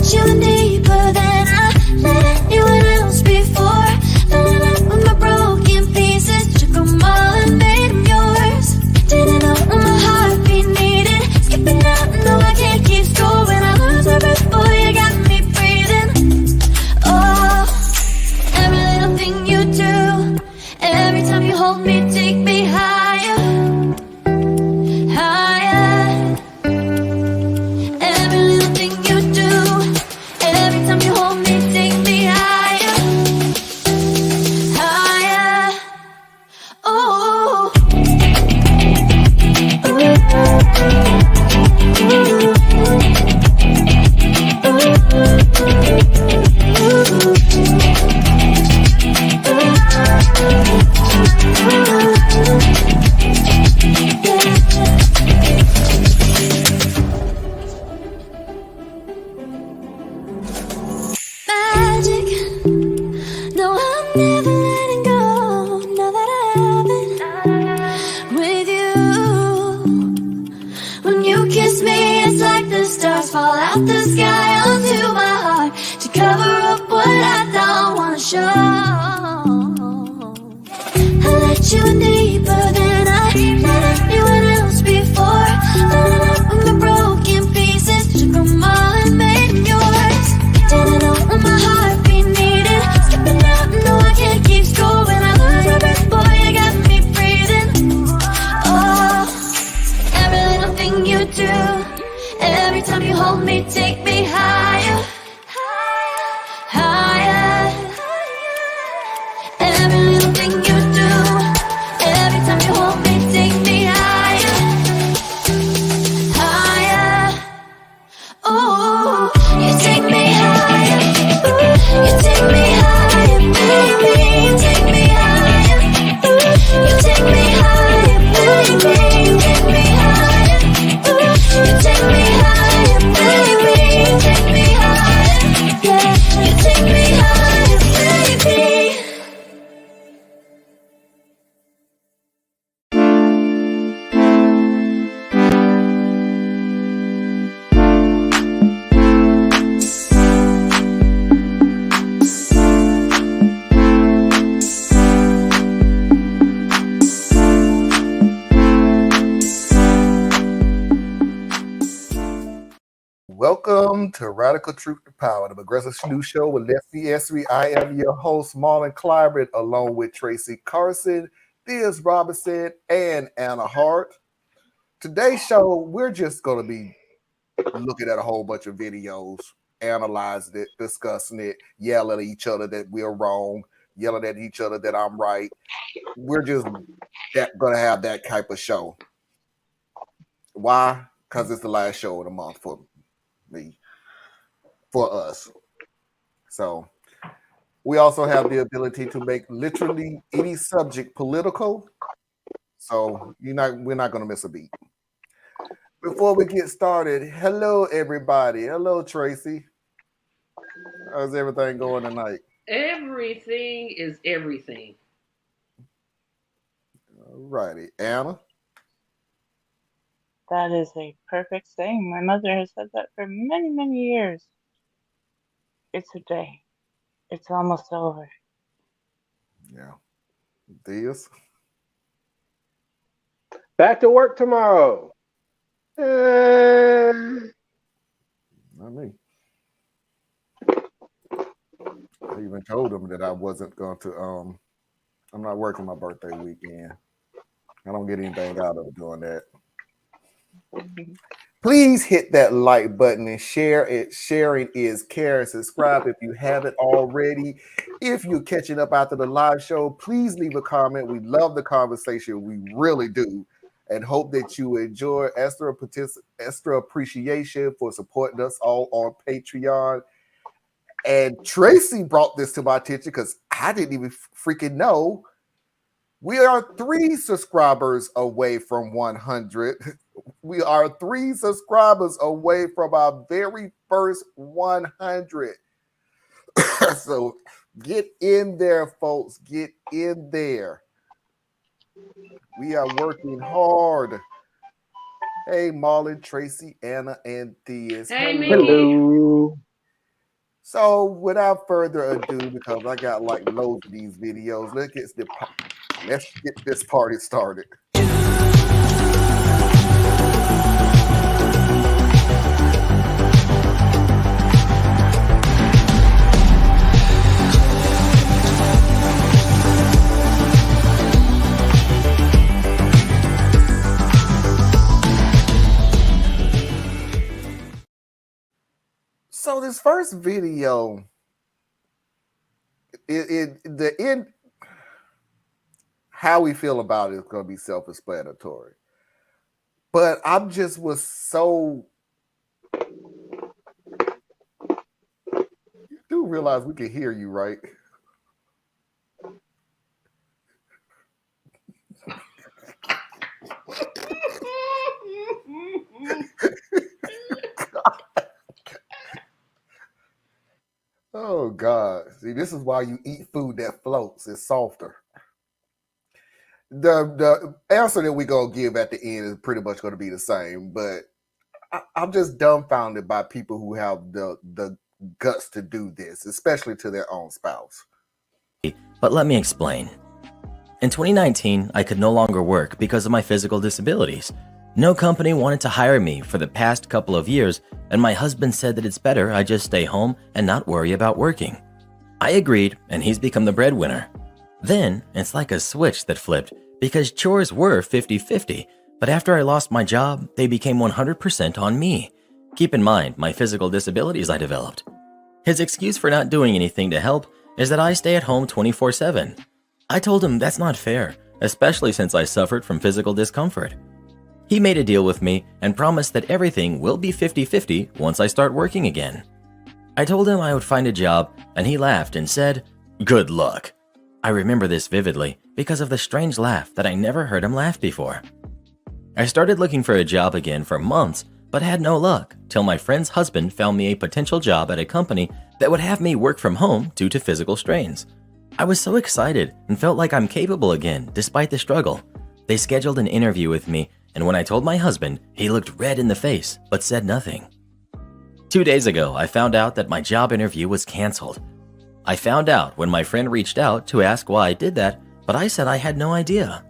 let you in deeper than I let anyone else before. Filling up with my broken pieces, took them all and made them yours. Didn't know what my heartbeat needed, skipping out, no I can't keep score. When I lose my breath, boy, you got me breathing. Oh, every little thing you do, every time you hold me, take me higher, higher. Every little thing you do, every time you hold me, take me higher, higher. Oh, magic. No, I'm never letting go. Now that I have it with you. When you kiss me, it's like the stars fall out the sky onto my heart to cover up what I don't wanna show. I let you in deeper than I let anyone else before. Filling up with my broken pieces, took them all and made them yours. Didn't know what my heartbeat needed, skipping out, no I can't keep score. When I lose my breath, boy, you got me breathing. Oh, every little thing you do, every time you hold me, take me higher, higher. Every little thing you do, every time you hold me, take me higher, higher. Oh, you take me higher, you take me higher, baby, you take me higher, you take me higher, baby, you take me higher, you take me higher, baby, you take me higher, yeah, you take me higher, baby. Welcome to Radical Truth to Power, the progressive news show with Leslie Esri. I am your host, Marlon Clyburn, along with Tracy Carson, Theus Robinson, and Anna Hart. Today's show, we're just going to be looking at a whole bunch of videos, analyzing it, discussing it, yelling at each other that we're wrong, yelling at each other that I'm right. We're just going to have that type of show. Why? Because it's the last show of the month for me, for us. So we also have the ability to make literally any subject political. So we're not going to miss a beat. Before we get started, hello everybody. Hello Tracy. How's everything going tonight? Everything is everything. All righty, Anna. That is a perfect saying. My mother has said that for many, many years. It's a day. It's almost over. Yeah. Theus. Back to work tomorrow. Not me. I even told them that I wasn't going to I'm not working my birthday weekend. I don't get anything out of doing that. Please hit that like button and share it. Sharing is caring. Subscribe if you haven't already. If you're catching up after the live show, please leave a comment. We love the conversation. We really do. And hope that you enjoy. Extra appreciation for supporting us all on Patreon. And Tracy brought this to my attention because I didn't even freaking know. We are 3 subscribers away from 100. We are 3 subscribers away from our very first 100. So get in there, folks. Get in there. We are working hard. Hey, Marlon, Tracy, Anna, and Theus. Hey, Hello. So without further ado, because I got like loads of these videos, let's get this party started. So this first video, the end, how we feel about it is going to be self-explanatory. But I just was so. You do realize we can hear you, right? Oh God! See, this is why you eat food that floats. It's softer. The answer that we gonna give at the end is pretty much gonna be the same. But I'm just dumbfounded by people who have the guts to do this, especially to their own spouse. But let me explain. In 2019, I could no longer work because of my physical disabilities. No company wanted to hire me for the past couple of years, and my husband said that it's better I just stay home and not worry about working. I agreed, and he's become the breadwinner. Then, it's like a switch that flipped, because chores were 50-50, but after I lost my job, they became 100% on me. Keep in mind my physical disabilities I developed. His excuse for not doing anything to help is that I stay at home 24/7. I told him that's not fair, especially since I suffered from physical discomfort. He made a deal with me and promised that everything will be 50-50 once I start working again. I told him I would find a job, and he laughed and said, "Good luck." I remember this vividly because of the strange laugh that I never heard him laugh before. I started looking for a job again for months, but had no luck till my friend's husband found me a potential job at a company that would have me work from home due to physical strains. I was so excited and felt like I'm capable again despite the struggle. They scheduled an interview with me, and when I told my husband, he looked red in the face but said nothing. 2 days ago, I found out that my job interview was canceled. I found out when my friend reached out to ask why I did that, but I said I had no idea.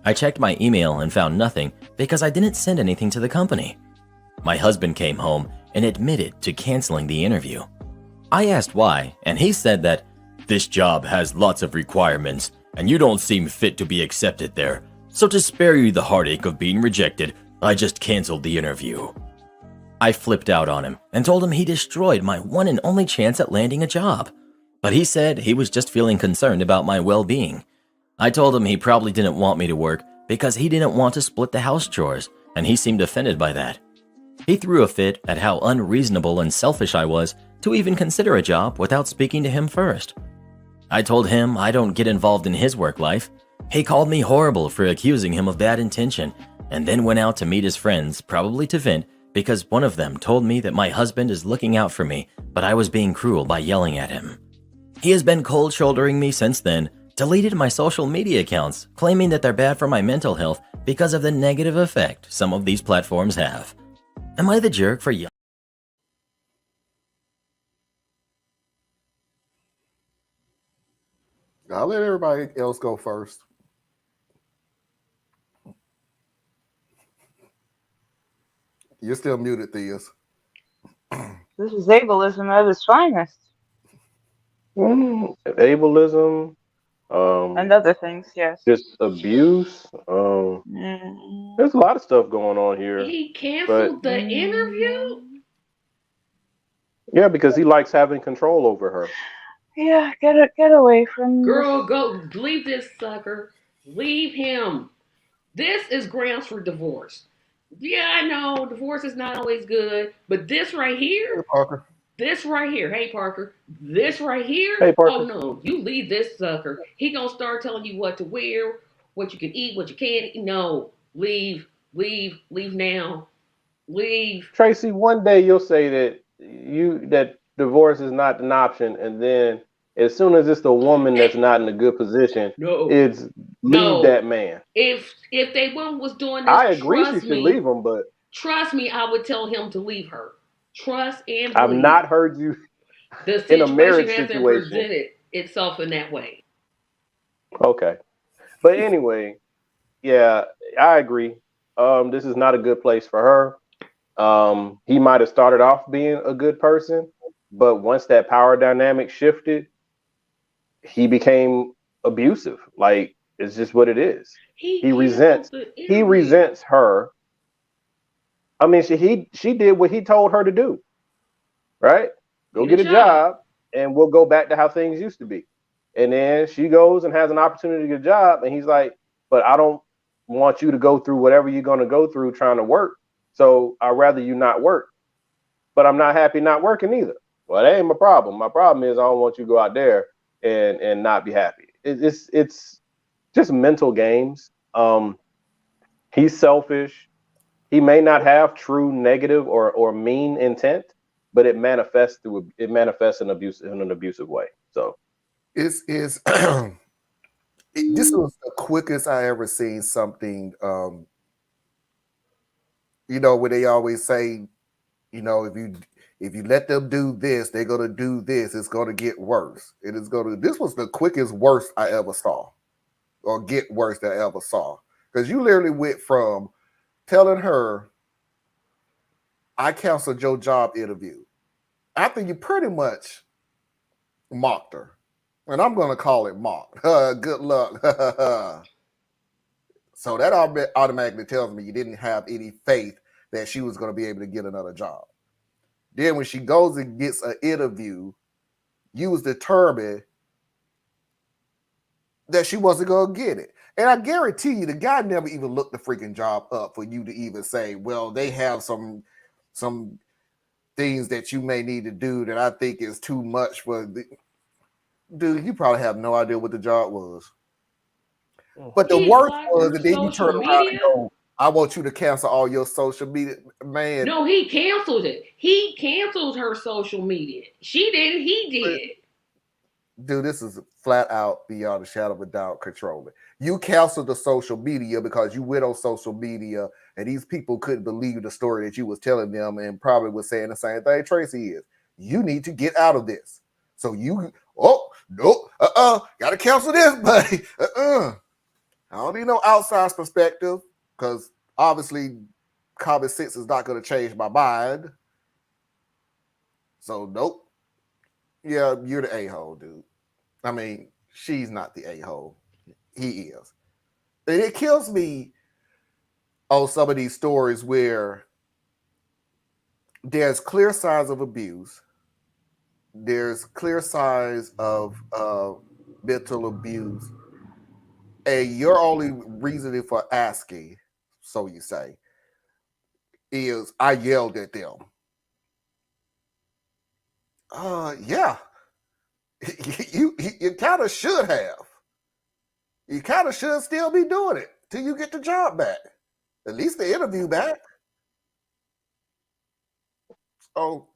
I checked my email and found nothing because I didn't send anything to the company. My husband came home and admitted to canceling the interview. I asked why, and he said that, "This job has lots of requirements, and you don't seem fit to be accepted there. So to spare you the heartache of being rejected, I just canceled the interview." I flipped out on him and told him he destroyed my one and only chance at landing a job. But he said he was just feeling concerned about my well-being. I told him he probably didn't want me to work because he didn't want to split the house chores, and he seemed offended by that. He threw a fit at how unreasonable and selfish I was to even consider a job without speaking to him first. I told him I don't get involved in his work life. He called me horrible for accusing him of bad intention, and then went out to meet his friends, probably to vent, because one of them told me that my husband is looking out for me, but I was being cruel by yelling at him. He has been cold-shouldering me since then, deleted my social media accounts, claiming that they're bad for my mental health because of the negative effect some of these platforms have. Am I the jerk for yelling? I'll let everybody else go first. You're still muted, Theus. This is ableism at its finest. Ableism, And other things, yes. just abuse. There's a lot of stuff going on here. He canceled the interview? Yeah, because he likes having control over her. Yeah, get away from Girl, go leave this sucker. Leave him. This is grounds for divorce. Yeah, I know divorce is not always good, but this right here, Hey, Parker. this right here, hey Parker, this right here, Hey, Parker. oh no, you leave this sucker. He gonna start telling you what to wear, what you can eat, what you can't eat. No, leave now. Leave. Tracy, one day you'll say that divorce is not an option, and then as soon as it's the woman that's not in a good position, it's leave that man. If they was doing this, I agree she should leave him, but trust me, I would tell him to leave her. Trust and believe. I've not heard you The in a situation marriage hasn't situation. presented itself in that way. Okay. But anyway, yeah, I agree. This is not a good place for her. He might have started off being a good person, but once that power dynamic shifted, he became abusive. Like, it's just what it is. He He canceled resents the he interview. resents her. I mean, she did what he told her to do, right? Go get a job and we'll go back to how things used to be. And then she goes and has an opportunity to get a job, and he's like, but I don't want you to go through whatever you're going to go through trying to work. So I'd rather you not work. But I'm not happy not working either. Well, that ain't my problem. My problem is I don't want you to go out there and not be happy. It's just mental games. He's selfish. He may not have true negative or mean intent, but it manifests in an abusive way. So It's this was the quickest I ever seen something. Where they always say, if you let them do this, they're gonna do this. It's gonna get worse. It is gonna. This was the quickest worst I ever saw, or get worse that I ever saw. Because you literally went from telling her, "I canceled your job interview," after you pretty much mocked her, and I'm gonna call it mock. Good luck. So that automatically tells me you didn't have any faith that she was going to be able to get another job. Then when she goes and gets an interview, you was determined that she wasn't going to get it. And I guarantee you, the guy never even looked the freaking job up for you to even say, well, they have some things that you may need to do that I think is too much for the... Dude, you probably have no idea what the job was. But the worst was that then you turn around and go, I want you to cancel all your social media. Man. No, he canceled it. He canceled her social media. She didn't, he did. Dude, this is flat out beyond a shadow of a doubt controlling. You canceled the social media because you went on social media and these people couldn't believe the story that you was telling them and probably was saying the same thing Tracy is. You need to get out of this. So you, gotta cancel this, buddy. I don't need no outside perspective because obviously common sense is not going to change my mind. So, nope. Yeah, you're the a-hole, dude. I mean, she's not the a-hole. He is. And it kills me on some of these stories where there's clear signs of abuse. There's clear signs of mental abuse. And your only reasoning for asking, so you say, is I yelled at them. Yeah. You kind of should have. You kind of should still be doing it till you get the job back. At least the interview back. So,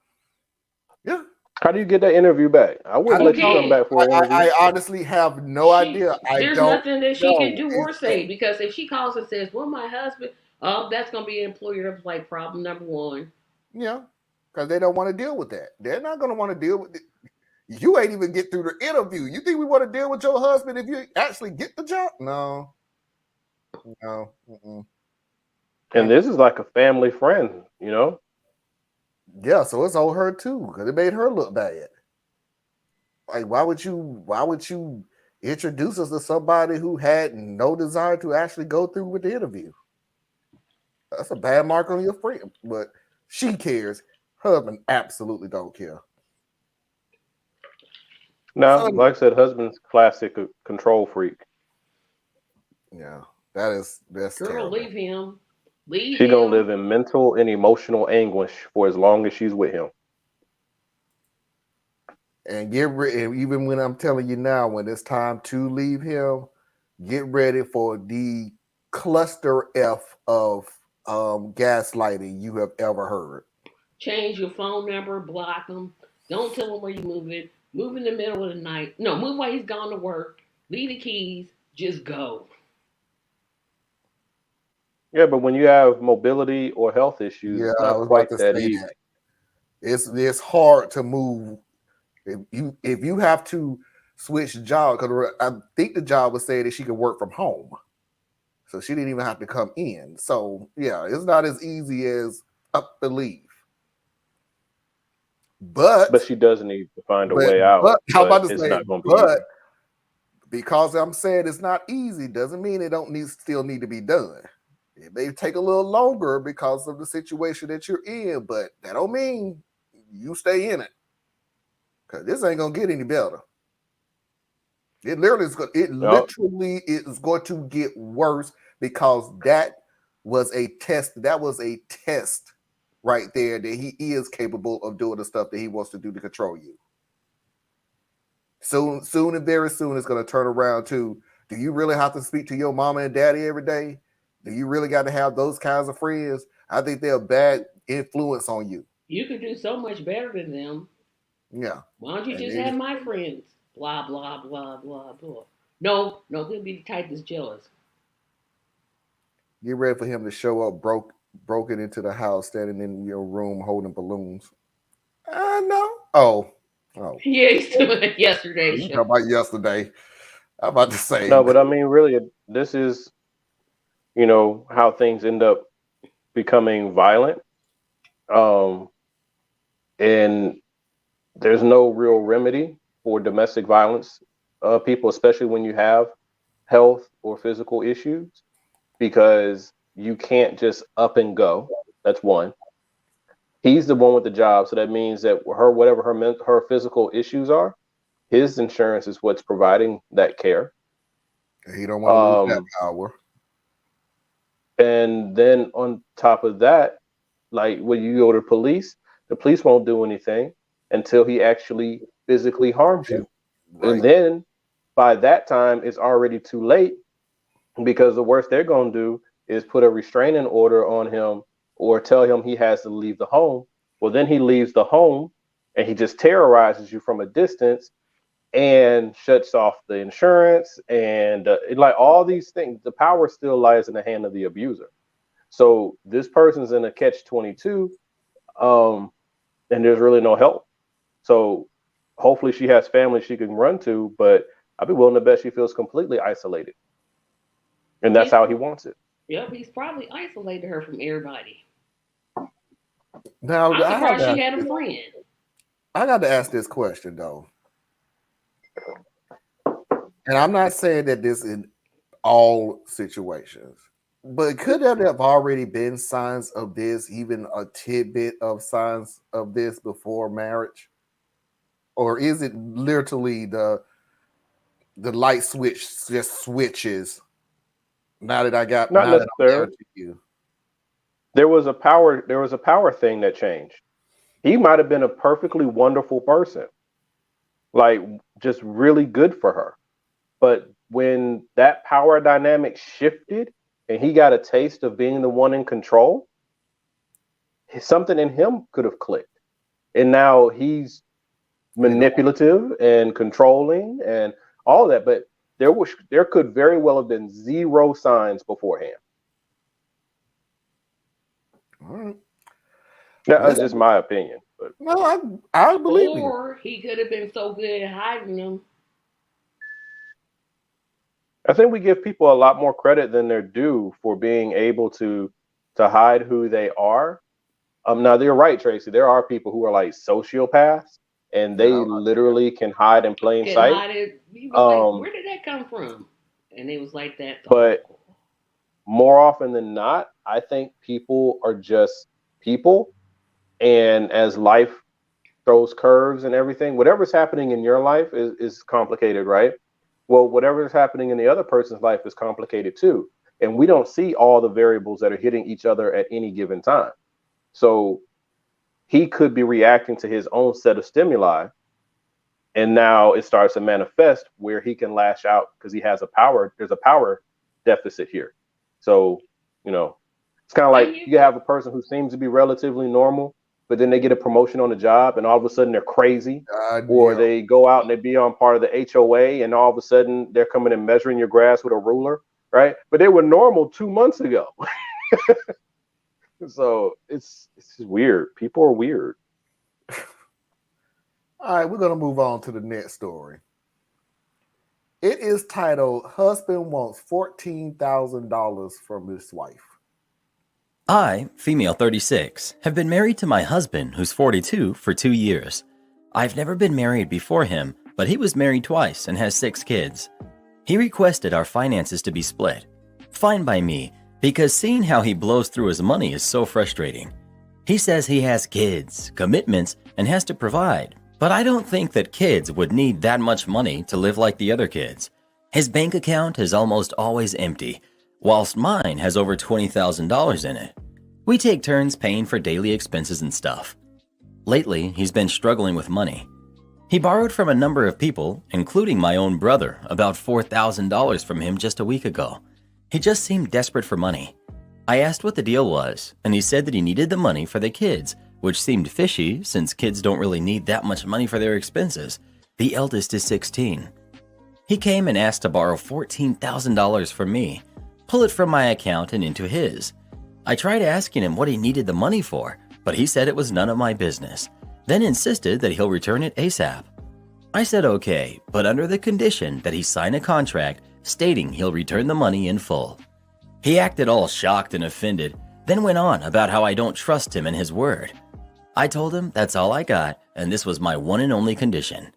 yeah. How do you get that interview back? I wouldn't let you come back for an interview. I honestly have no idea. There's nothing that she can do or say, because if she calls and says, well, my husband, that's going to be an employer like problem number one. Yeah, because they don't want to deal with that. They're not going to want to deal with it. You ain't even get through the interview. You think we want to deal with your husband if you actually get the job? No. Mm-mm. And this is like a family friend, you know? Yeah, so it's on her too, because it made her look bad. Like, why would you introduce us to somebody who had no desire to actually go through with the interview? That's a bad mark on your friend. But she cares. Husband absolutely don't care. No, like I said, husband's classic control freak. Yeah, that's girl, terrible. leave him. She's gonna live in mental and emotional anguish for as long as she's with him. And even when I'm telling you now, when it's time to leave him, get ready for the cluster F of gaslighting you have ever heard. Change your phone number, block him. Don't tell him where you're moving. Move in the middle of the night. No, move while he's gone to work. Leave the keys. Just go. Yeah, but when you have mobility or health issues, it's not quite that easy. It's hard to move If you have to switch jobs, because I think the job was saying that she could work from home, so she didn't even have to come in. So yeah, it's not as easy as up and leave. But she does need to find a but way out. but I'm But about to it's say, not going to be but easy. because I'm saying it's not easy, doesn't mean it don't still need to be done. It may take a little longer because of the situation that you're in, but that don't mean you stay in it. Because this ain't gonna get any better. It literally is. It literally is going to get worse because that was a test. That was a test right there that he is capable of doing the stuff that he wants to do to control you. Soon and very soon, it's going to turn around to: do you really have to speak to your mama and daddy every day? Do you really got to have those kinds of friends? I think they're a bad influence on you. You could do so much better than them. Yeah. Why don't you And just have my friends? Blah blah blah blah blah. No, he'll be the type that's jealous. get ready for him to show up broken into the house, standing in your room holding balloons. No. Oh. Yeah, he's doing it yesterday. You talking about yesterday. I'm about to say. No, but I mean, really, this is, how things end up becoming violent. And there's no real remedy for domestic violence, people, especially when you have health or physical issues, because you can't just up and go. That's one. He's the one with the job, so that means that whatever her physical issues are, his insurance is what's providing that care. He don't want to lose that power. And then on top of that, like when you go to the police won't do anything until he actually physically harms you. Right. And then by that time, it's already too late, because the worst they're going to do is put a restraining order on him or tell him he has to leave the home. Well, then he leaves the home and he just terrorizes you from a distance and shuts off the insurance and like all these things. The power still lies in the hand of the abuser. So this person's in a catch-22, and there's really no help. So hopefully she has family she can run to, but I'd be willing to bet she feels completely isolated. And that's how he wants it. Yep, he's probably isolated her from everybody. Now, I'm surprised she had a friend. I got to ask this question, though. And I'm not saying that this in all situations, but could there have already been signs of this, even a tidbit of signs of this before marriage? Or is it literally the light switch just switches now that I got not necessarily you? There was a power thing that changed. He might have been a perfectly wonderful person, like just really good for her. But when that power dynamic shifted and he got a taste of being the one in control, something in him could have clicked. And now he's manipulative and controlling and all that. But there could very well have been zero signs beforehand. All right. That's just my opinion. But no, I believe you. Or he could have been so good at hiding them. I think we give people a lot more credit than they're due for being able to hide who they are. Now you're right, Tracy. There are people who are like sociopaths, and they literally can hide in plain sight. Hide it. You like, where did that come from? And it was like that. But more often than not, I think people are just people, and as life throws curves and everything, whatever's happening in your life is complicated, right? Well, whatever is happening in the other person's life is complicated too. And we don't see all the variables that are hitting each other at any given time. So he could be reacting to his own set of stimuli. And now it starts to manifest where he can lash out because there's a power deficit here. So, it's kind of like you have a person who seems to be relatively normal, but then they get a promotion on the job and all of a sudden they're crazy, or they go out and they be on part of the HOA and all of a sudden they're coming and measuring your grass with a ruler, right? But they were normal 2 months ago. So it's weird. People are weird. All right, we're going to move on to the next story. It is titled Husband Wants $14,000 from His Wife. I, female 36, have been married to my husband, who's 42, for 2 years. I've never been married before him, but he was married twice and has 6 kids. He requested our finances to be split. Fine by me, because seeing how he blows through his money is so frustrating. He says he has kids, commitments, and has to provide, but I don't think that kids would need that much money to live like the other kids. His bank account is almost always empty, whilst mine has over $20,000 in it. We take turns paying for daily expenses and stuff. Lately, he's been struggling with money. He borrowed from a number of people, including my own brother, about $4,000 from him just a week ago. He just seemed desperate for money. I asked what the deal was, and he said that he needed the money for the kids, which seemed fishy since kids don't really need that much money for their expenses. The eldest is 16. He came and asked to borrow $14,000 from me, pull it from my account and into his. I tried asking him what he needed the money for, but he said it was none of my business, then insisted that he'll return it ASAP. I said okay, but under the condition that he sign a contract stating he'll return the money in full. He acted all shocked and offended, then went on about how I don't trust him and his word. I told him that's all I got, and this was my one and only condition.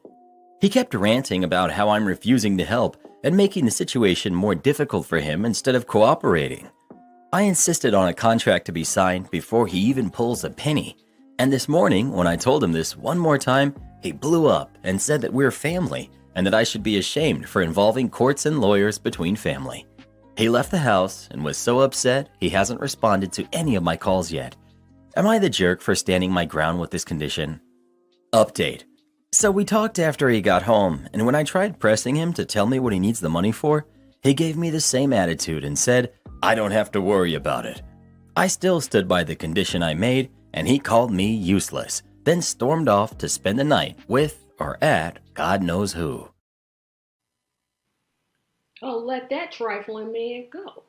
He kept ranting about how I'm refusing to help and making the situation more difficult for him instead of cooperating. I insisted on a contract to be signed before he even pulls a penny, and this morning, when I told him this one more time, he blew up and said that we're family and that I should be ashamed for involving courts and lawyers between family. He left the house and was so upset he hasn't responded to any of my calls yet. Am I the jerk for standing my ground with this condition? Update. So we talked after he got home, and when I tried pressing him to tell me what he needs the money for, he gave me the same attitude and said, I don't have to worry about it. I still stood by the condition I made, and he called me useless, then stormed off to spend the night with or at God knows who. Oh, let that trifling man go.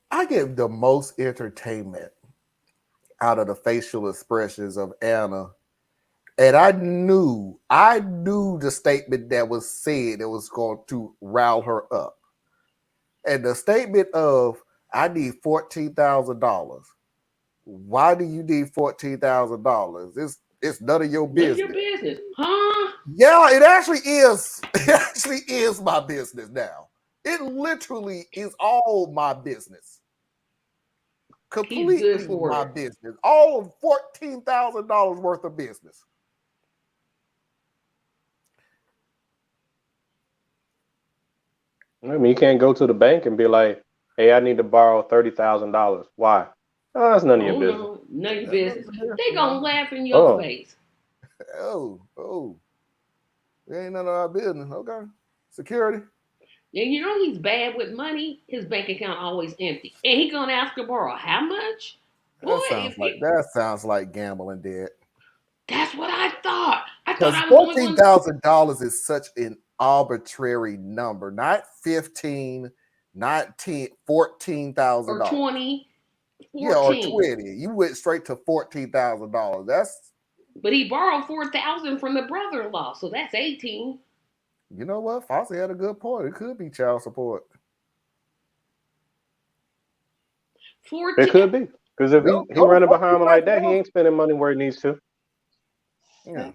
I get the most entertainment out of the facial expressions of Anna. And I knew the statement that was said that was going to rile her up. And the statement of, I need $14,000. Why do you need $14,000? It's none of your business. None of your business, huh? Yeah, it actually is. It actually is my business now. It literally is all my business. Completely my business. All of $14,000 worth of business. I mean, you can't go to the bank and be like, hey, I need to borrow $30,000. Why? Oh, that's none of your business. No, none of your business. They gonna laugh in your face. Oh. It ain't none of our business. Okay. Security. And you know he's bad with money. His bank account always empty. And he gonna ask to borrow how much? Boy, that sounds like gambling, Dad. That's what I thought. Because $14,000 is such an arbitrary number. Not 15, not 10, $14,000. Or 20. 14. Yeah, or 20. You went straight to $14,000. But he borrowed $4,000 from the brother-in-law, so that's 18. You know what? Foxy had a good point. It could be child support. 14. It could be. Because if he running behind him like that, he ain't spending money where he needs to. Yeah.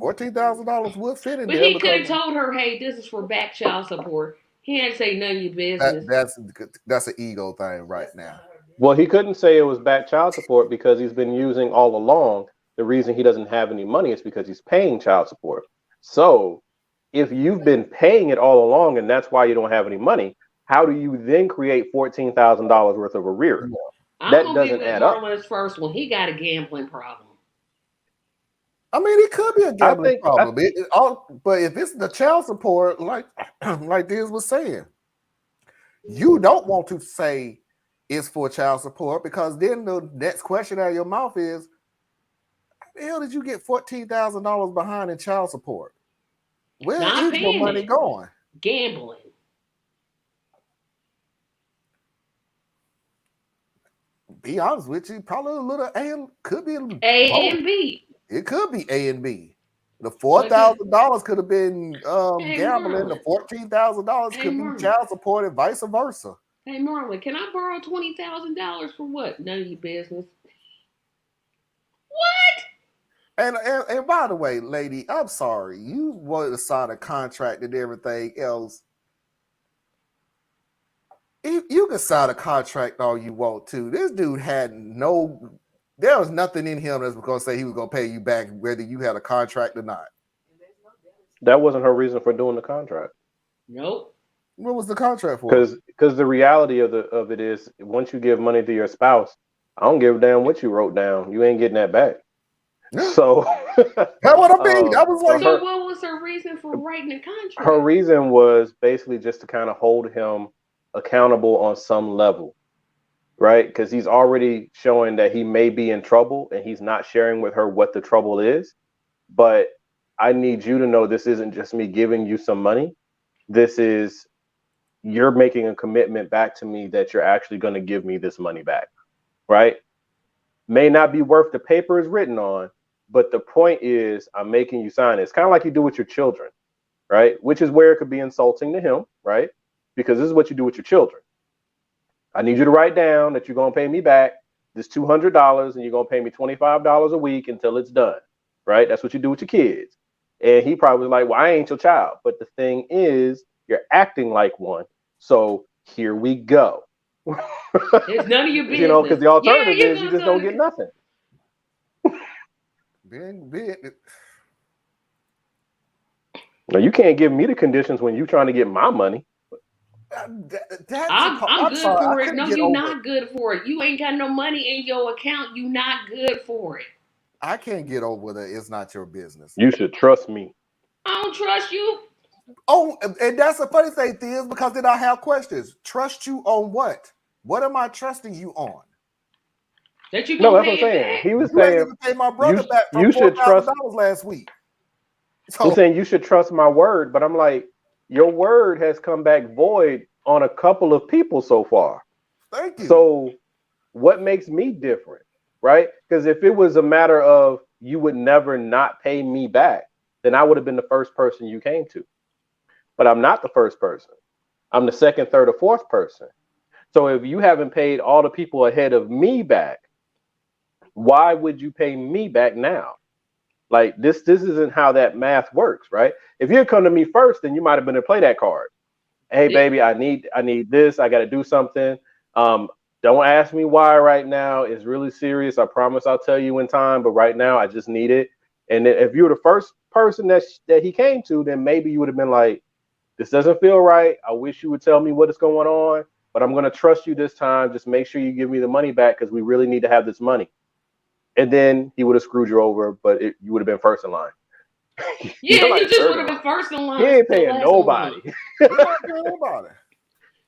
$14,000 would fit in but there. But he could have told her, hey, this is for back child support. He had to say none of your business. That's an ego thing right now. Well, he couldn't say it was back child support because he's been using all along. The reason he doesn't have any money is because he's paying child support. So if you've been paying it all along and that's why you don't have any money, how do you then create $14,000 worth of arrears? That doesn't add up. Marlon's first one. He got a gambling problem. I mean, it could be a gambling problem. But if it's the child support, like Diz was saying, you don't want to say it's for child support because then the next question out of your mouth is, how the hell did you get $14,000 behind in child support? Where is your money going? Gambling. Be honest with you, probably a little could be A both. and B. It could be A and B. The But $4,000 could have been hey, gambling. The Marlon. $14,000 Hey, could be Marlon. child support, and vice versa. Hey, Marlon, can I borrow $20,000 for what? None of your business. What? And by the way, lady, I'm sorry. You wanted to sign a contract and everything else. You can sign a contract all you want to. This dude had there was nothing in him that's going to say he was going to pay you back whether you had a contract or not. That wasn't her reason for doing the contract. Nope. What was the contract for? Because the reality of it is, once you give money to your spouse, I don't give a damn what you wrote down. You ain't getting that back. So that what I mean. That was like. So what was her reason for writing the contract? Her reason was basically just to kind of hold him accountable on some level, right? Because he's already showing that he may be in trouble and he's not sharing with her what the trouble is. But I need you to know this isn't just me giving you some money. This is you're making a commitment back to me that you're actually going to give me this money back, right? May not be worth the paper it's written on, but the point is I'm making you sign it. It's kind of like you do with your children, right? Which is where it could be insulting to him, right? Because this is what you do with your children. I need you to write down that you're going to pay me back this $200 and you're going to pay me $25 a week until it's done, right? That's what you do with your kids. And he probably was like, well, I ain't your child. But the thing is, you're acting like one. So here we go. It's none of your business. You know, because the alternative is you just don't get nothing. Now, you can't give me the conditions when you're trying to get my money. I'm good for it. No, you're not good for it. You ain't got no money in your account. You not good for it. I can't get over that. It's not your business. You should trust me. I don't trust you. Oh, and that's the funny thing, is because then I have questions. Trust you on what? What am I trusting you on? That you no, that's what I'm saying. Back? He was saying you pay my brother back for $4,000 last week. So, I'm saying you should trust my word, but I'm like, your word has come back void on a couple of people so far. Thank you. So what makes me different, right? Because if it was a matter of you would never not pay me back, then I would have been the first person you came to. But I'm not the first person. I'm the second, third, or fourth person. So if you haven't paid all the people ahead of me back, why would you pay me back now? Like this isn't how that math works, right? If you had come to me first, then you might have been to play that card. Hey, baby, I need this. I got to do something. Don't ask me why right now. It's really serious. I promise I'll tell you in time. But right now, I just need it. And if you were the first person that he came to, then maybe you would have been like, this doesn't feel right. I wish you would tell me what is going on. But I'm going to trust you this time. Just make sure you give me the money back because we really need to have this money. And then he would have screwed you over, but you would have been first in line. Yeah, you just would have been first in line. He ain't paying nobody.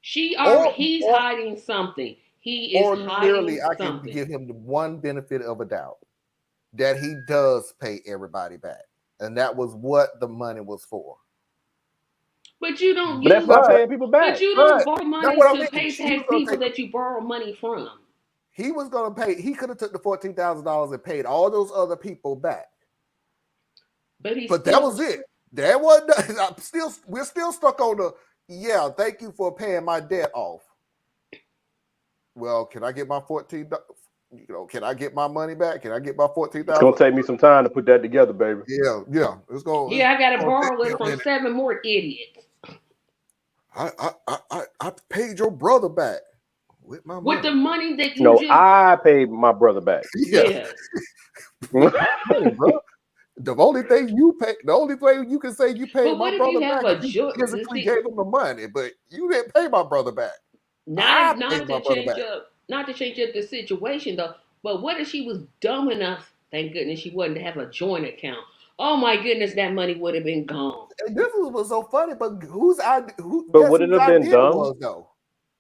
He's hiding something. He is hiding literally, I something. can give him the one benefit of a doubt that he does pay everybody back, and that was what the money was for. But you don't. But that's not paying people back. But you don't borrow money to pay people that you borrow money from. He was going to pay. He could have took the $14,000 and paid all those other people back. But that was it. That wasn't. We're still stuck on the. Yeah, thank you for paying my debt off. Well, can I get my $14? Can I get my money back? Can I get my $14,000? It's gonna take me some time to put that together, baby. Yeah. It's going. Yeah, I got to borrow it from 7 more idiots. I paid your brother back. With my money. With the money that you I paid my brother back. Yeah. Hey, bro. The only thing you can say you paid my brother back is you physically gave him the money, but you didn't pay my brother back. Not to change up the situation though, but what if she was dumb enough, thank goodness she wasn't, to have a joint account? Oh my goodness, that money would have been gone. And this was so funny, but whose idea? But would it have been dumb?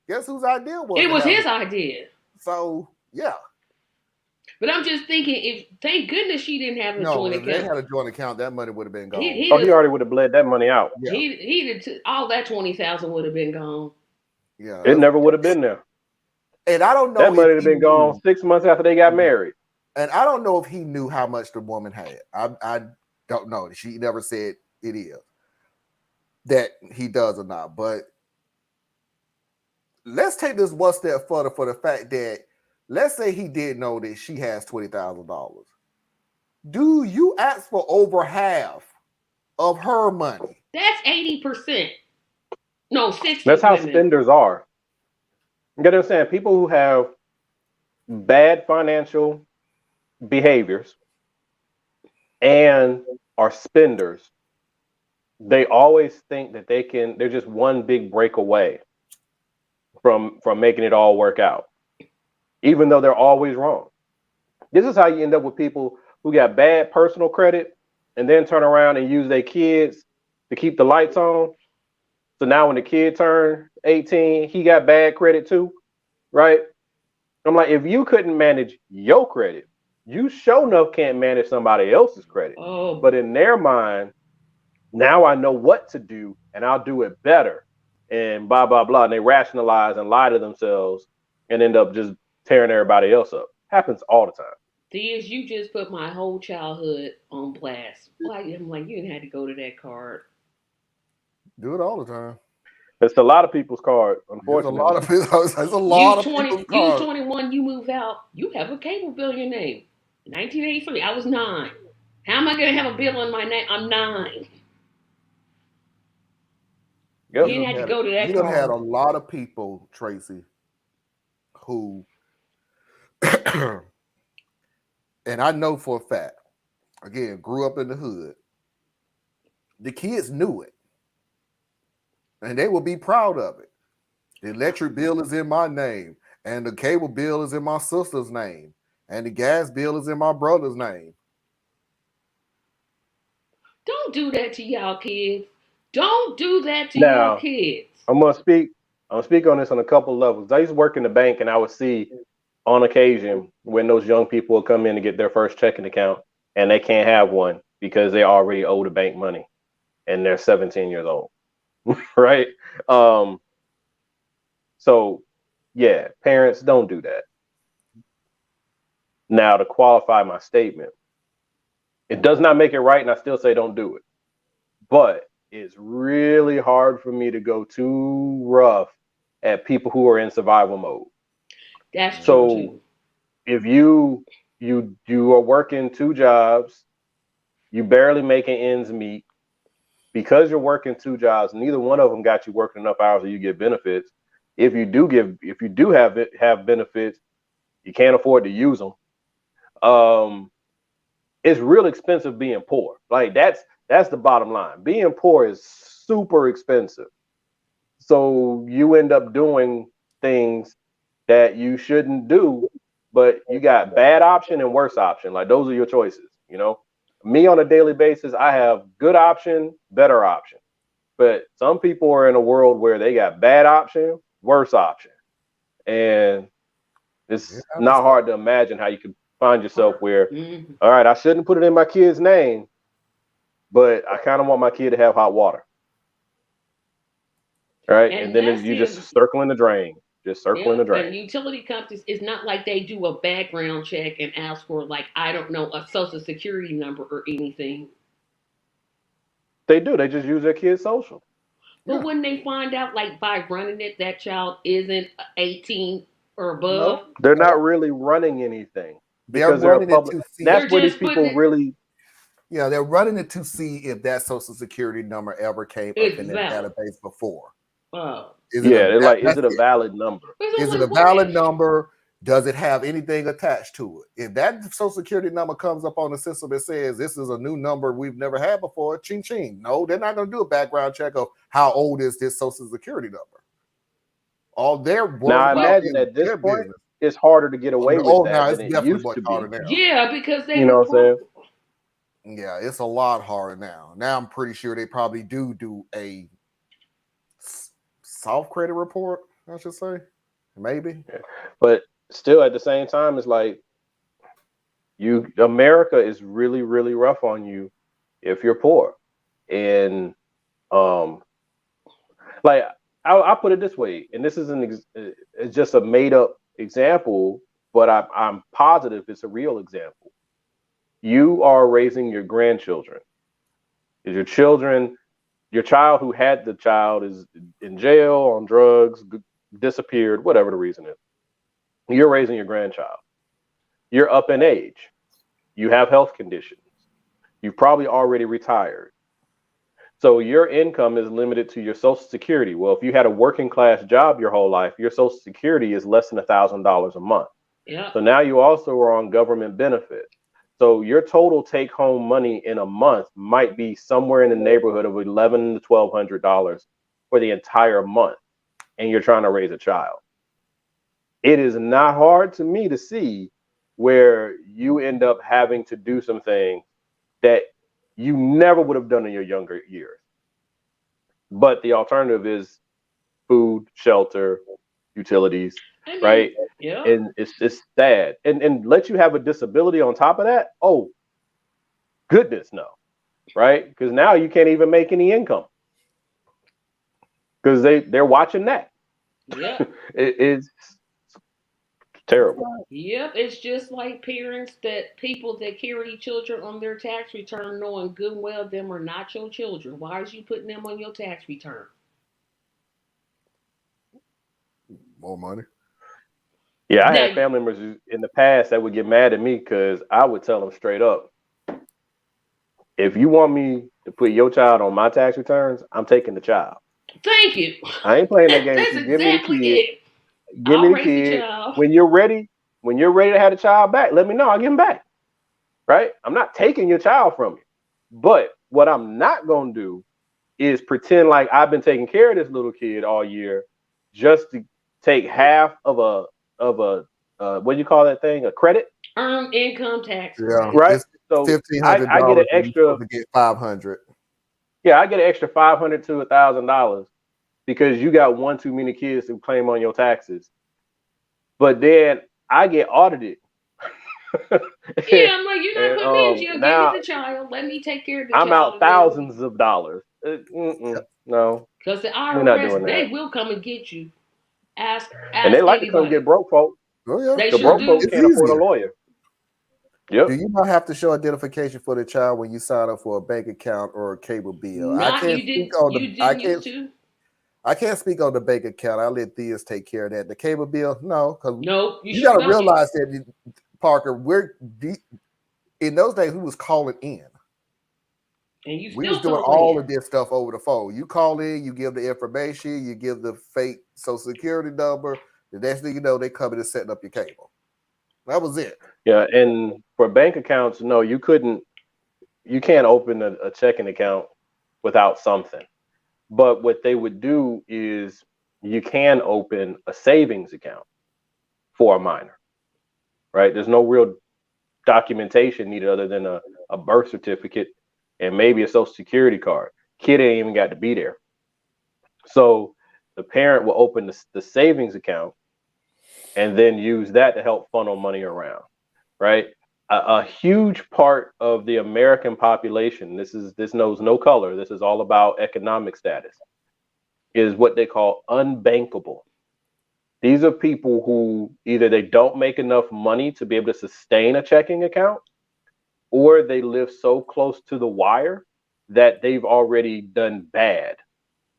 Guess whose idea was? It was his idea. So yeah. But I'm just thinking, thank goodness she didn't have a joint account. If they had a joint account, that money would have been gone. He already would have bled that money out. Yeah. All that $20,000 would have been gone. Yeah, it never would have been there. And I don't know That money if had he been gone knew, 6 months after they got married. and I don't know if he knew how much the woman had. I don't know. She never said it is that he does or not. But let's take this one step further for the fact that let's say he did know that she has $20,000. Do you ask for over half of her money? That's 80%. No, 60 That's how women. spenders are. You gotta understand, people who have bad financial behaviors and are spenders, they always think that they're just one big break away from making it all work out, even though they're always wrong. This is how you end up with people who got bad personal credit and then turn around and use their kids to keep the lights on. So now when the kid turned 18, he got bad credit too, right? I'm like, if you couldn't manage your credit, you sure enough can't manage somebody else's credit. Oh, But in their mind, now I know what to do and I'll do it better. And blah, blah, blah. And they rationalize and lie to themselves and end up just tearing everybody else up. Happens all the time. Theus, you just put my whole childhood on blast. Like, I'm like, you didn't have to go to that card. Do it all the time. It's a lot of people's card, There's a unfortunately. lot of there's a lot of people's You cards. 21, you move out, you have a cable bill in your name. 1983, I was 9. How am I going to have a bill in my name? I'm 9. Yep. You didn't have to go to that You done had a card. lot of people, Tracy, who, and I know for a fact, again, grew up in the hood. The kids knew it, and they will be proud of it. The electric bill is in my name, and the cable bill is in my sister's name, and the gas bill is in my brother's name. Don't do that to y'all kids. Don't do that to your Now, kids. I'm gonna speak on this on a couple of levels. I used to work in the bank and I would see on occasion when those young people would come in to get their first checking account and they can't have one because they already owe the bank money and they're 17 years old. Right? So yeah, parents, don't do that. Now, to qualify my statement, it does not make it right, and I still say don't do it. But it's really hard for me to go too rough at people who are in survival mode. That's true So too. if you are working 2 jobs, you barely making ends meet, because you're working 2 jobs, neither one of them got you working enough hours that you get benefits. If you do have benefits, you can't afford to use them. It's real expensive being poor. Like that's the bottom line. Being poor is super expensive. So you end up doing things that you shouldn't do, but you got bad option and worse option. Like those are your choices, you know? Me on a daily basis, I have good option, better option. But some people are in a world where they got bad option, worse option. And it's not hard to imagine how you could find yourself where, all right, I shouldn't put it in my kid's name, but I kind of want my kid to have hot water. Right? And then you just circling the drain. Just circling the drain. And utility companies, it's not like they do a background check and ask for, like, I don't know, a social security number or anything. They do. They just use their kid's social. But when they find out, like, by running it, that child isn't 18 or above? No, they're not really running anything. Because they're running it to see. That's where these people really. Yeah, they're running it to see if that social security number ever came up in the database before. Is it a valid number? Is it a valid number? Does it have anything attached to it? If that social security number comes up on the system and says this is a new number we've never had before, ching ching. No, they're not going to do a background check of how old is this social security number. All their now, I imagine at this point it's harder to get away with that than it used to be. Now. Yeah, because they, you know what I'm saying? Yeah, it's a lot harder now. Now I'm pretty sure they probably do a soft credit report, I should say. Maybe. Yeah. But still at the same time, it's like America is really, really rough on you if you're poor. And like I'll put it this way, and this is it's just a made up example, but I'm positive it's a real example. You are raising your grandchildren. Is your child who had the child is in jail, on drugs, disappeared, whatever the reason is. You're raising your grandchild. You're up in age. You have health conditions. You've probably already retired. So your income is limited to your Social Security. Well, if you had a working class job your whole life, your Social Security is less than $1,000 a month. Yeah. So now you also are on government benefits. So your total take home money in a month might be somewhere in the neighborhood of $1,100 to $1,200 for the entire month, and you're trying to raise a child. It is not hard to me to see where you end up having to do some things that you never would have done in your younger years. But the alternative is food, shelter, utilities, I mean, right? yeah. And it's sad. And let you have a disability on top of that. Oh, goodness, no. Right? Because now you can't even make any income. Because they're watching that. Yeah. It's terrible. Yep, it's just like people that carry children on their tax return, knowing good and well them are not your children. Why is you putting them on your tax return? More money. Yeah, I Now, had family members in the past that would get mad at me because I would tell them straight up, if you want me to put your child on my tax returns, I'm taking the child. thank you. I ain't playing that game with That's you. Give me the exactly kid. it. Give me I'll the raise the kid. child. When you're ready to have the child back, let me know. I'll give him back. Right? I'm not taking your child from you. But what I'm not gonna do is pretend like I've been taking care of this little kid all year just to take half of a what do you call that thing? A credit? Earned income tax Yeah, credit. Right? it's So $1,500. I get an And you're extra, supposed to get 500. yeah, I get an extra $500 to $1,000 because you got one too many kids to claim on your taxes. But then I get audited. Yeah, I'm like, you're not putting me in jail. Give Now me the child. Let me take care of the I'm child. out thousands of dollars. No, Because the we're not IRS, doing they that. will come and get you. Ask And they like to come anybody. get broke folk. Oh yeah, They The sure broke folks do. it's can't afford a easier. lawyer. Do Yep. you not have to show identification for the child when you sign up for a bank account or a cable bill? I Not can't you speak didn't. on You the. didn't used to. I can't speak on the bank account. I let Theas take care of that. The cable bill, no, because Nope. You you sure got to don't. realize that Parker, in those days we was calling in. And you We was still doing calling all in. of this stuff over the phone. You call in, you give the information, you give the fake social security number. The next thing you know, they come in and setting up your cable. That was it. Yeah. And for bank accounts, no, you can't open a checking account without something. But what they would do is you can open a savings account for a minor, right? There's no real documentation needed other than a birth certificate and maybe a social security card. Kid ain't even got to be there. So the parent will open the savings account and then use that to help funnel money around, right? A huge part of the American population, this knows no color, this is all about economic status, is what they call unbankable. These are people who either they don't make enough money to be able to sustain a checking account, or they live so close to the wire that they've already done bad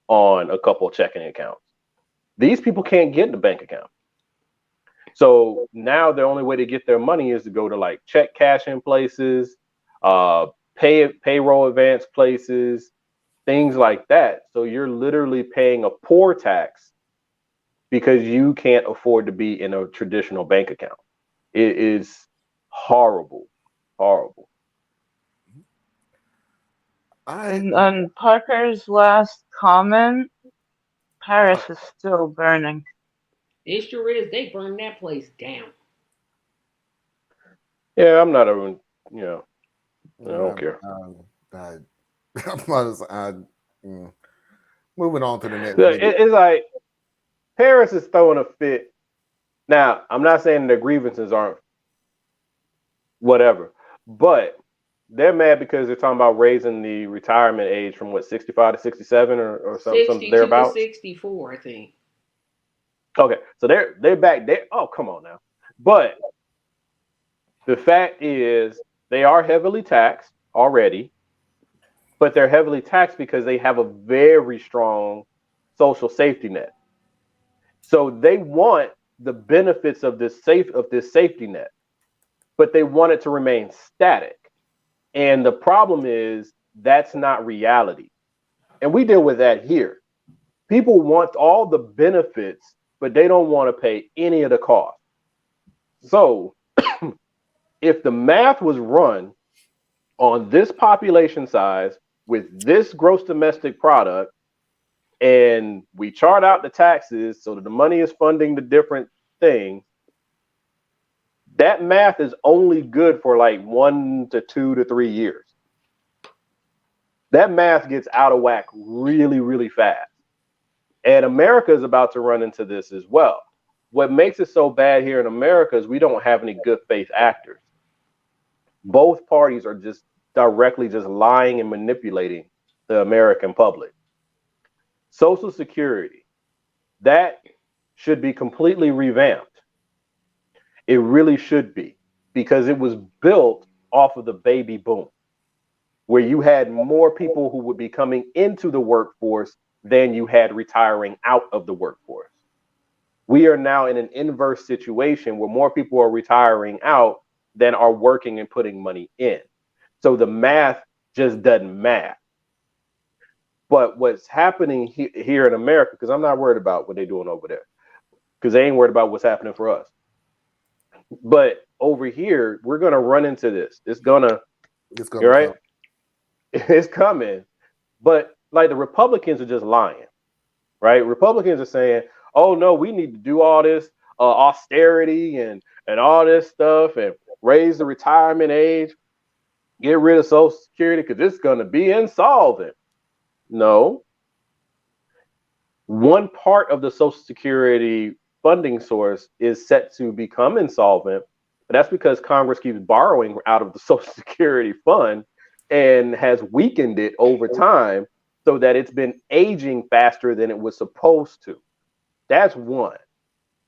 on a couple of checking accounts. These people can't get in the bank account. So now the only way to get their money is to go to like check cashing places, payroll advance places, things like that. So you're literally paying a poor tax because you can't afford to be in a traditional bank account. It is horrible, horrible. And on Parker's last comment, Paris is still burning. It sure is. They burned that place down. Yeah, I'm not even, I don't care. Moving on to the next Look, video. it's like Paris is throwing a fit. Now, I'm not saying their grievances aren't whatever, but they're mad because they're talking about raising the retirement age from 65 to 67 or something 62 to thereabouts. 64, I think. Okay, so they're back there. Oh, come on now. But the fact is they are heavily taxed already, but they're heavily taxed because they have a very strong social safety net. So they want the benefits of this safety net, but they want it to remain static. And the problem is that's not reality. And we deal with that here. People want all the benefits, but they don't want to pay any of the cost. So if the math was run on this population size with this gross domestic product, and we chart out the taxes so that the money is funding the different things, that math is only good for like 1 to 2 to 3 years. That math gets out of whack really, really fast. And America is about to run into this as well. What makes it so bad here in America is we don't have any good faith actors. Both parties are just directly just lying and manipulating the American public. Social Security, that should be completely revamped. It really should be, because it was built off of the baby boom, where you had more people who would be coming into the workforce than you had retiring out of the workforce. We are now in an inverse situation where more people are retiring out than are working and putting money in. So the math just doesn't math. But what's happening here in America, because I'm not worried about what they're doing over there, because they ain't worried about what's happening for us. But over here, we're going to run into this. It's gonna right? Come. It's coming. But like the Republicans are just lying, right? Republicans are saying, oh, no, we need to do all this austerity and all this stuff and raise the retirement age, get rid of Social Security because it's going to be insolvent. No. One part of the Social Security funding source is set to become insolvent, but that's because Congress keeps borrowing out of the Social Security fund and has weakened it over time so that it's been aging faster than it was supposed to. That's one.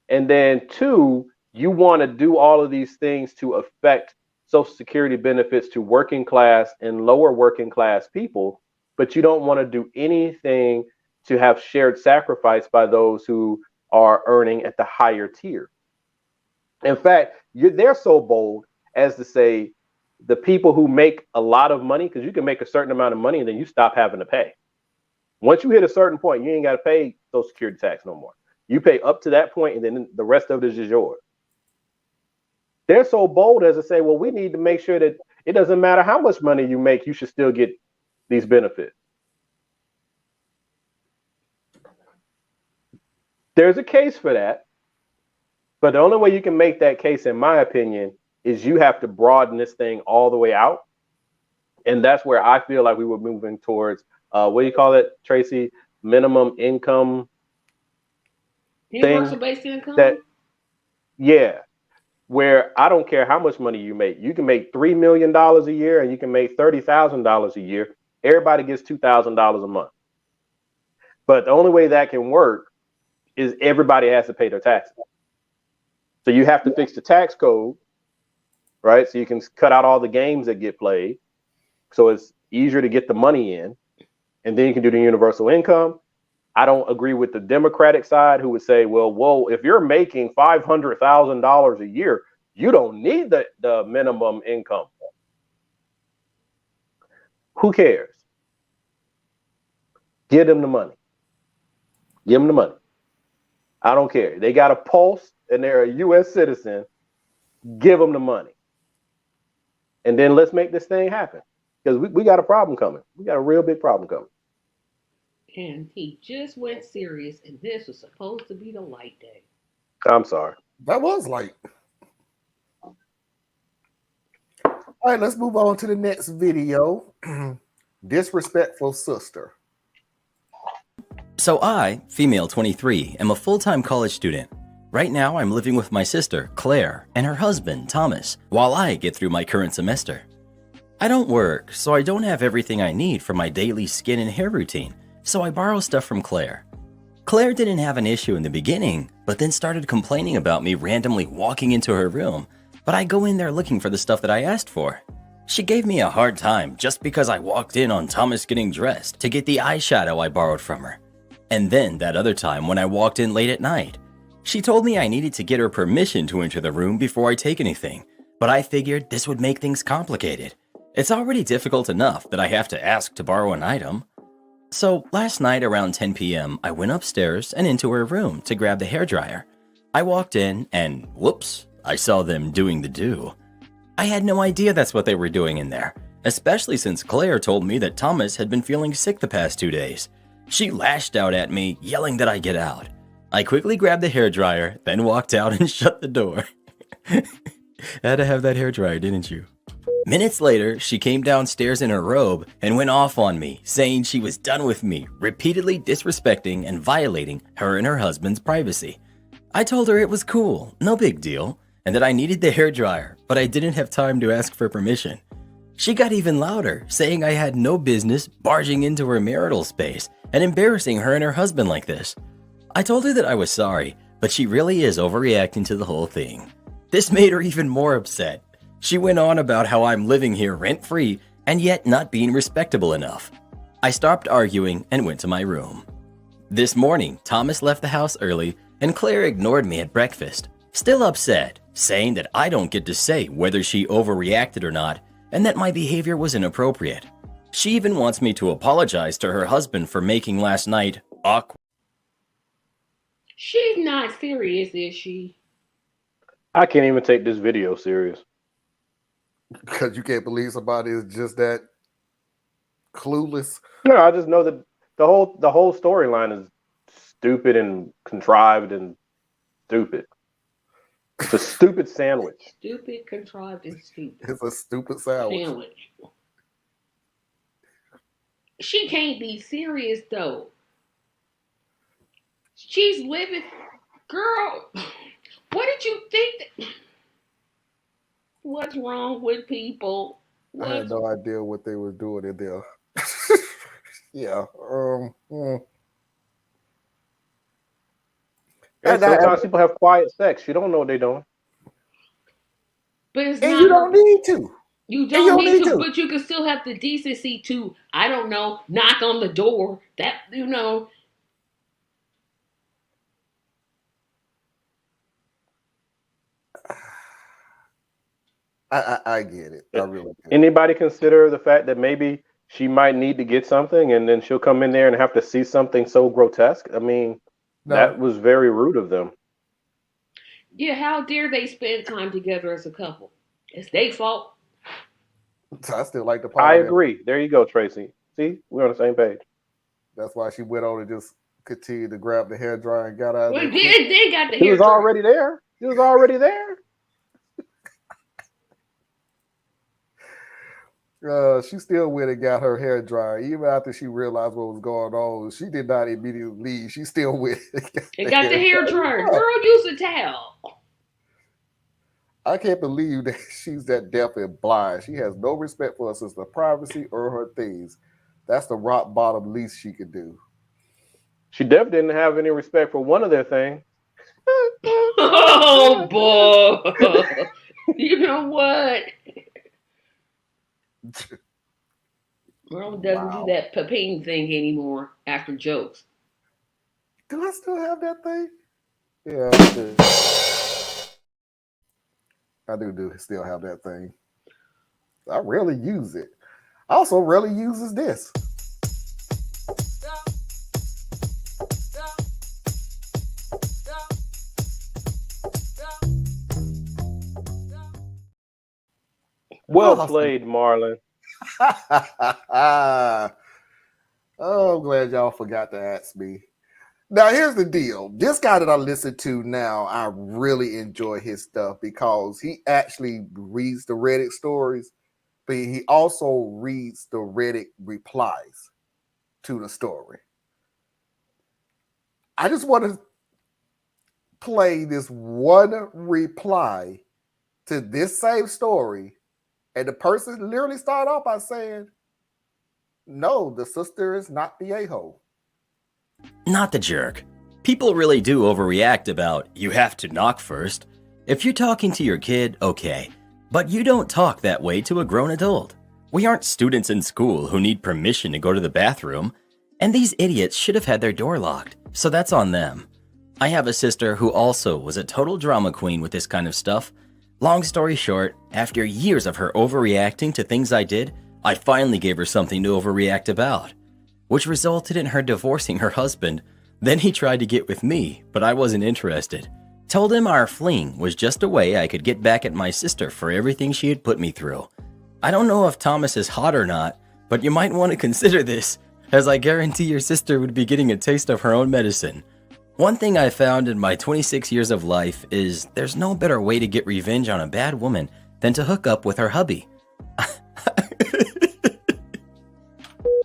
And then two, you want to do all of these things to affect Social Security benefits to working class and lower working class people, but you don't want to do anything to have shared sacrifice by those who are earning at the higher tier. In fact, they're so bold as to say the people who make a lot of money, because you can make a certain amount of money and then you stop having to pay. Once you hit a certain point, you ain't got to pay Social Security tax no more. You pay up to that point and then the rest of it is just yours. They're so bold as to say, well, we need to make sure that it doesn't matter how much money you make, you should still get these benefits. There's a case for that, but the only way you can make that case, in my opinion, is you have to broaden this thing all the way out. And that's where I feel like we were moving towards, what do you call it, Tracy? Minimum income. Universal basic income? Yeah, where I don't care how much money you make. You can make $3 million a year and you can make $30,000 a year. Everybody gets $2,000 a month. But the only way that can work is everybody has to pay their taxes. So you have to fix the tax code, right? So you can cut out all the games that get played. So it's easier to get the money in. And then you can do the universal income. I don't agree with the Democratic side who would say, well, whoa, if you're making $500,000 a year, you don't need the minimum income. Who cares? Give them the money. Give them the money. I don't care. They got a pulse and they're a U.S. citizen. Give them the money. And then let's make this thing happen. Because we got a problem coming. We got a real big problem coming. And he just went serious, and this was supposed to be the light day. I'm sorry. That was light. All right, let's move on to the next video. Disrespectful sister. So I, female 23, am a full-time college student. Right now, I'm living with my sister, Claire, and her husband, Thomas, while I get through my current semester. I don't work, so I don't have everything I need for my daily skin and hair routine, so I borrow stuff from Claire. Claire didn't have an issue in the beginning, but then started complaining about me randomly walking into her room, but I go in there looking for the stuff that I asked for. She gave me a hard time just because I walked in on Thomas getting dressed to get the eyeshadow I borrowed from her. And then that other time when I walked in late at night, she told me I needed to get her permission to enter the room before I take anything, but I figured this would make things complicated. It's already difficult enough that I have to ask to borrow an item. So last night around 10 p.m., I went upstairs and into her room to grab the hairdryer. I walked in and whoops, I saw them doing the do. I had no idea that's what they were doing in there, especially since Claire told me that Thomas had been feeling sick the past 2 days. She lashed out at me, yelling that I get out. I quickly grabbed the hairdryer, then walked out and shut the door. Had to have that hairdryer, didn't you? Minutes later, she came downstairs in her robe and went off on me, saying she was done with me, repeatedly disrespecting and violating her and her husband's privacy. I told her it was cool, no big deal, and that I needed the hairdryer, but I didn't have time to ask for permission. She got even louder, saying I had no business barging into her marital space and embarrassing her and her husband like this. I told her that I was sorry, but she really is overreacting to the whole thing. This made her even more upset. She went on about how I'm living here rent-free and yet not being respectable enough. I stopped arguing and went to my room. This morning, Thomas left the house early and Claire ignored me at breakfast, still upset, saying that I don't get to say whether she overreacted or not and that my behavior was inappropriate. She even wants me to apologize to her husband for making last night awkward. She's not serious, is she? I can't even take this video serious. Because you can't believe somebody is just that clueless. No, I just know that the whole storyline is stupid and contrived and stupid. It's a stupid sandwich. Stupid, contrived, and stupid. It's a stupid sandwich. She can't be serious though. She's living, girl. What did you think? What's wrong with people? I had no idea what they were doing in there. Yeah. And sometimes people have quiet sex. You don't know what they're doing. But it's and not, you don't need to. You don't need to, but you can still have the decency to, I don't know, knock on the door. That, you know. I get it. I really do. Anybody consider the fact that maybe she might need to get something and then she'll come in there and have to see something so grotesque? I mean, that was very rude of them. Yeah, how dare they spend time together as a couple? It's their fault. I still like the part. I agree. There you go, Tracy. See, we're on the same page. That's why she went on and just continued to grab the hairdryer and got out of there. Then got the He was already there. He was already there. She still went and got her hair dry, even after she realized what was going on. She did not immediately leave. She still went and got the hair dryer. Girl, use a towel. I can't believe that she's that deaf and blind. She has no respect for her sister's privacy or her things. That's the rock bottom least she could do. She definitely didn't have any respect for one of their things. Oh, boy. You know what? Mom doesn't do that papine thing anymore after jokes. Do I still have that thing? Yeah, I do. I do still have that thing. I rarely use it. I also rarely uses this. Well played, Marlon. Oh, I'm glad y'all forgot to ask me. Now, here's the deal. This guy that I listen to now, I really enjoy his stuff because he actually reads the Reddit stories, but he also reads the Reddit replies to the story. I just want to play this one reply to this same story. And the person literally started off by saying, no, the sister is not the a-hole. Not the jerk. People really do overreact about you have to knock first. If you're talking to your kid, okay, but you don't talk that way to a grown adult. We aren't students in school who need permission to go to the bathroom, and these idiots should have had their door locked, so that's on them. I have a sister who also was a total drama queen with this kind of stuff. Long story short, after years of her overreacting to things I did, I finally gave her something to overreact about, which resulted in her divorcing her husband. Then he tried to get with me, but I wasn't interested. Told him our fling was just a way I could get back at my sister for everything she had put me through. I don't know if Thomas is hot or not, but you might want to consider this, as I guarantee your sister would be getting a taste of her own medicine. One thing I found in my 26 years of life is there's no better way to get revenge on a bad woman than to hook up with her hubby.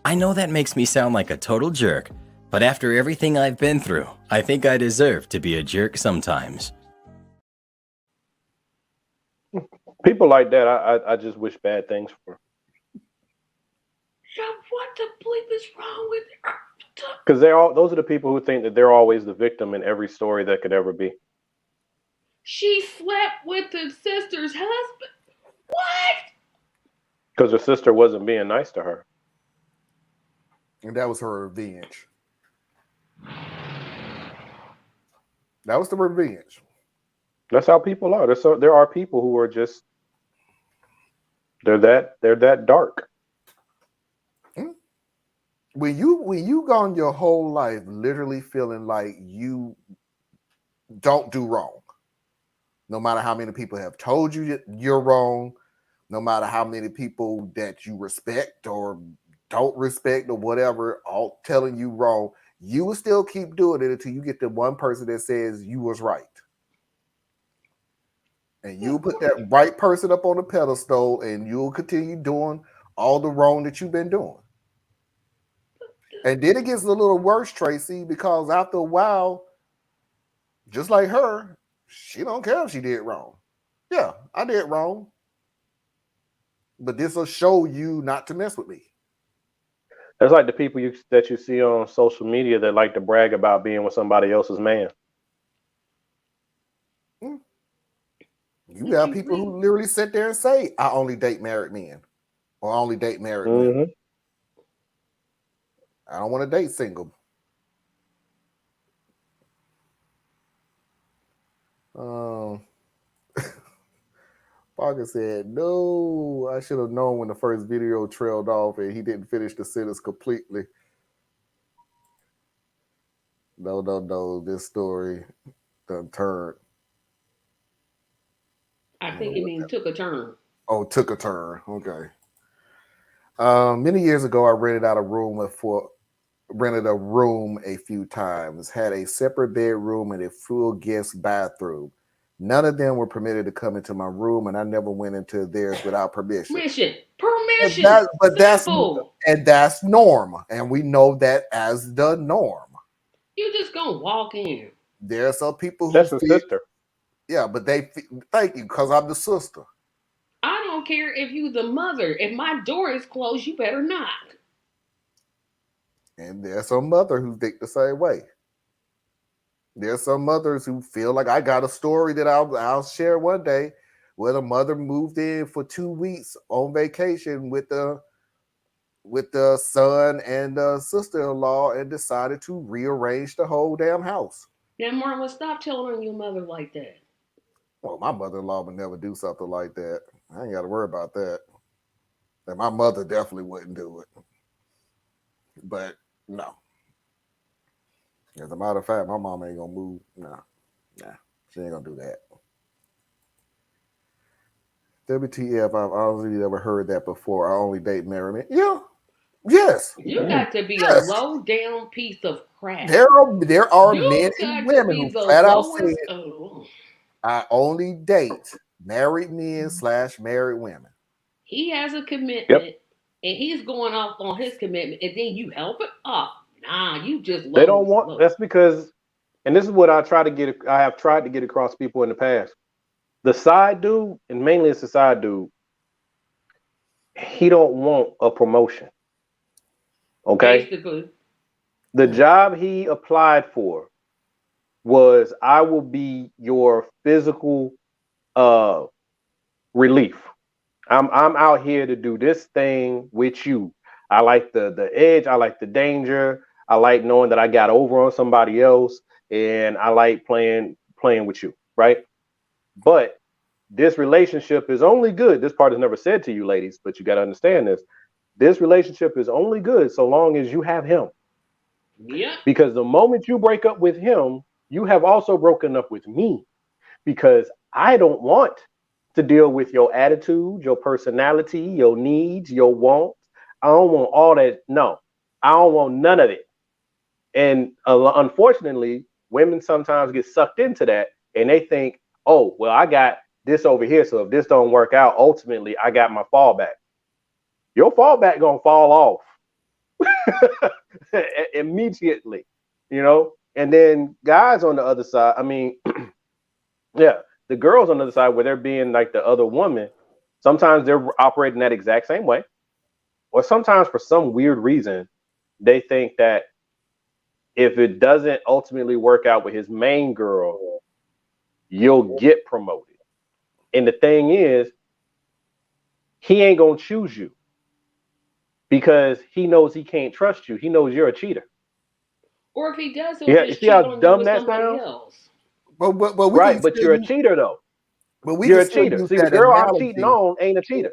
I know that makes me sound like a total jerk, but after everything I've been through, I think I deserve to be a jerk sometimes. People like that, I just wish bad things for. Yeah, what the bleep is wrong with her? Because those are the people who think that they're always the victim in every story that could ever be. She slept with the sister's husband. What? Because her sister wasn't being nice to her. And that was her revenge. That was the revenge. That's how people are. There are people who are just they're that dark. When you gone your whole life literally feeling like you don't do wrong, no matter how many people have told you that you're wrong, no matter how many people that you respect or don't respect or whatever, all telling you wrong, you will still keep doing it until you get the one person that says you was right. And you'll put that right person up on the pedestal and you'll continue doing all the wrong that you've been doing. And then it gets a little worse, Tracy, because after a while, just like her, she don't care if she did wrong. Yeah, I did wrong. But this will show you not to mess with me. That's like the people that you see on social media that like to brag about being with somebody else's man. You have people who literally sit there and say, I only date married men or I only date married women. I don't want to date single. Parker said, no, I should have known when the first video trailed off and he didn't finish the sentence completely. No, this story done turned. I think it means took a turn. Oh, took a turn. Okay. Many years ago, I rented a room a few times, had a separate bedroom and a full guest bathroom. None of them were permitted to come into my room, and I never went into theirs without permission. Permission. That's norm, and we know that as the norm. You just gonna walk in. There are some people who that's the sister. Yeah, but thank you, because I'm the sister. I don't care if you the mother. If my door is closed, you better knock. And there's some mother who think the same way. There's some mothers who feel like I got a story that I'll share one day where the mother moved in for 2 weeks on vacation with the son and the sister-in-law and decided to rearrange the whole damn house. Now, Marlon, stop telling on your mother like that. Well, my mother-in-law would never do something like that. I ain't got to worry about that. And my mother definitely wouldn't do it. But no. As a matter of fact, my mom ain't gonna move. Nah, she ain't gonna do that. WTF, I've honestly never heard that before. I only date married men. Yeah. Yes. You got to be a low down piece of crap. There are men and women who flat out say I only date married men / married women. He has a commitment and he's going off on his commitment, and then you help it up. Nah, you just they don't want. That's because, and this is what I have tried to get across people in the past. The side dude, and mainly it's the side dude, he don't want a promotion. Okay. Basically. The job he applied for was I will be your physical relief. I'm out here to do this thing with you. I like the edge. I like the danger. I like knowing that I got over on somebody else, and I like playing with you, right? But this relationship is only good. This part is never said to you, ladies, but you got to understand this. This relationship is only good so long as you have him. Yeah. Because the moment you break up with him, you have also broken up with me. Because I don't want to deal with your attitude, your personality, your needs, your wants. I don't want all that. No, I don't want none of it. And unfortunately, women sometimes get sucked into that and they think, oh, well, I got this over here. So if this don't work out, ultimately, I got my fallback. Your fallback going to fall off immediately, you know? And then guys on the other side, I mean, yeah, the girls on the other side where they're being like the other woman, sometimes they're operating that exact same way. Or sometimes for some weird reason, they think that if it doesn't ultimately work out with his main girl, you'll get promoted. And the thing is, he ain't gonna choose you because he knows he can't trust you. He knows you're a cheater. Or if he does, he'll Yeah, you just see how cheat on you dumb with that somebody sounds? else. But we can Right, but still you're a use, cheater though. but we You're can a still cheater. use See, the that girl I'm cheating analogy. on ain't a cheater.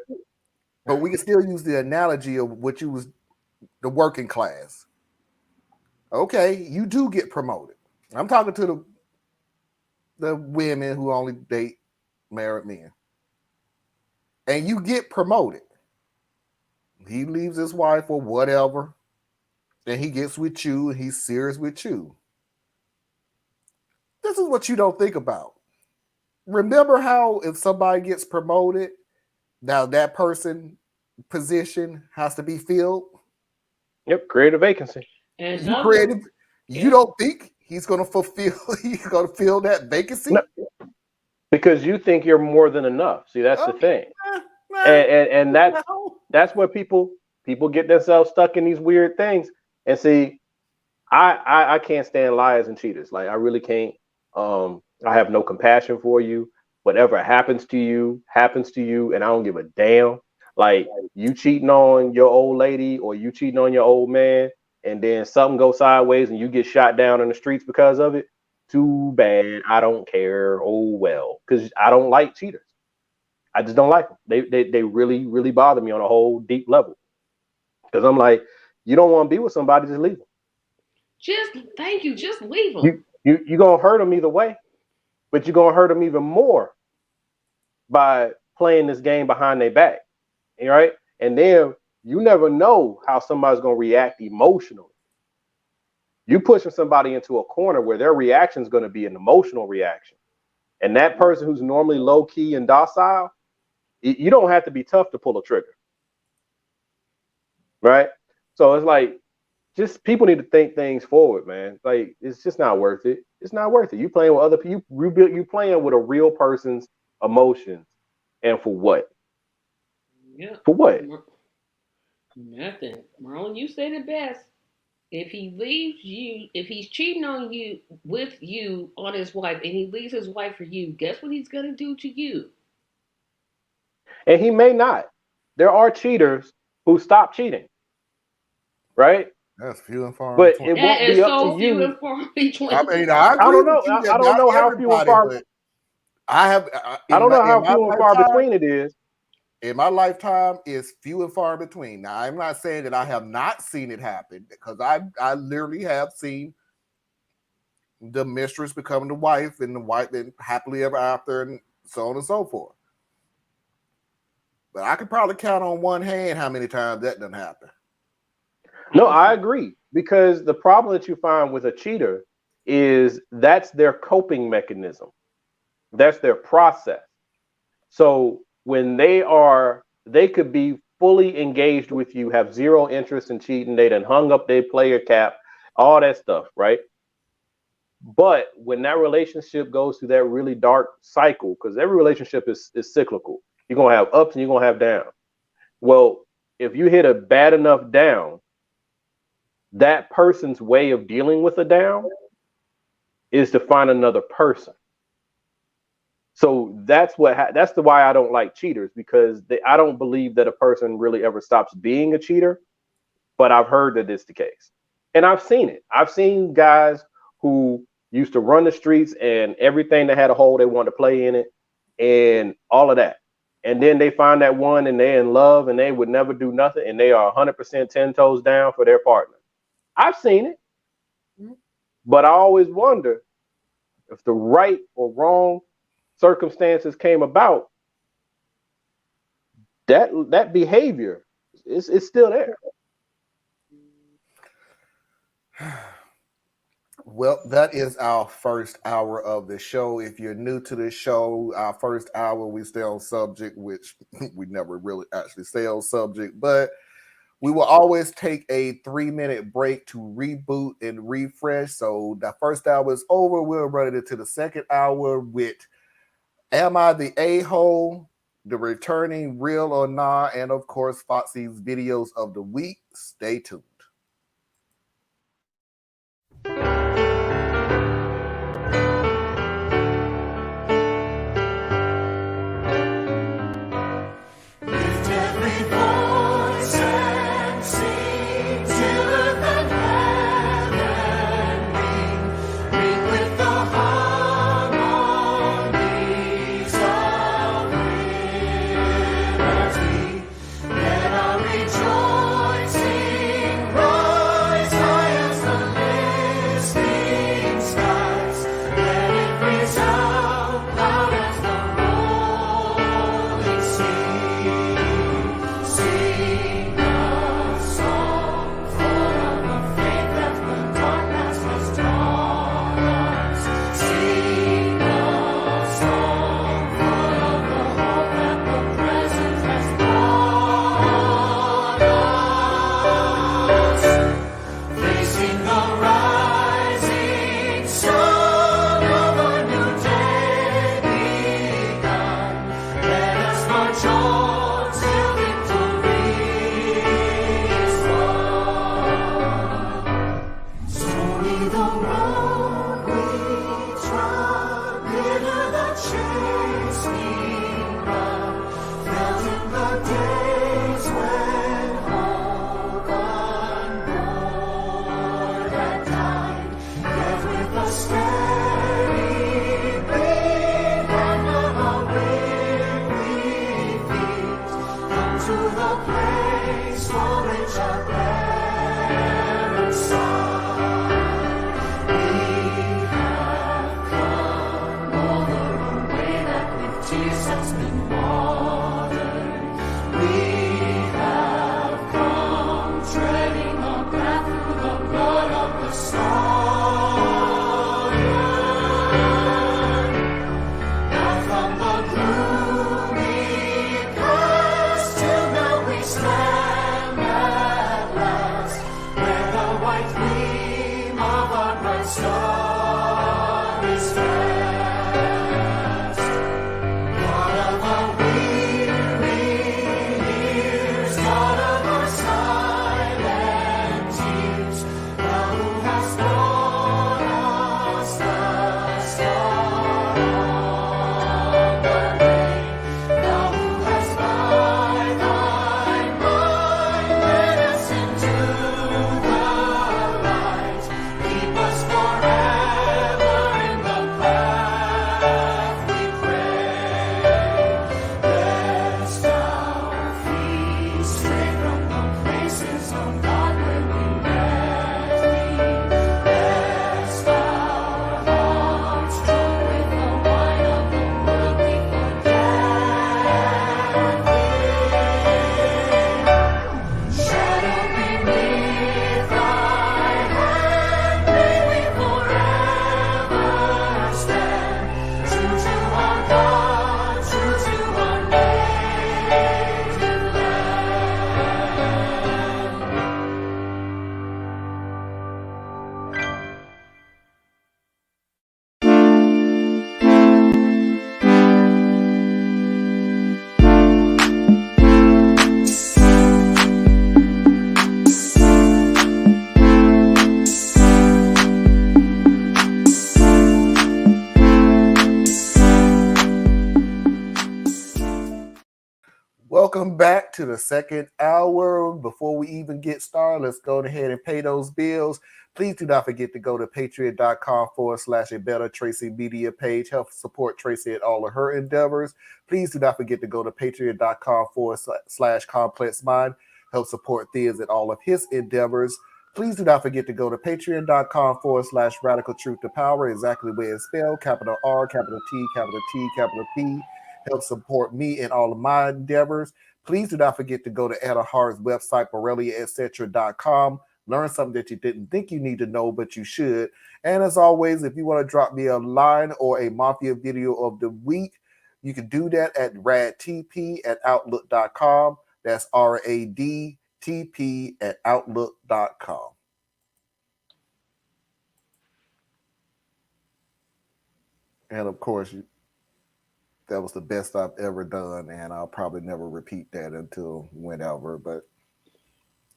But we can still use the analogy of what you was the working class. Okay, you do get promoted. I'm talking to the women who only date married men. And you get promoted. He leaves his wife or whatever, and he gets with you and he's serious with you. This is what you don't think about. Remember how if somebody gets promoted, now that person position has to be filled? Yep, create a vacancy. And You created, you yeah. don't think he's gonna fill that vacancy? No, because you think you're more than enough. See, that's the Oh, thing. nah, And no. that's where people get themselves stuck in these weird things. And see, I can't stand liars and cheaters. Like I really can't. I have no compassion for you. Whatever happens to you, and I don't give a damn. Like you cheating on your old lady or you cheating on your old man, and then something goes sideways and you get shot down in the streets because of it. Too bad. I don't care. Oh well, because I don't like cheaters. I just don't like them. They really bother me on a whole deep level. Because I'm like, you don't want to be with somebody, just leave them. Just thank you. Just leave them. You gonna hurt them either way, but you're gonna hurt them even more by playing this game behind their back, right? And then you never know how somebody's gonna react emotionally. You pushing somebody into a corner where their reaction is gonna be an emotional reaction, and that person who's normally low key and docile, you don't have to be tough to pull a trigger, right? So it's like just people need to think things forward, man. Like it's just not worth it. It's not worth it. You playing with other people. You playing with a real person's emotions, and for what? Yeah. For what? Nothing. Marlon, you said it best. If he leaves you, if he's cheating on you with you on his wife, and he leaves his wife for you, guess what he's gonna do to you? And he may not. There are cheaters who stop cheating, right? That's few and far But between. it That won't be is up to so few you. and far between. I mean, I I agree don't with know. you that I don't not know how few and everybody, far. but I have I don't know in how my few and far lifetime. between it is. In my lifetime, is few and far between. Now, I'm not saying that I have not seen it happen because I literally have seen the mistress becoming the wife and the wife and happily ever after and so on and so forth. But I could probably count on one hand how many times that doesn't happen. No, I agree. Because the problem that you find with a cheater is that's their coping mechanism. That's their process. So when they could be fully engaged with you, have zero interest in cheating. They done hung up their player cap, all that stuff, right? But when that relationship goes through that really dark cycle, because every relationship is cyclical, you're gonna have ups and you're gonna have downs. Well, if you hit a bad enough down, that person's way of dealing with a down is to find another person. So that's the why I don't like cheaters, because I don't believe that a person really ever stops being a cheater. But I've heard that it's the case, and I've seen it. I've seen guys who used to run the streets and everything that had a hole, they wanted to play in it and all of that. And then they find that one and they're in love and they would never do nothing and they are 100% 10 toes down for their partner. I've seen it, but I always wonder if the right or wrong circumstances came about, that behavior is still there. Well, that is our first hour of the show. If you're new to the show, our first hour, we stay on subject, which we never really actually stay on subject, but we will always take a 3-minute break to reboot and refresh. So the first hour is over. We'll run it into the second hour with Am I the A-hole? The returning real or not, and of course, Foxy's videos of the week. Stay tuned. Welcome back to the second hour. Before we even get started, let's go ahead and pay those bills. Please do not forget to go to patreon.com/a better Tracy media page. Help support Tracy at all of her endeavors. Please do not forget to go to patreon.com/complex mind. Help support Theas at all of his endeavors. Please do not forget to go to patreon.com/radical truth to power, exactly where it's spelled, capital R, capital T, capital T, capital P. Help support me in all of my endeavors. Please do not forget to go to AITAH's website, borrelia.etc.com. Learn something that you didn't think you need to know, but you should. And as always, if you want to drop me a line or a Mafia video of the week, you can do that at radtp@outlook.com. That's RADTP@outlook.com. And of course, that was the best I've ever done, and I'll probably never repeat that until whenever, but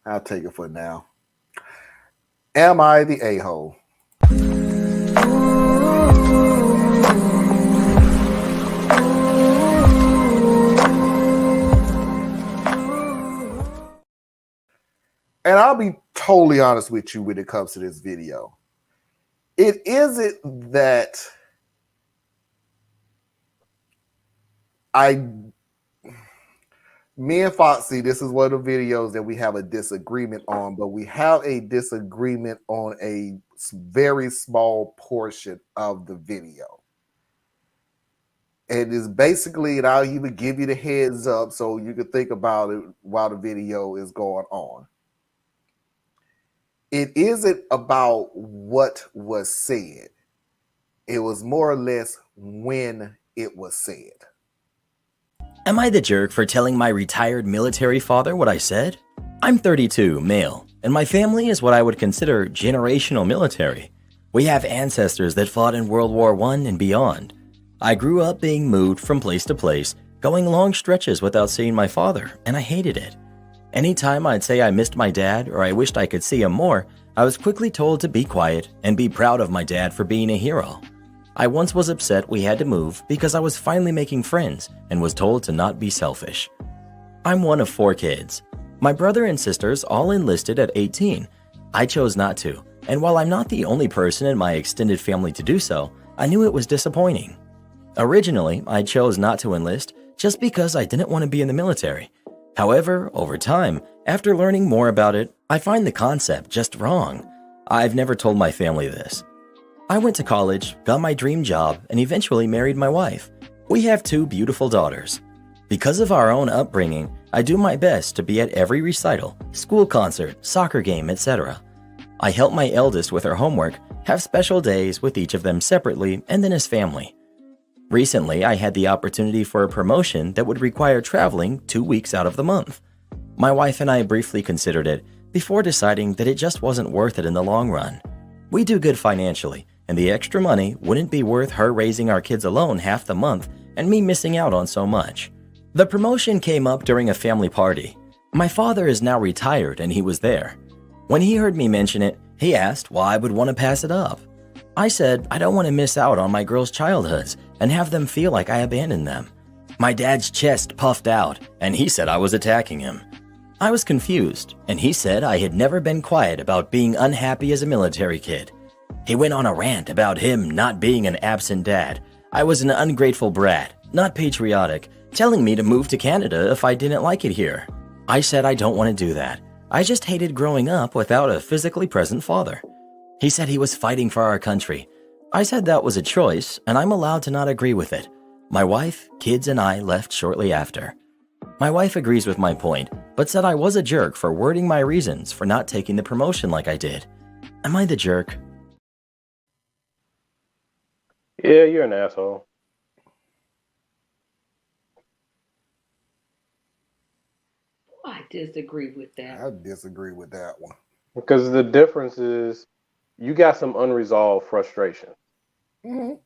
I'll take it for now. Am I the a-hole? And I'll be totally honest with you when it comes to this video. It isn't that me and Foxy, this is one of the videos that we have a disagreement on, but we have a disagreement on a very small portion of the video. And it's basically, and I'll even give you the heads up so you can think about it while the video is going on. It isn't about what was said. It was more or less when it was said. Am I the jerk for telling my retired military father what I said? I'm 32, male, and my family is what I would consider generational military. We have ancestors that fought in World War I and beyond. I grew up being moved from place to place, going long stretches without seeing my father, and I hated it. Anytime I'd say I missed my dad or I wished I could see him more, I was quickly told to be quiet and be proud of my dad for being a hero. I once was upset we had to move because I was finally making friends and was told to not be selfish. I'm one of 4 kids. My brother and sisters all enlisted at 18. I chose not to, and while I'm not the only person in my extended family to do so, I knew it was disappointing. Originally, I chose not to enlist just because I didn't want to be in the military. However, over time, after learning more about it, I find the concept just wrong. I've never told my family this. I went to college, got my dream job, and eventually married my wife. We have 2 beautiful daughters. Because of our own upbringing, I do my best to be at every recital, school concert, soccer game, etc. I help my eldest with her homework, have special days with each of them separately, and then as family. Recently, I had the opportunity for a promotion that would require traveling 2 weeks out of the month. My wife and I briefly considered it before deciding that it just wasn't worth it in the long run. We do good financially, and the extra money wouldn't be worth her raising our kids alone half the month and me missing out on so much. The promotion came up during a family party. My father is now retired and he was there. When he heard me mention it, he asked why I would want to pass it up. I said I don't want to miss out on my girls' childhoods and have them feel like I abandoned them. My dad's chest puffed out and he said I was attacking him. I was confused and he said I had never been quiet about being unhappy as a military kid. He went on a rant about him not being an absent dad. I was an ungrateful brat, not patriotic, telling me to move to Canada if I didn't like it here. I said I don't want to do that. I just hated growing up without a physically present father. He said he was fighting for our country. I said that was a choice, and I'm allowed to not agree with it. My wife, kids, and I left shortly after. My wife agrees with my point, but said I was a jerk for wording my reasons for not taking the promotion like I did. Am I the jerk? Yeah, you're an asshole. I disagree with that. I disagree with that one. Because the difference is you got some unresolved frustration. Mm-hmm.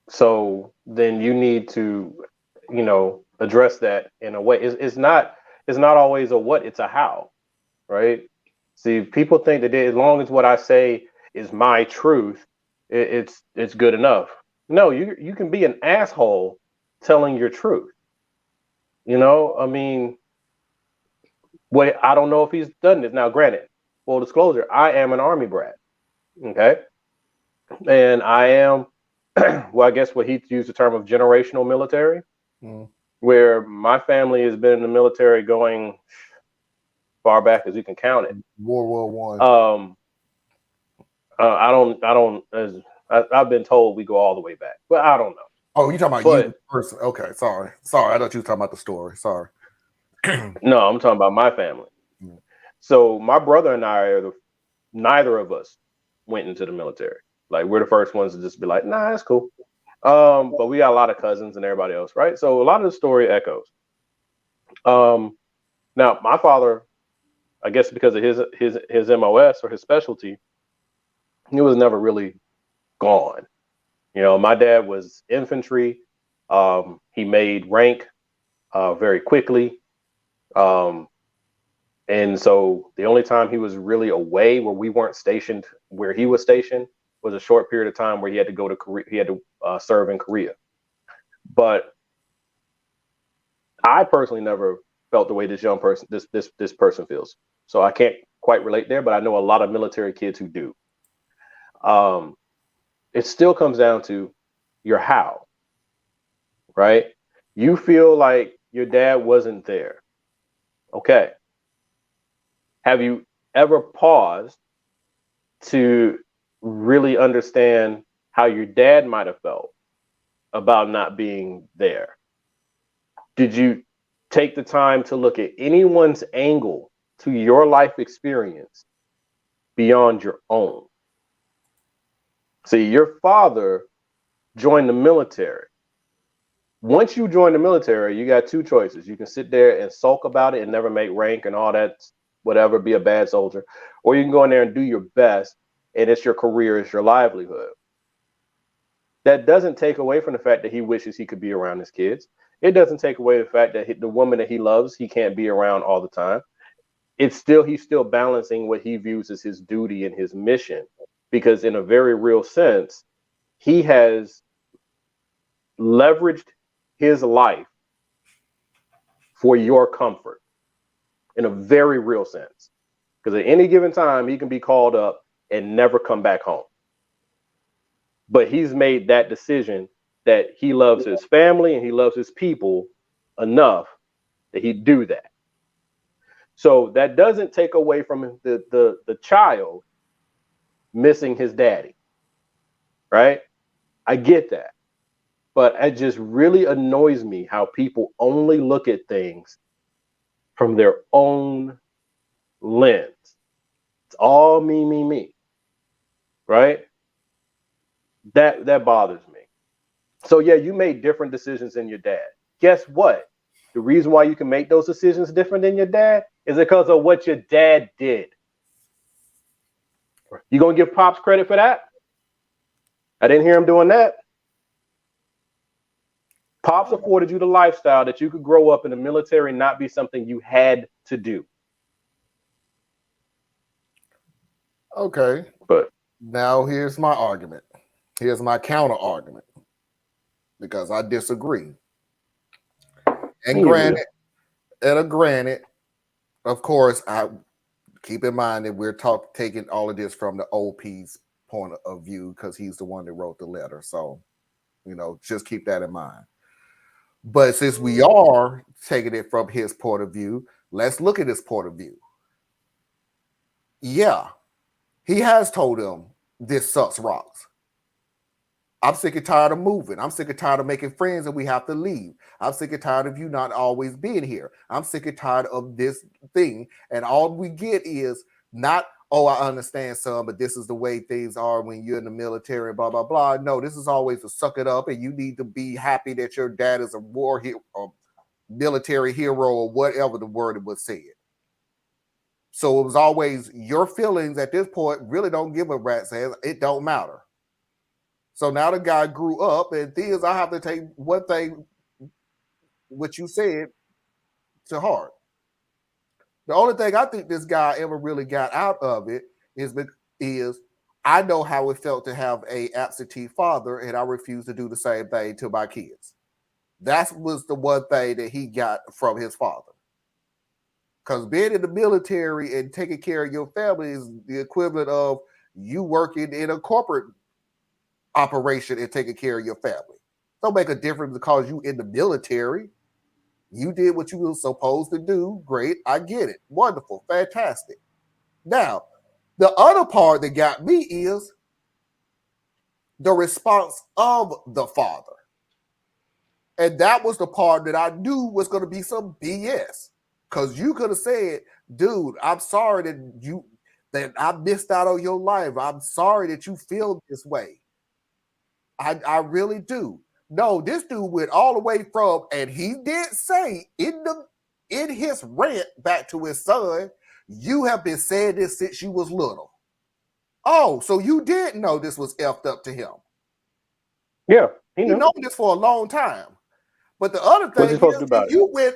So then you need to, address that in a way. It's not always a what, it's a how, right? See, people think that as long as what I say is my truth, it's good enough. No, you can be an asshole telling your truth. You know, I mean, wait, I don't know if he's done this. Now, granted, full disclosure, I am an Army brat. Okay. And I am, well, I guess what he used the term of generational military, Mm. where my family has been in the military going far back as you can count it. World War One. I've been told we go all the way back, but I don't know. Oh, you talking about But you person? Okay, sorry. I thought you was talking about the story. Sorry. no, I'm talking about my family. Mm. So my brother and I neither of us went into the military. Like we're the first ones to just be like, nah, that's cool. But we got a lot of cousins and everybody else, right? So a lot of the story echoes. Now my father, I guess because of his MOS or his specialty, he was never really gone. You know, my dad was infantry. He made rank very quickly. And so the only time he was really away where we weren't stationed where he was stationed was a short period of time where he had to go to Korea. He had to serve in Korea. But I personally never felt the way this young person, this person feels. So I can't quite relate there, but I know a lot of military kids who do. It still comes down to your how, right? You feel like your dad wasn't there. Okay. Have you ever paused to really understand how your dad might have felt about not being there? Did you take the time to look at anyone's angle to your life experience beyond your own? See, your father joined the military. Once you join the military, you got two choices. You can sit there and sulk about it and never make rank and all that, whatever, be a bad soldier, or you can go in there and do your best, and it's your career, it's your livelihood. That doesn't take away from the fact that he wishes he could be around his kids. It doesn't take away the fact that the woman that he loves, he can't be around all the time. He's still balancing what he views as his duty and his mission, because in a very real sense, he has leveraged his life for your comfort in a very real sense. Because at any given time, he can be called up and never come back home. But he's made that decision that he loves his family and he loves his people enough that he'd do that. So that doesn't take away from the child missing his daddy, right? I get that. But it just really annoys me how people only look at things from their own lens. It's all me, right? That bothers me. So yeah, you made different decisions than your dad. Guess what? The reason why you can make those decisions different than your dad is because of what your dad did. You gonna give Pops credit for that? I didn't hear him doing that. Pops afforded you the lifestyle that you could grow up in the military and not be something you had to do. Okay. But now here's my argument. Here's my counter argument. Because I disagree. And granted, of course, I keep in mind that we're taking all of this from the OP's point of view because he's the one that wrote the letter. So, just keep that in mind. But since we are taking it from his point of view, let's look at his point of view. Yeah, he has told him this sucks rocks. I'm sick and tired of moving. I'm sick and tired of making friends and we have to leave. I'm sick and tired of you not always being here. I'm sick and tired of this thing. And all we get is not, oh, I understand, son, but this is the way things are when you're in the military, blah, blah, blah. No, this is always to suck it up and you need to be happy that your dad is a war hero, a military hero, or whatever the word was said. So it was always your feelings at this point really don't give a rat's ass. It don't matter. So now the guy grew up, and things I have to take one thing, what you said, to heart. The only thing I think this guy ever really got out of it is I know how it felt to have a absentee father, and I refuse to do the same thing to my kids. That was the one thing that he got from his father. Because being in the military and taking care of your family is the equivalent of you working in a corporate operation and taking care of your family. Don't make a difference because you in the military. You did what you were supposed to do. Great. I get it. Wonderful. Fantastic. Now, the other part that got me is the response of the father. And that was the part that I knew was going to be some BS. Because you could have said, dude, I'm sorry that I missed out on your life. I'm sorry that you feel this way. I really do. No, this dude went all the way from, and he did say in his rant back to his son, you have been saying this since you was little. Oh, so you did know this was effed up to him. Yeah, he He knew. known this for a long time. But the other What's thing he supposed to is, do about if it? you went,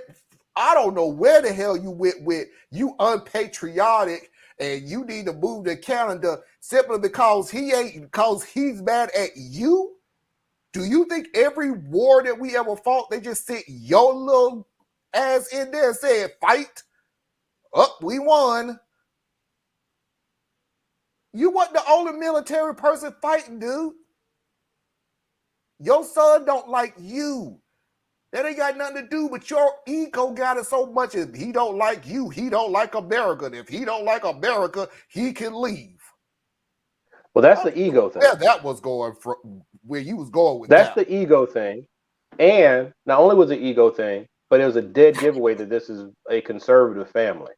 I don't know where the hell you went with, you unpatriotic, and you need to move to Canada simply because he's mad at you. Do you think every war that we ever fought, they just sent your little ass in there and said, fight? Up, we won. You wasn't the only military person fighting, dude. Your son don't like you. That ain't got nothing to do with your ego got it so much as he don't like you. He don't like America. And if he don't like America, he can leave. Well, that's the ego thing. Where that was going from, where you was going with That's that. the ego thing. And not only was it ego thing, but it was a dead giveaway that this is a conservative family.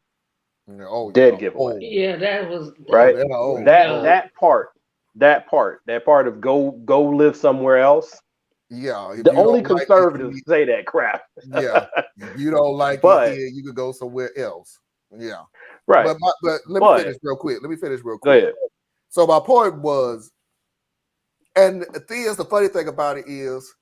Oh, Dead yeah. giveaway. Oh. Yeah, that was Right. Oh, That part of go live somewhere else. Yeah. If The you only don't like conservatives say that crap. Yeah. If you don't like But- it here, you could go somewhere else. Yeah. Right. But let me finish real quick. Go ahead. So my point was, and the funny thing about it is,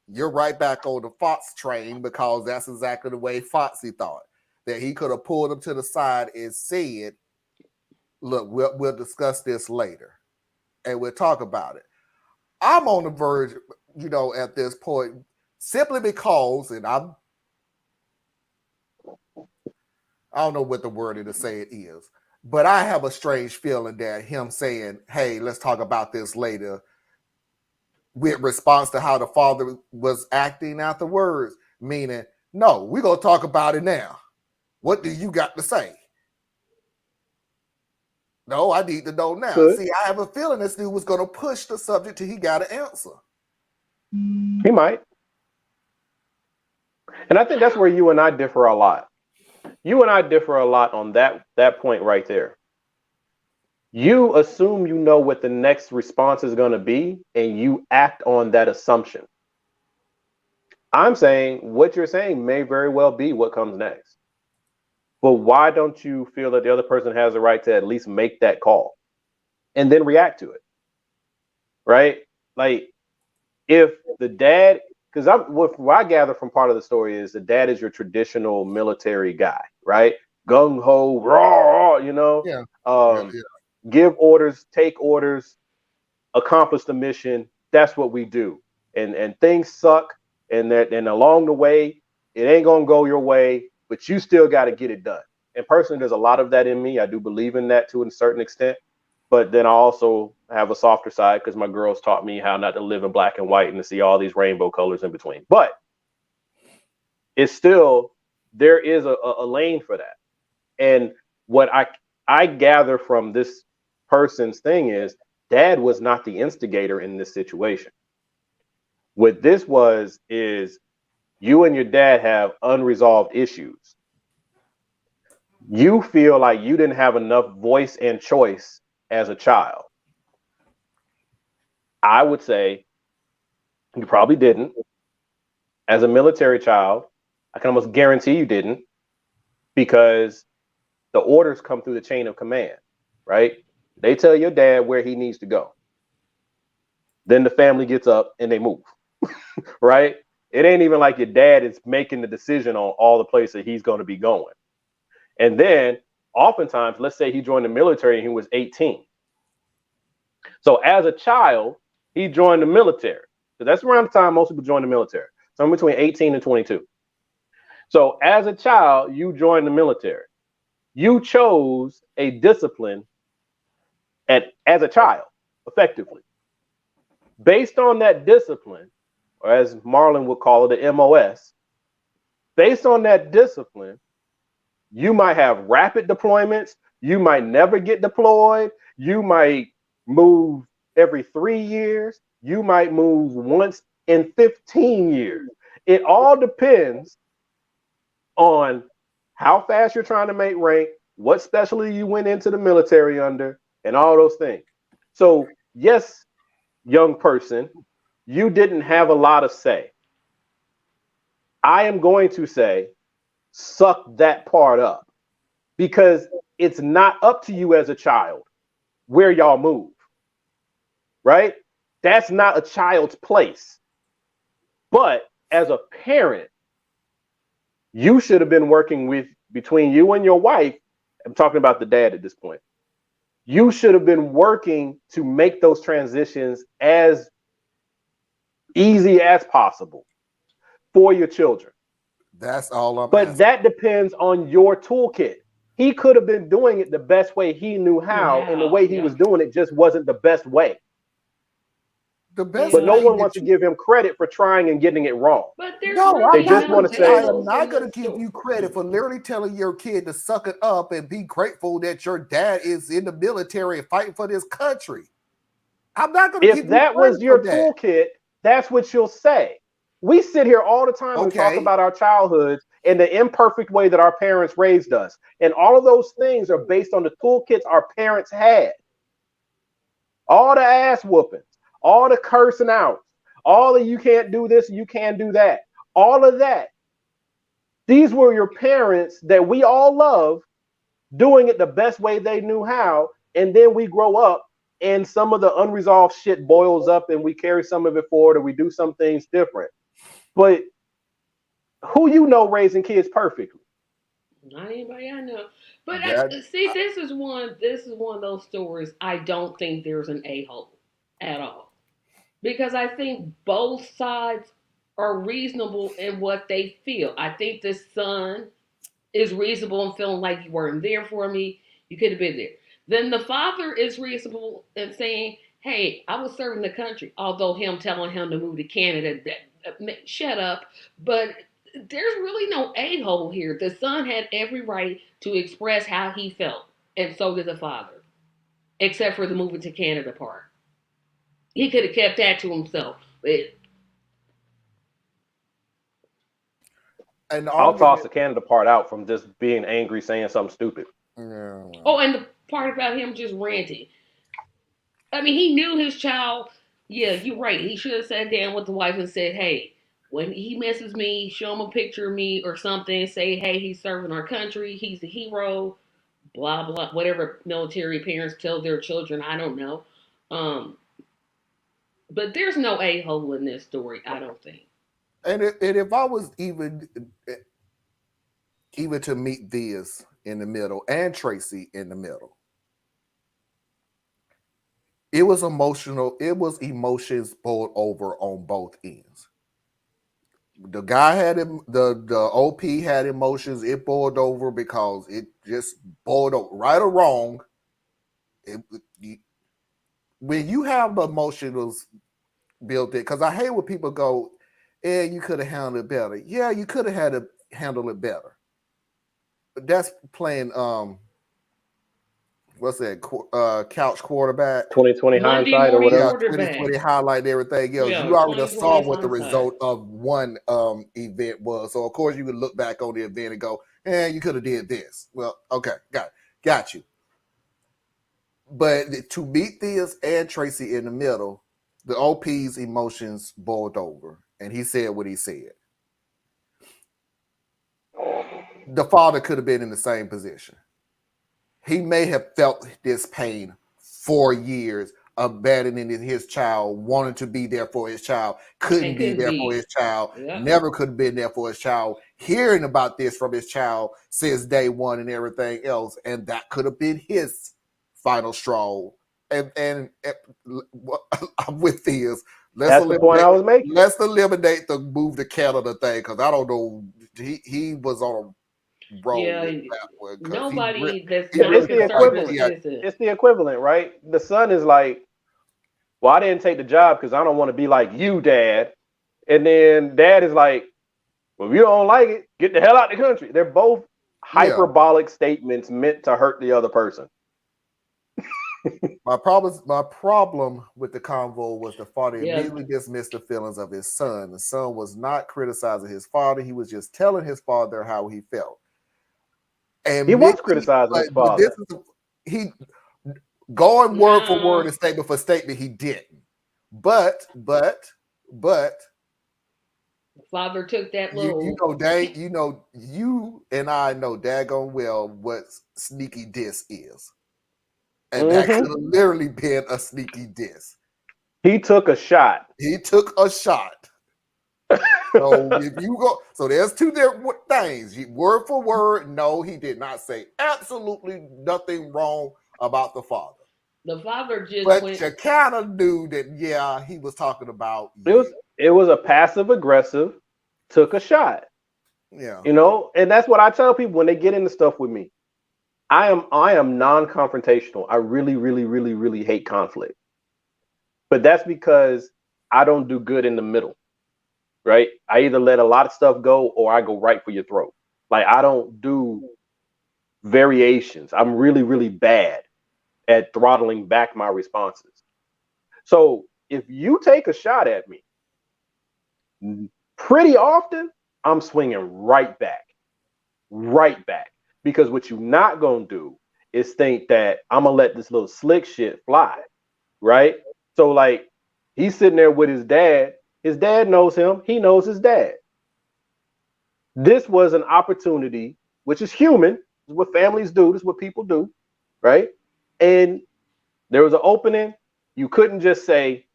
you're right back on the Fox train because that's exactly the way Foxy thought. That he could have pulled him to the side and said, look, we'll discuss this later. And we'll talk about it. I'm on the verge, at this point, simply because, and I don't know what the word to say it is, but I have a strange feeling that him saying, hey, let's talk about this later, with response to how the father was acting afterwards, meaning, no, we're going to talk about it now. What do you got to say? No, I need to know now. Good. See, I have a feeling this dude was going to push the subject till he got an answer. He might. And I think that's where you and I differ a lot. You and I differ a lot on that point right there. You assume you know what the next response is going to be, and you act on that assumption. I'm saying what you're saying may very well be what comes next. But why don't you feel that the other person has the right to at least make that call and then react to it? Right? Like, if the dad, because what I gather from part of the story is the dad is your traditional military guy, right? Gung ho, raw, Yeah. Give orders, take orders, accomplish the mission. That's what we do. And things suck, and along the way, it ain't gonna go your way, but you still got to get it done. And personally, there's a lot of that in me. I do believe in that to a certain extent. But then I also have a softer side because my girls taught me how not to live in black and white and to see all these rainbow colors in between. But it's still, there is a lane for that. And what I gather from this person's thing is dad was not the instigator in this situation. What this is you and your dad have unresolved issues. You feel like you didn't have enough voice and choice as a child. I would say you probably didn't. As a military child, I can almost guarantee you didn't, because the orders come through the chain of command, right? They tell your dad where he needs to go. Then the family gets up and they move, right? It ain't even like your dad is making the decision on all the places he's going to be going. And then oftentimes, let's say he joined the military and he was 18. So as a child, he joined the military. So that's around the time most people join the military. somewhere between 18 and 22. So as a child, you joined the military. You chose a discipline as a child, effectively. Based on that discipline, or as Marlon would call it, the MOS, based on that discipline, you might have rapid deployments. You might never get deployed. You might move every 3 years. You might move once in 15 years. It all depends on how fast you're trying to make rank, what specialty you went into the military under, and all those things. So, yes, young person, you didn't have a lot of say. I am going to say, suck that part up, because it's not up to you as a child where y'all move, right? That's not a child's place. But as a parent, you should have been working between you and your wife. I'm talking about the dad at this point. You should have been working to make those transitions as easy as possible for your children. That's all I'm But asking. that depends on your toolkit. He could have been doing it the best way he knew how, and the way he was doing it just wasn't the best way. The best But no way one wants to give him credit for trying and getting it wrong. But there's No, really They just no want to say, I am a-holes not in going to this give story. you credit for literally telling your kid to suck it up and be grateful that your dad is in the military and fighting for this country. I'm not going to give if you that credit was your for that. toolkit, that's what you'll say. We sit here all the time and talk Okay. about our childhoods and the imperfect way that our parents raised us. And all of those things are based on the toolkits our parents had. All the ass whoopings, all the cursing out, all the you can't do this, you can't do that, all of that. These were your parents that we all love doing it the best way they knew how. And then we grow up and some of the unresolved shit boils up and we carry some of it forward or we do some things different. But who you know raising kids perfectly? Not anybody I know. But That, this is one of those stories I don't think there's an a-hole at all. Because I think both sides are reasonable in what they feel. I think the son is reasonable in feeling like you weren't there for me. You could have been there. Then the father is reasonable in saying, hey, I was serving the country. Although him telling him to move to Canada, shut up. But there's really no a-hole here. The son had every right to express how he felt. And so did the father. Except for the moving to Canada part. He could have kept that to himself. an I'll toss argument. the Canada part out from just being angry saying something stupid. Yeah. Oh, and the part about him just ranting. I mean, he knew his child. Yeah, you're right. He should have sat down with the wife and said, hey, when he misses me, show him a picture of me or something. Say, hey, he's serving our country. He's a hero. Blah, blah. Whatever military parents tell their children. I don't know. But there's no a-hole in this story, I don't think. And if I was even to meet Diaz in the middle and Tracy in the middle, it was emotional. It was emotions boiled over on both ends. The guy had him. The OP had emotions. It boiled over because it just boiled over, right or wrong. When you have the emotions built in, because I hate when people go, "Yeah, you could have handled it better." Yeah, you could have had to handle it better. But that's playing what's that? Couch quarterback. 2020 Monday hindsight or morning Yeah, whatever. quarterback. 2020 highlight and everything else. Yeah, You already 2020 saw what the hindsight. result of one event was. So of course you could look back on the event and go, you could have did this. Well, okay, got you. But to meet Theus and Tracy in the middle, the OP's emotions boiled over. And he said what he said. The father could have been in the same position. He may have felt this pain for years, abandoning his child, wanting to be there for his child, couldn't be there for his child, never could have been there for his child, hearing about this from his child since day one and everything else, and that could have been his final straw. And I'm with this. That's the point I was making. Let's eliminate the move to Canada thing, because I don't know. He was on a roll with that one. Nobody that's not it's the equivalent. It's the equivalent, right? The son is like, well, I didn't take the job because I don't want to be like you, Dad. And then Dad is like, well, if you don't like it, get the hell out of the country. They're both hyperbolic statements meant to hurt the other person. My problem with the convo was the father immediately dismissed the feelings of his son. The son was not criticizing his father. He was just telling his father how he felt. And he was criticizing his father. He going word for word and statement for statement, he didn't. But father took that little. You and I know daggone well what sneaky diss is. And that could have literally been a sneaky diss. He took a shot. So if you go, so there's two different things. Word for word, no, he did not say absolutely nothing wrong about the father. The father just but you kind of knew that, he was talking about it was a passive aggressive, took a shot. Yeah. And that's what I tell people when they get into stuff with me. I am non-confrontational. I really, really, really, really hate conflict. But that's because I don't do good in the middle. Right? I either let a lot of stuff go or I go right for your throat. Like, I don't do variations. I'm really, really bad at throttling back my responses. So if you take a shot at me, pretty often I'm swinging right back. Because what you're not going to do is think that I'm going to let this little slick shit fly, right? So, like, he's sitting there with his dad. His dad knows him. He knows his dad. This was an opportunity, which is human. This is what families do. This is what people do, right? And there was an opening. You couldn't just say,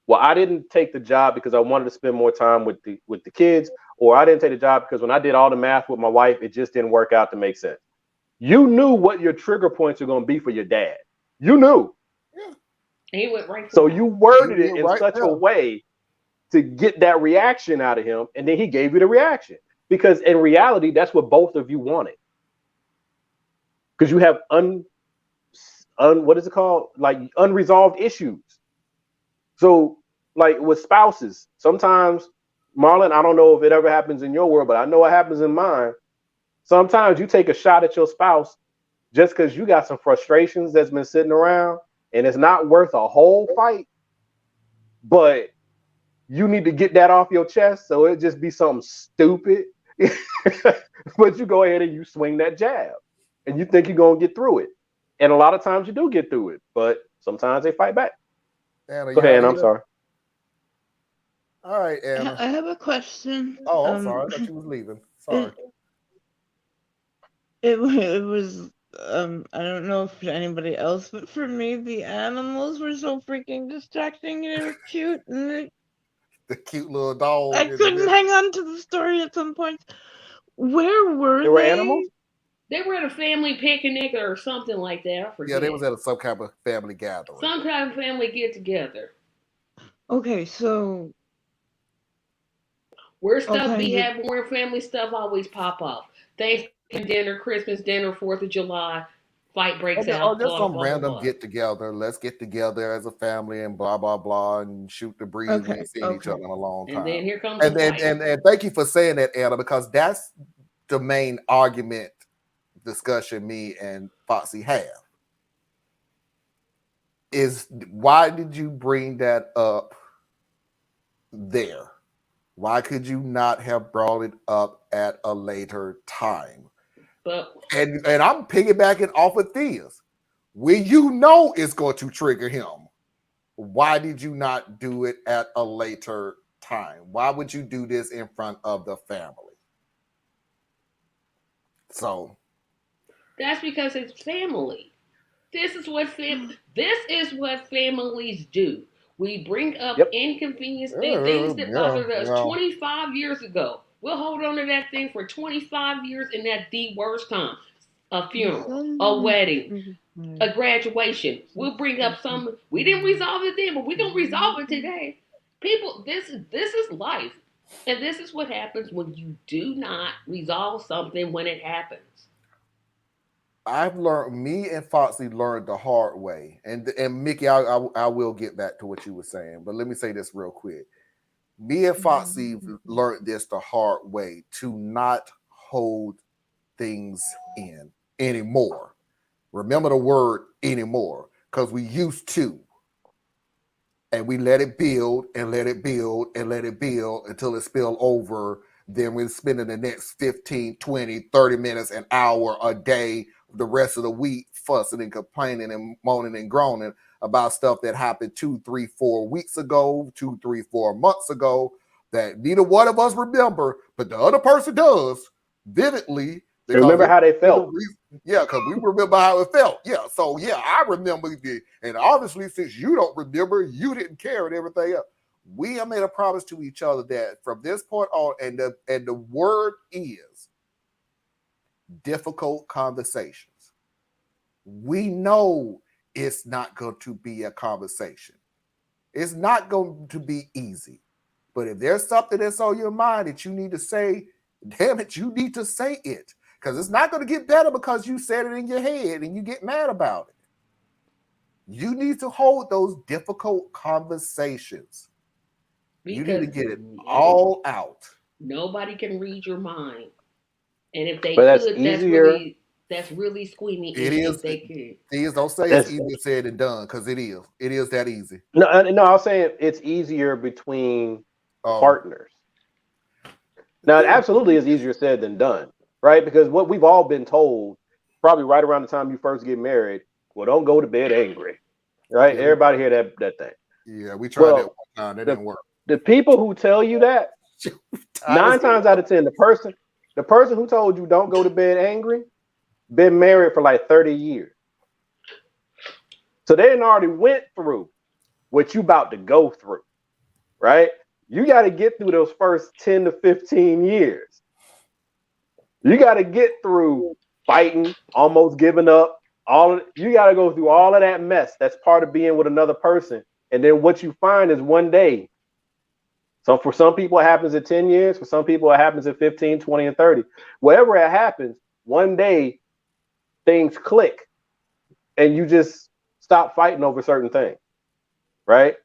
well, I didn't take the job because I wanted to spend more time with the kids, or I didn't take the job because when I did all the math with my wife, it just didn't work out to make sense. You knew what your trigger points are going to be for your dad. You knew. Yeah. He went right. So you worded it in such a way to get that reaction out of him, and then he gave you the reaction. Because in reality, that's what both of you wanted. Because you have what is it called? Like unresolved issues. So, like with spouses, sometimes, Marlon, I don't know if it ever happens in your world, but I know it happens in mine. Sometimes you take a shot at your spouse just because you got some frustrations that's been sitting around, and it's not worth a whole fight, but you need to get that off your chest, so it just be something stupid. But you go ahead and you swing that jab, and you think you're going to get through it. And a lot of times you do get through it, but sometimes they fight back. Anna, go ahead, Anna, I'm sorry. All right, Anna. I have a question. Oh, I'm sorry. I thought you was leaving. Sorry. It was, I don't know if anybody else, but for me, the animals were so freaking distracting, and it was cute, and the cute little dog. I couldn't hang on to the story at some point. Where were they? There were animals? They were at a family picnic or something like that. I forget. Yeah, they was at some kind of family gathering. Some kind of family get together. Okay, so where stuff be happening, where family stuff always pop up. Thanksgiving dinner, Christmas dinner, 4th of July, fight breaks out. Or just some random get together. Let's get together as a family and blah blah blah and shoot the breeze. We ain't seen each other in a long time. And then here comes and thank you for saying that, Anna, because that's the main argument discussion me and Foxy have. Is why did you bring that up there? Why could you not have brought it up at a later time? And I'm piggybacking off of Thea's. When you know it's going to trigger him, why did you not do it at a later time? Why would you do this in front of the family? So that's because it's family. This is what families do. We bring up inconvenience things that bothered us 25 years ago. We'll hold on to that thing for 25 years, and that's the worst time. A funeral, a wedding, a graduation. We'll bring up some. We didn't resolve it then, but we're going to resolve it today. People, this is life, and this is what happens when you do not resolve something when it happens. I've learned. Me and Foxy learned the hard way, and Mickey, I will get back to what you were saying, but let me say this real quick. Me and Foxy learned this the hard way to not hold things in anymore. Remember the word anymore, because we used to. And we let it build and let it build and let it build until it spilled over. Then we're spending the next 15, 20, 30 minutes, an hour, a day, the rest of the week fussing and complaining and moaning and groaning about stuff that happened 2, 3, 4 weeks ago, 2, 3, 4 months ago, that neither one of us remember, but the other person does vividly. Remember how they felt. Yeah, because we remember how it felt. Yeah, so yeah, I remember it. And obviously, since you don't remember, you didn't care and everything else. We have made a promise to each other that from this point on, and the word is difficult conversations. We know it's not going to be a conversation. It's not going to be easy. But if there's something that's on your mind that you need to say, damn it, you need to say it. Because it's not going to get better because you said it in your head and you get mad about it. You need to hold those difficult conversations. Because you need to get it all out. Nobody can read your mind. And if they but that's could, easier. that's really squeamy. It is. If they could. Don't say it's easier said than done, because it is. It is that easy. No, I was saying it's easier between partners. Now, it absolutely is easier said than done, right? Because what we've all been told, probably right around the time you first get married, well, don't go to bed angry, right? Yeah. Everybody hear that thing. Yeah, we tried that one time. That didn't work. The people who tell you that, 9 times out of 10, the person who told you don't go to bed angry, been married for like 30 years. So they already went through what you about to go through, right? You got to get through those first 10 to 15 years. You got to get through fighting, almost giving up. You got to go through all of that mess. That's part of being with another person. And then what you find is one day. So for some people, it happens at 10 years. For some people, it happens at 15, 20, and 30. Wherever it happens, one day things click and you just stop fighting over certain things, right?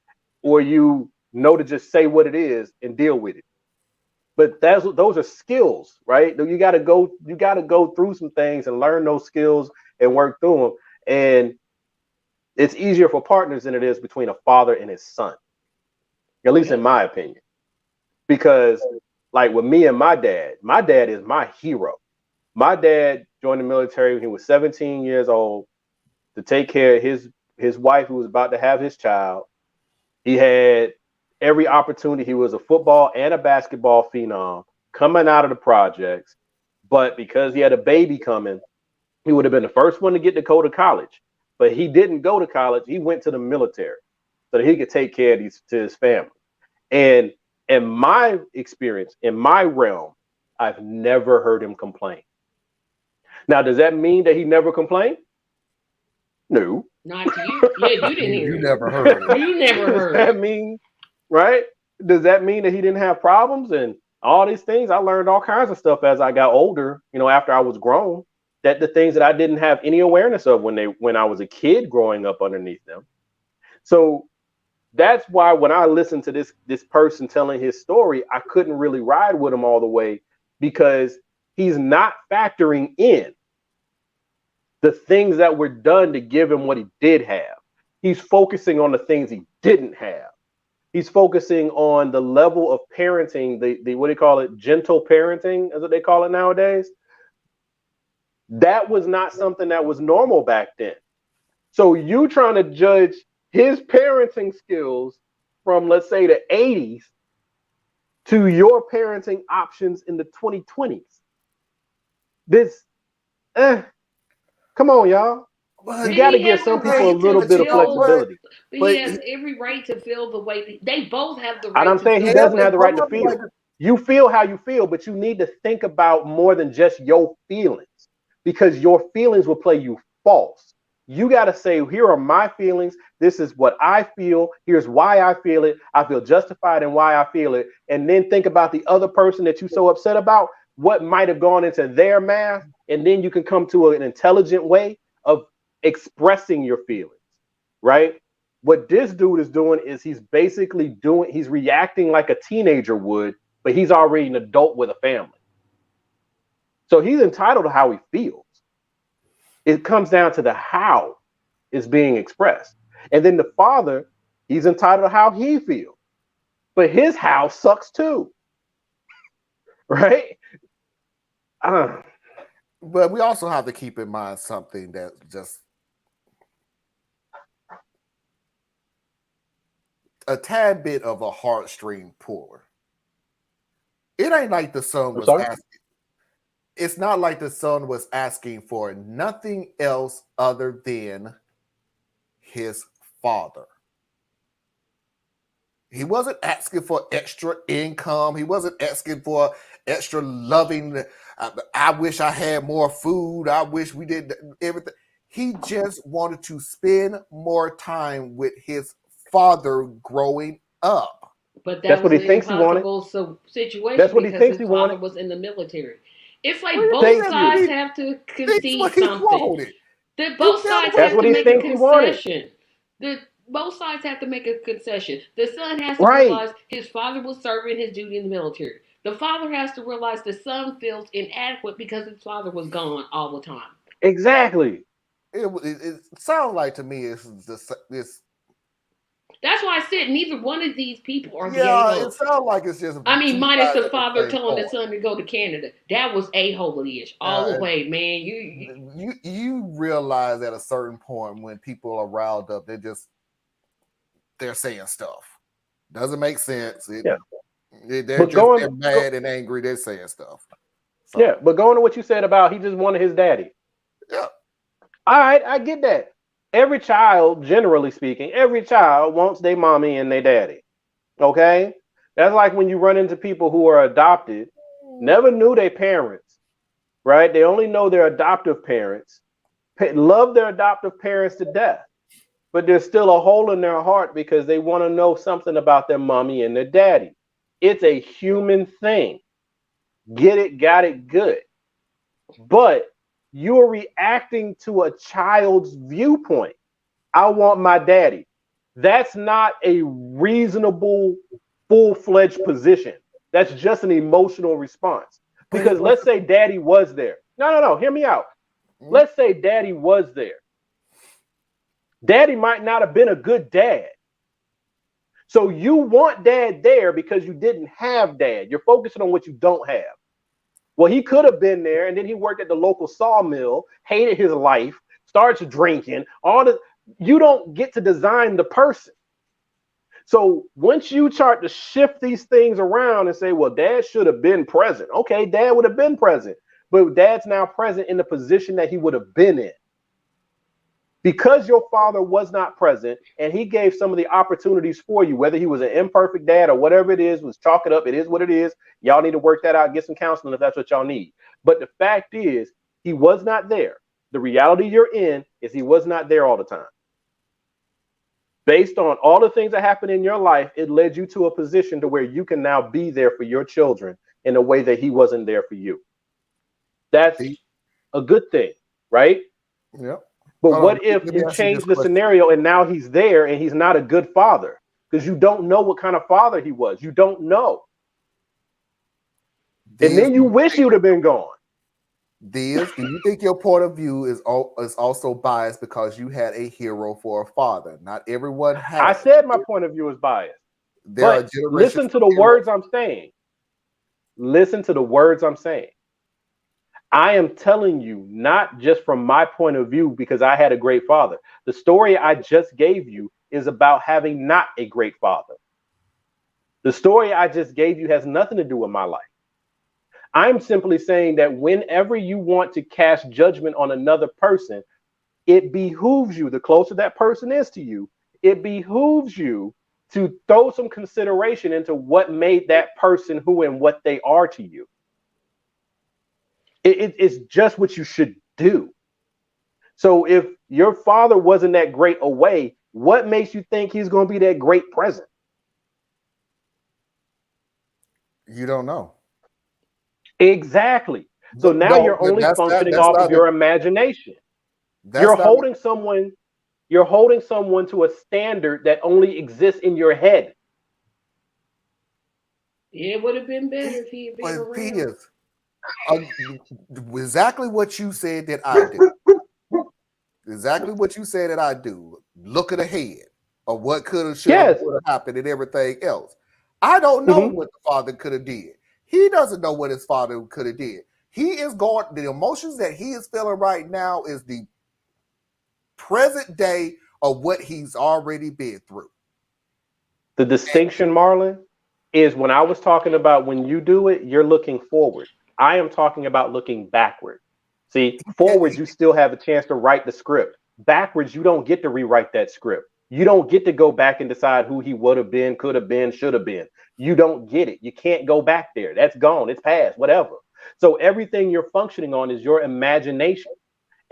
Or you know to just say what it is and deal with it. But those are skills, right? You got to go through some things and learn those skills and work through them. And it's easier for partners than it is between a father and his son, at least in my opinion. Because like with me and my dad is my hero. My dad joined the military when he was 17 years old to take care of his wife who was about to have his child. He had every opportunity. He was a football and a basketball phenom coming out of the projects. But because he had a baby coming, he would have been the first one to get to go to college. But he didn't go to college. He went to the military so that he could take care of his family. And in my experience, in my realm, I've never heard him complain. Now, does that mean that he never complained? No. Not to you. Yeah, you didn't hear it. You never heard it. You never heard it. Does that mean, right? Does that mean that he didn't have problems and all these things? I learned all kinds of stuff as I got older, after I was grown, that the things that I didn't have any awareness of when I was a kid growing up underneath them. So that's why when I listened to this person telling his story, I couldn't really ride with him all the way, because he's not factoring in the things that were done to give him what he did have. He's focusing on the things he didn't have. He's focusing on the level of parenting, the what do you call it? Gentle parenting is what they call it nowadays. That was not something that was normal back then. So you trying to judge his parenting skills from, let's say, the 80s to your parenting options in the 2020s. Come on, y'all. You got to give some people a little bit of flexibility. But he has every right to feel the way they both have the right. And I'm saying he doesn't have the right to feel. You feel how you feel, but you need to think about more than just your feelings, because your feelings will play you false. You got to say, here are my feelings. This is what I feel. Here's why I feel it. I feel justified in why I feel it. And then think about the other person that you're so upset about, what might have gone into their math. And then you can come to an intelligent way of expressing your feelings, right? What this dude is doing is he's reacting like a teenager would, but he's already an adult with a family. So he's entitled to how he feels. It comes down to the how is being expressed. And then the father, he's entitled to how he feels. But his how sucks too. Right? But we also have to keep in mind something that just a tad bit of a heartstring puller. It ain't like the son was asking. It's not like the son was asking for nothing else other than his father. He wasn't asking for extra income. He wasn't asking for extra loving. I wish I had more food. I wish we did everything. He just wanted to spend more time with his father growing up. But that's what he thinks he wanted. Situation. That's what he thinks he wanted. Was in the military. It's like both sides have to concede something. That both sides have to make a concession. Both sides have to make a concession. The son has to realize his father was serving his duty in the military. The father has to realize the son feels inadequate because his father was gone all the time. Exactly. It sounds like to me it's this. That's why I said neither one of these people are the a-hole. It sounds like it's just. I mean, minus the father telling the son to go to Canada. That was a-hole-ish all the way, man. You realize at a certain point when people are riled up, they're saying stuff. Doesn't make sense. They're mad and angry. They're saying stuff. So. Yeah, but going to what you said about he just wanted his daddy. Yeah. All right, I get that. Every child, generally speaking, every child wants their mommy and their daddy. Okay? That's like when you run into people who are adopted, never knew their parents, right? They only know their adoptive parents, love their adoptive parents to death, but there's still a hole in their heart because they want to know something about their mommy and their daddy. It's a human thing. Get it, got it, good. But you're reacting to a child's viewpoint. I want my daddy. That's not a reasonable, full-fledged position. That's just an emotional response. Because let's say daddy was there. No, hear me out. Let's say daddy was there. Daddy might not have been a good dad. So you want dad there because you didn't have dad. You're focusing on what you don't have. Well, he could have been there, and then he worked at the local sawmill, hated his life, starts drinking. You don't get to design the person. So once you start to shift these things around and say, well, dad should have been present. Okay, dad would have been present, but dad's now present in the position that he would have been in. Because your father was not present and he gave some of the opportunities for you, whether he was an imperfect dad or whatever it is, was chalk it up. It is what it is. Y'all need to work that out, get some counseling if that's what y'all need. But the fact is, he was not there. The reality you're in is he was not there all the time. Based on all the things that happened in your life, it led you to a position to where you can now be there for your children in a way that he wasn't there for you. That's a good thing, right? Yeah. But what if you change the scenario and now he's there and he's not a good father? Because you don't know what kind of father he was. You don't know. And then you wish he would have been gone. Do you think your point of view is also biased because you had a hero for a father? Not everyone has. I said my point of view is biased. Listen to the words I'm saying. Listen to the words I'm saying. I am telling you, not just from my point of view, because I had a great father. The story I just gave you is about having not a great father. The story I just gave you has nothing to do with my life. I'm simply saying that whenever you want to cast judgment on another person, it behooves you, the closer that person is to you, it behooves you to throw some consideration into what made that person who and what they are to you. It's just what you should do. So if your father wasn't that great away, what makes you think he's going to be that great present? You don't know. Exactly. So now No, you're only functioning that's off not of your imagination. that's not You're holding someone to a standard that only exists in your head. It would have been better if he had been but around. Is exactly what you said that I do. Exactly what you said that I do. Looking ahead of what could have, should have, Yes. would have happened, and everything else. I don't know what the father could have did. He doesn't know what his father could have did. He is going. The emotions that he is feeling right now is the present day of what he's already been through. The distinction, Marlon, is when I was talking about when you do it, you're looking forward. I am talking about looking backward. See, forwards, you still have a chance to write the script. Backwards, you don't get to rewrite that script. You don't get to go back and decide who he would have been, could have been, should have been. You don't get it. You can't go back there. That's gone. It's past, whatever. So everything you're functioning on is your imagination.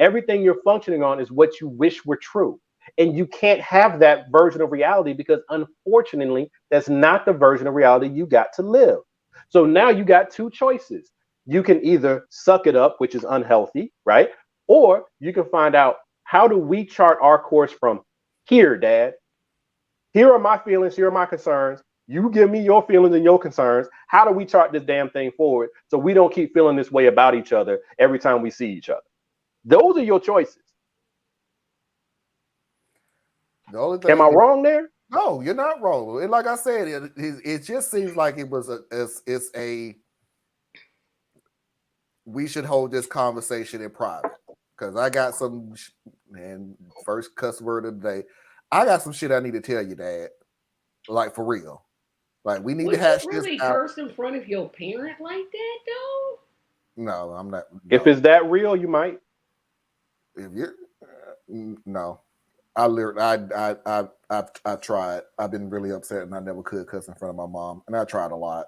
Everything you're functioning on is what you wish were true. And you can't have that version of reality because unfortunately, that's not the version of reality you got to live. So now you got two choices. You can either suck it up, which is unhealthy, right? Or you can find out, how do we chart our course from here, Dad? Here are my feelings, here are my concerns. You give me your feelings and your concerns. How do we chart this damn thing forward so we don't keep feeling this way about each other every time we see each other? Those are your choices. The only thing, am I wrong there? No, you're not wrong. And like I said, it just seems like it was it's a we should hold this conversation in private, because I got some, and first cuss word of the day, I got some shit I need to tell you, Dad. Like, for real. Like, we need to hash you really this out. curse in front of your parent like that, though? No, I'm not. No. If it's that real, you might. If you're no, I tried. I've been really upset, and I never could cuss in front of my mom, and I tried a lot.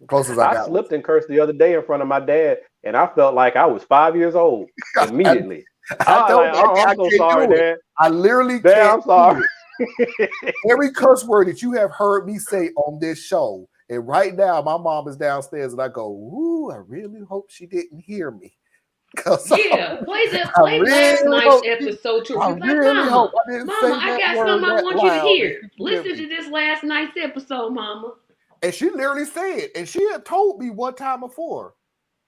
Closest I got. Slipped and cursed the other day in front of my dad, and I felt like I was 5 years old immediately. I'm so sorry, Dad. I literally Dad, can't. I'm sorry. Every curse word that you have heard me say on this show, and right now my mom is downstairs, and I go, "Ooh, I really hope she didn't hear me." Yeah, play last night's episode too. I really hope I didn't say that I got word something I that want you to loud. hear. Listen to this last night's episode, Mama. And she literally said, and she had told me one time before,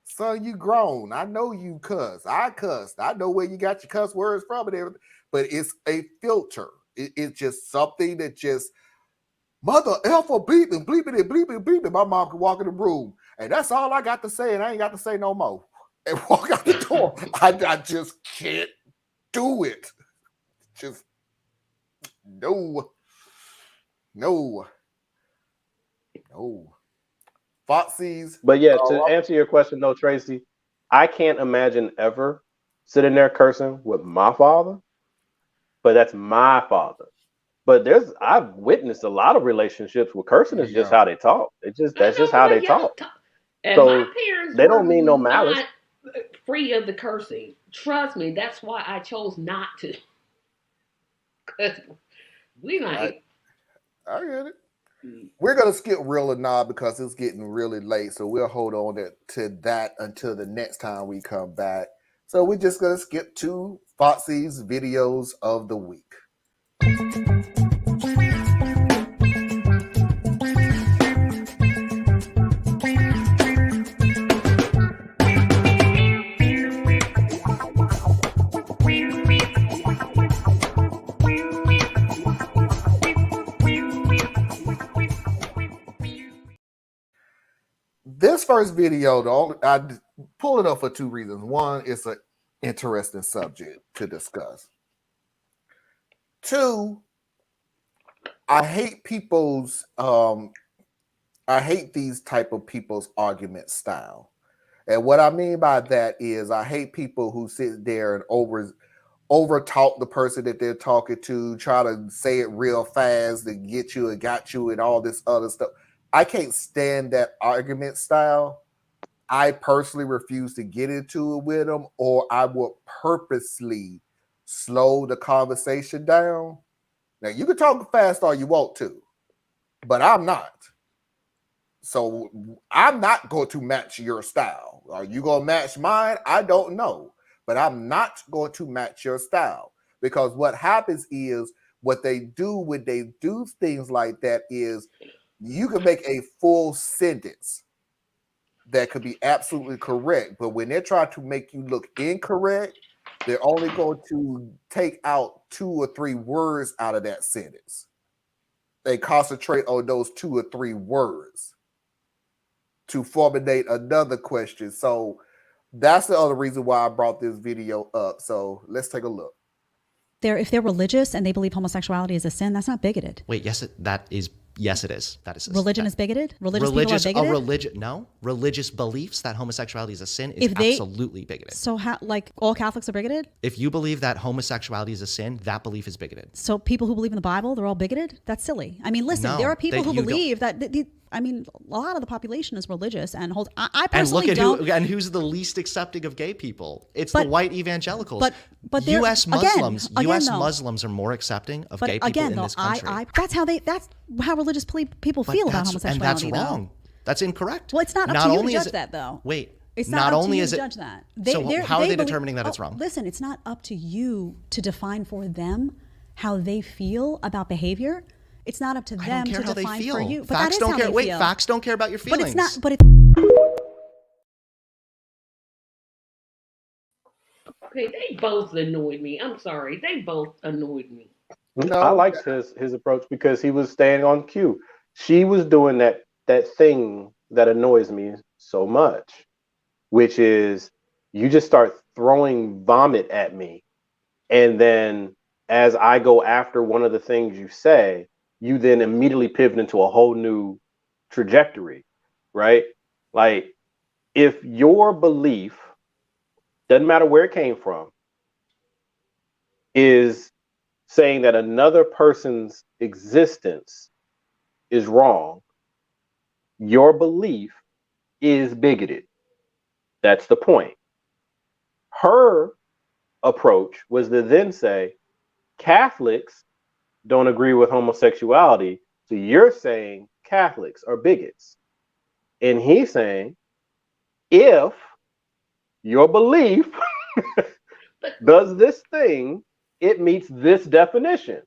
"Son, you grown. I know you cuss. I cussed. I know where you got your cuss words from and everything. But it's a filter. It's just something that just mother effer beeping, bleeping, and bleeping, bleeping. My mom could walk in the room, and that's all I got to say, and I ain't got to say no more. And walk out the door. I just can't do it. Just no. Foxy's. But yeah, to answer your question though, Tracy, I can't imagine ever sitting there cursing with my father, but that's my father. But I've witnessed a lot of relationships where cursing is just how they talk. That's just how they talk. And so my parents they don't mean no malice. Free of the cursing. Trust me, that's why I chose not to. Cause we not. I get it. We're gonna skip real or not because it's getting really late, so we'll hold on to that until the next time we come back. So we're just gonna skip to Foxy's videos of the week. This first video, I pulled it up for two reasons. One, it's an interesting subject to discuss. Two, I hate these type of people's argument style. And what I mean by that is I hate people who sit there and over talk the person that they're talking to, try to say it real fast and get you and got you and all this other stuff. I can't stand that argument style I personally refuse to get into it with them, or I would purposely slow the conversation down. Now, you can talk fast all you want to, but I'm not. So I'm not going to match your style. Are you going to match mine? I don't know. But I'm not going to match your style. Because what happens is, what they do when they do things like that is, you can make a full sentence that could be absolutely correct. But when they're trying to make you look incorrect, they're only going to take out 2 or 3 words out of that sentence. They concentrate on those 2 or 3 words to formulate another question. So that's the other reason why I brought this video up. So let's take a look. If they're religious and they believe homosexuality is a sin, that's not bigoted. Wait, yes, yes, it is. That is religion is bigoted. Religious people are bigoted. Religious beliefs that homosexuality is a sin is absolutely bigoted. So how, like, all Catholics are bigoted? If you believe that homosexuality is a sin, that belief is bigoted. So people who believe in the Bible, they're all bigoted? That's silly. I mean, listen, there are people who believe that. I mean, a lot of the population is religious and holds. I personally don't. And who's the least accepting of gay people? It's the white evangelicals. But U.S. Muslims, U.S. Muslims are more accepting of gay people in this country. That's how religious people feel about homosexuality. And that's wrong. That's incorrect. Well, it's not up to you to judge that, though. Wait. It's not up to you to judge that. So how are they determining that it's wrong? Listen, it's not up to you to define for them how they feel about behavior. It's not up to them to define for you. But facts don't care. Wait, facts don't care about your feelings. But it's not. But it's. Okay, they both annoyed me. I'm sorry, they both annoyed me. No, I liked his approach because he was staying on cue. She was doing that thing that annoys me so much, which is you just start throwing vomit at me, and then as I go after one of the things you say, you then immediately pivot into a whole new trajectory, right? Like, if your belief, doesn't matter where it came from, is saying that another person's existence is wrong, your belief is bigoted. That's the point. Her approach was to then say, Catholics don't agree with homosexuality, so you're saying Catholics are bigots. And he's saying, if your belief does this thing, it meets this definition.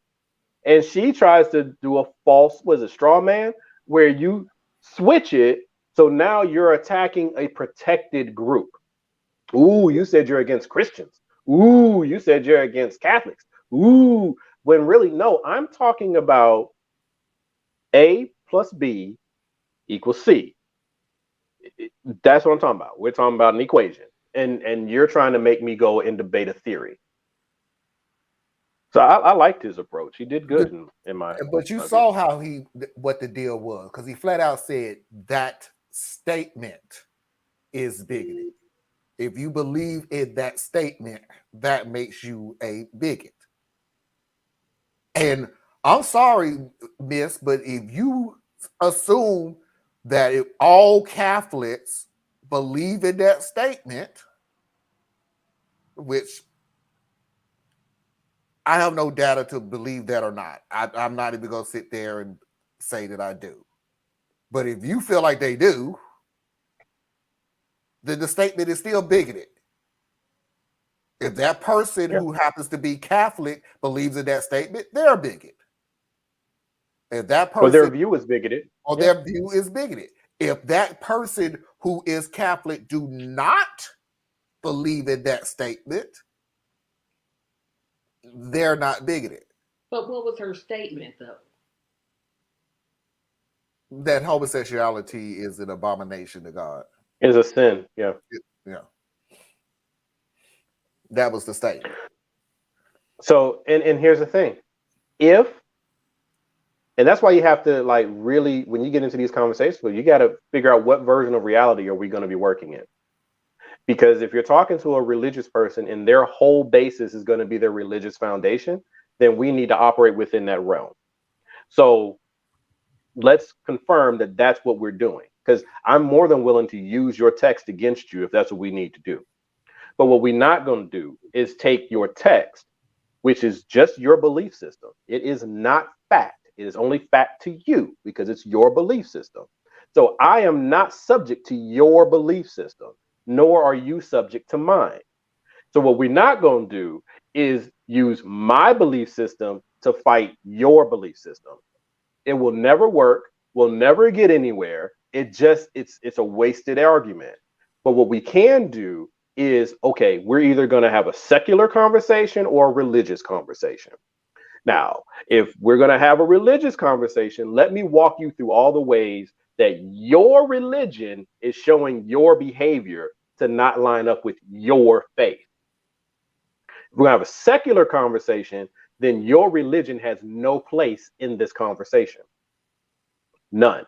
And she tries to do a false, straw man, where you switch it, so now you're attacking a protected group. Ooh, you said you're against Christians. Ooh, you said you're against Catholics. Ooh, when really, no, I'm talking about A plus B equals C. That's what I'm talking about. We're talking about an equation. And you're trying to make me go and debate a theory. So I liked his approach. He did good in my. But you saw how what the deal was, because he flat out said that statement is bigoted. If you believe in that statement, that makes you a bigot. And I'm sorry, miss, but if you assume that if all Catholics believe in that statement, which I have no data to believe that or not. I'm not even going to sit there and say that I do. But if you feel like they do, then the statement is still bigoted. If that person who happens to be Catholic believes in that statement, they're a bigot. If that person, or their view is bigoted, their view is bigoted. If that person who is Catholic do not believe in that statement, they're not bigoted. But what was her statement, though? That homosexuality is an abomination to God. Is a sin. Yeah. Yeah. That was the statement. So, and here's the thing. And that's why you have to, like, really, when you get into these conversations, you got to figure out what version of reality are we going to be working in. Because if you're talking to a religious person and their whole basis is going to be their religious foundation, then we need to operate within that realm. So let's confirm that that's what we're doing. because I'm more than willing to use your text against you if that's what we need to do. But what we're not going to do is take your text, which is just your belief system. It is not fact. It is only fact to you because it's your belief system. So I am not subject to your belief system, nor are you subject to mine. So what we're not going to do is use my belief system to fight your belief system. It will never work. We'll never get anywhere. It's a wasted argument. But what we can do is, okay, we're either going to have a secular conversation or a religious conversation. Now, if we're going to have a religious conversation, let me walk you through all the ways that your religion is showing your behavior to not line up with your faith. If we're going to have a secular conversation, then your religion has no place in this conversation. None.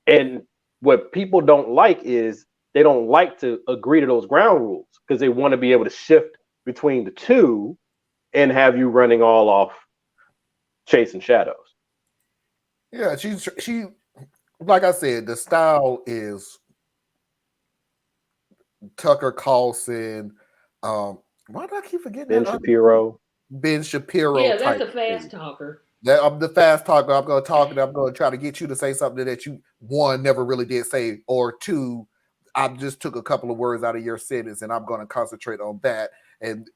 And what people don't like is they don't like to agree to those ground rules because they want to be able to shift between the two and have you running all off chasing shadows. Yeah, she like I said, the style is Tucker Carlson. Why do I keep forgetting Ben that? Shapiro. Ben Shapiro. Yeah, that's type a fast thing. talker. I'm the fast talker. I'm going to talk and I'm going to try to get you to say something that you, one, never really did say, or two, I just took a couple of words out of your sentence and I'm going to concentrate on that. And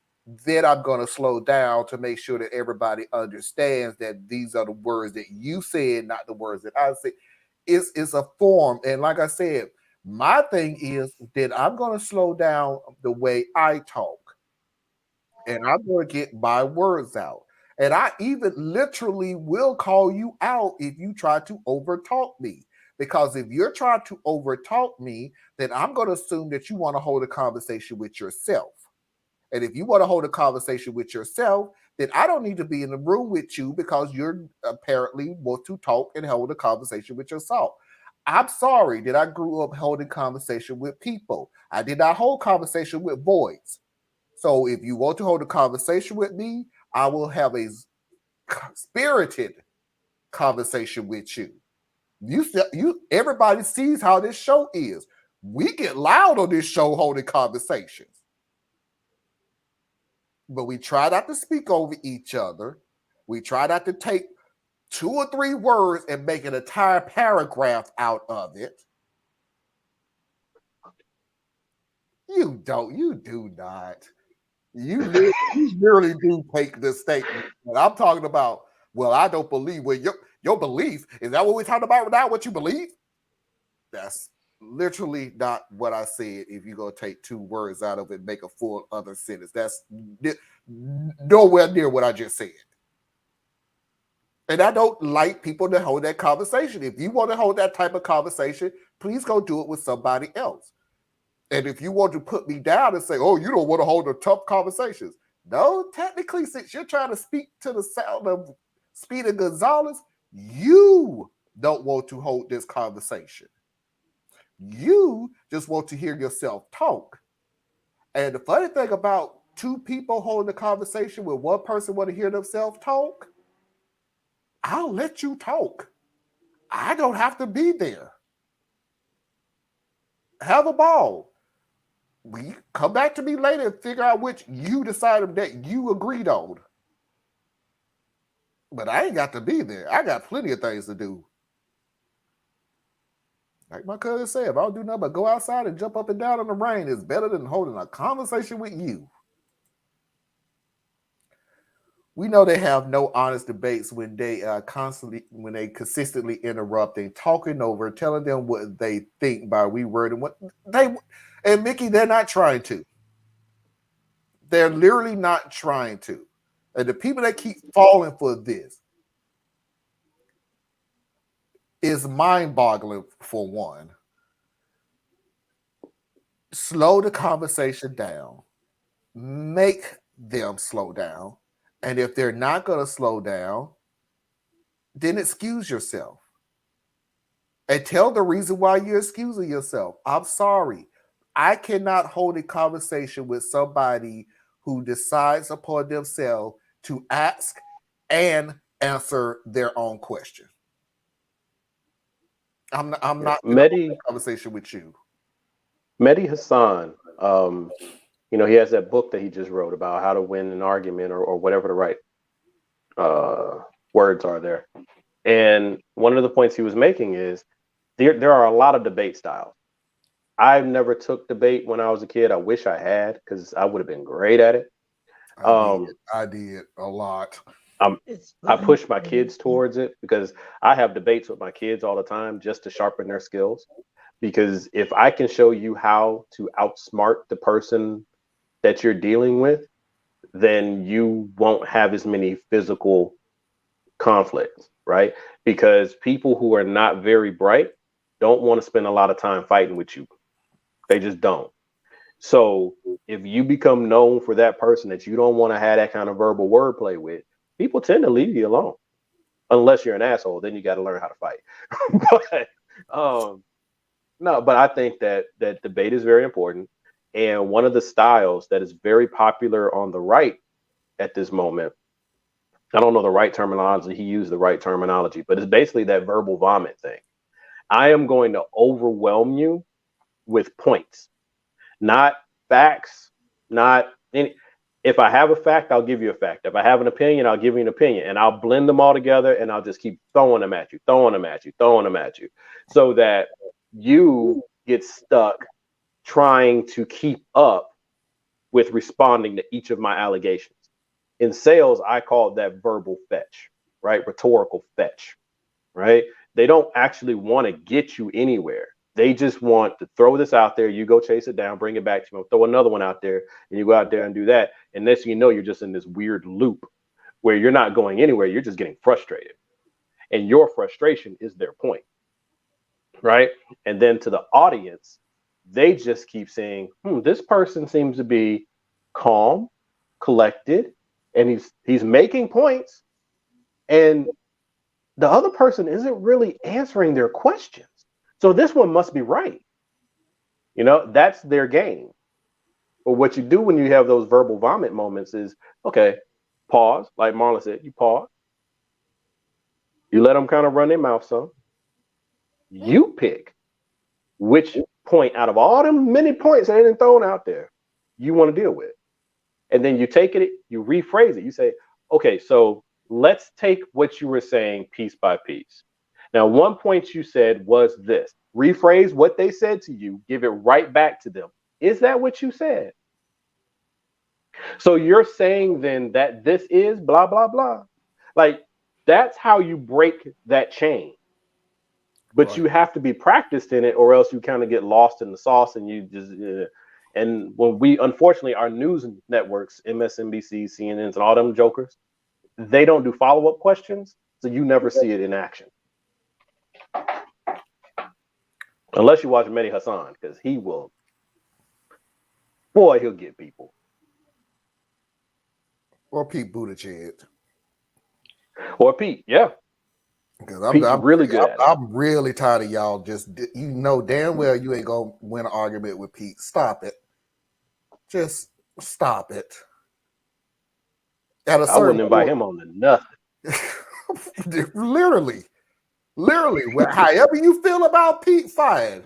then I'm going to slow down to make sure that everybody understands that these are the words that you said, not the words that I said. It's a form. And like I said, my thing is that I'm going to slow down the way I talk. And I'm going to get my words out. And I even literally will call you out if you try to overtalk me. Because if you're trying to overtalk me, then I'm going to assume that you want to hold a conversation with yourself. And if you want to hold a conversation with yourself, then I don't need to be in the room with you because you're apparently want to talk and hold a conversation with yourself. I'm sorry that I grew up holding conversation with people. I did not hold conversation with voids. So if you want to hold a conversation with me, I will have a spirited conversation with you. Everybody sees how this show is. We get loud on this show holding conversations. But we try not to speak over each other. We try not to take 2 or 3 words and make an entire paragraph out of it. You do not. You really do take this statement. But I'm talking about, well, I don't believe your belief. Is that what we're talking about now? What you believe? That's literally not what I said. If you're going to take 2 words out of it and make a full other sentence, that's nowhere near what I just said. And I don't like people to hold that conversation. If you want to hold that type of conversation, please go do it with somebody else. And if you want to put me down and say, oh, you don't want to hold the tough conversations. No, technically, since you're trying to speak to the sound of Speedy Gonzalez, you don't want to hold this conversation. You just want to hear yourself talk. And the funny thing about 2 people holding a conversation with one person want to hear themselves talk, I'll let you talk. I don't have to be there. Have a ball. We come back to me later and figure out which you decided that you agreed on. But I ain't got to be there. I got plenty of things to do. Like my cousin said, if I don't do nothing but go outside and jump up and down in the rain, it's better than holding a conversation with you. We know they have no honest debates when they consistently interrupting, talking over, telling them what they think by rewording what they. And Mickey, they're not trying to. They're literally not trying to. And the people that keep falling for this is mind-boggling for one. Slow the conversation down. Make them slow down. And if they're not going to slow down, then excuse yourself. And tell the reason why you're excusing yourself. I'm sorry. I cannot hold a conversation with somebody who decides upon themselves to ask and answer their own question. I'm not in a conversation with you. Mehdi Hassan, he has that book that he just wrote about how to win an argument or whatever the right words are there. And one of the points he was making is there are a lot of debate styles. I've never took debate when I was a kid. I wish I had, because I would have been great at it. I did a lot. I push my kids towards it because I have debates with my kids all the time just to sharpen their skills. Because if I can show you how to outsmart the person that you're dealing with, then you won't have as many physical conflicts, right? Because people who are not very bright don't want to spend a lot of time fighting with you. They just don't. So if you become known for that person that you don't want to have that kind of verbal wordplay with, people tend to leave you alone. Unless you're an asshole, then you got to learn how to fight. But I think that debate is very important. And one of the styles that is very popular on the right at this moment, I don't know the right terminology. He used the right terminology, but it's basically that verbal vomit thing. I am going to overwhelm you with points, not facts, not any. If I have a fact, I'll give you a fact. If I have an opinion, I'll give you an opinion, and I'll blend them all together, and I'll just keep throwing them at you, so that you get stuck trying to keep up with responding to each of my allegations. In sales, I call that verbal fetch, right? Rhetorical fetch, right? They don't actually want to get you anywhere. They just want to throw this out there. You go chase it down, bring it back to them, throw another one out there, and you go out there and do that. And next thing you know, you're just in this weird loop where you're not going anywhere. You're just getting frustrated. And your frustration is their point, right? And then to the audience, they just keep saying, this person seems to be calm, collected, and he's making points. And the other person isn't really answering their questions. So this one must be right. That's their game. But what you do when you have those verbal vomit moments is, okay, pause. Like Marlon said, you pause. You let them kind of run their mouth some. You pick which point out of all them many points that ain't thrown out there you want to deal with. And then you take it, you rephrase it. You say, okay, so let's take what you were saying piece by piece. Now, one point you said was this. Rephrase what they said to you, give it right back to them. Is that what you said? So you're saying then that this is blah, blah, blah. Like, that's how you break that chain. But right. You have to be practiced in it, or else you kind of get lost in the sauce and you just... And when unfortunately, our news networks, MSNBC, CNNs, and all them jokers, they don't do follow-up questions, so you never see it in action. Unless you watch Mehdi Hassan, because he'll get people. Or Pete Buttigieg. Or Pete, yeah. Because I'm really good at it. I'm really tired of y'all just, damn well you ain't going to win an argument with Pete. Stop it. Just stop it. I wouldn't invite him on to nothing. Literally, however you feel about Pete, fine.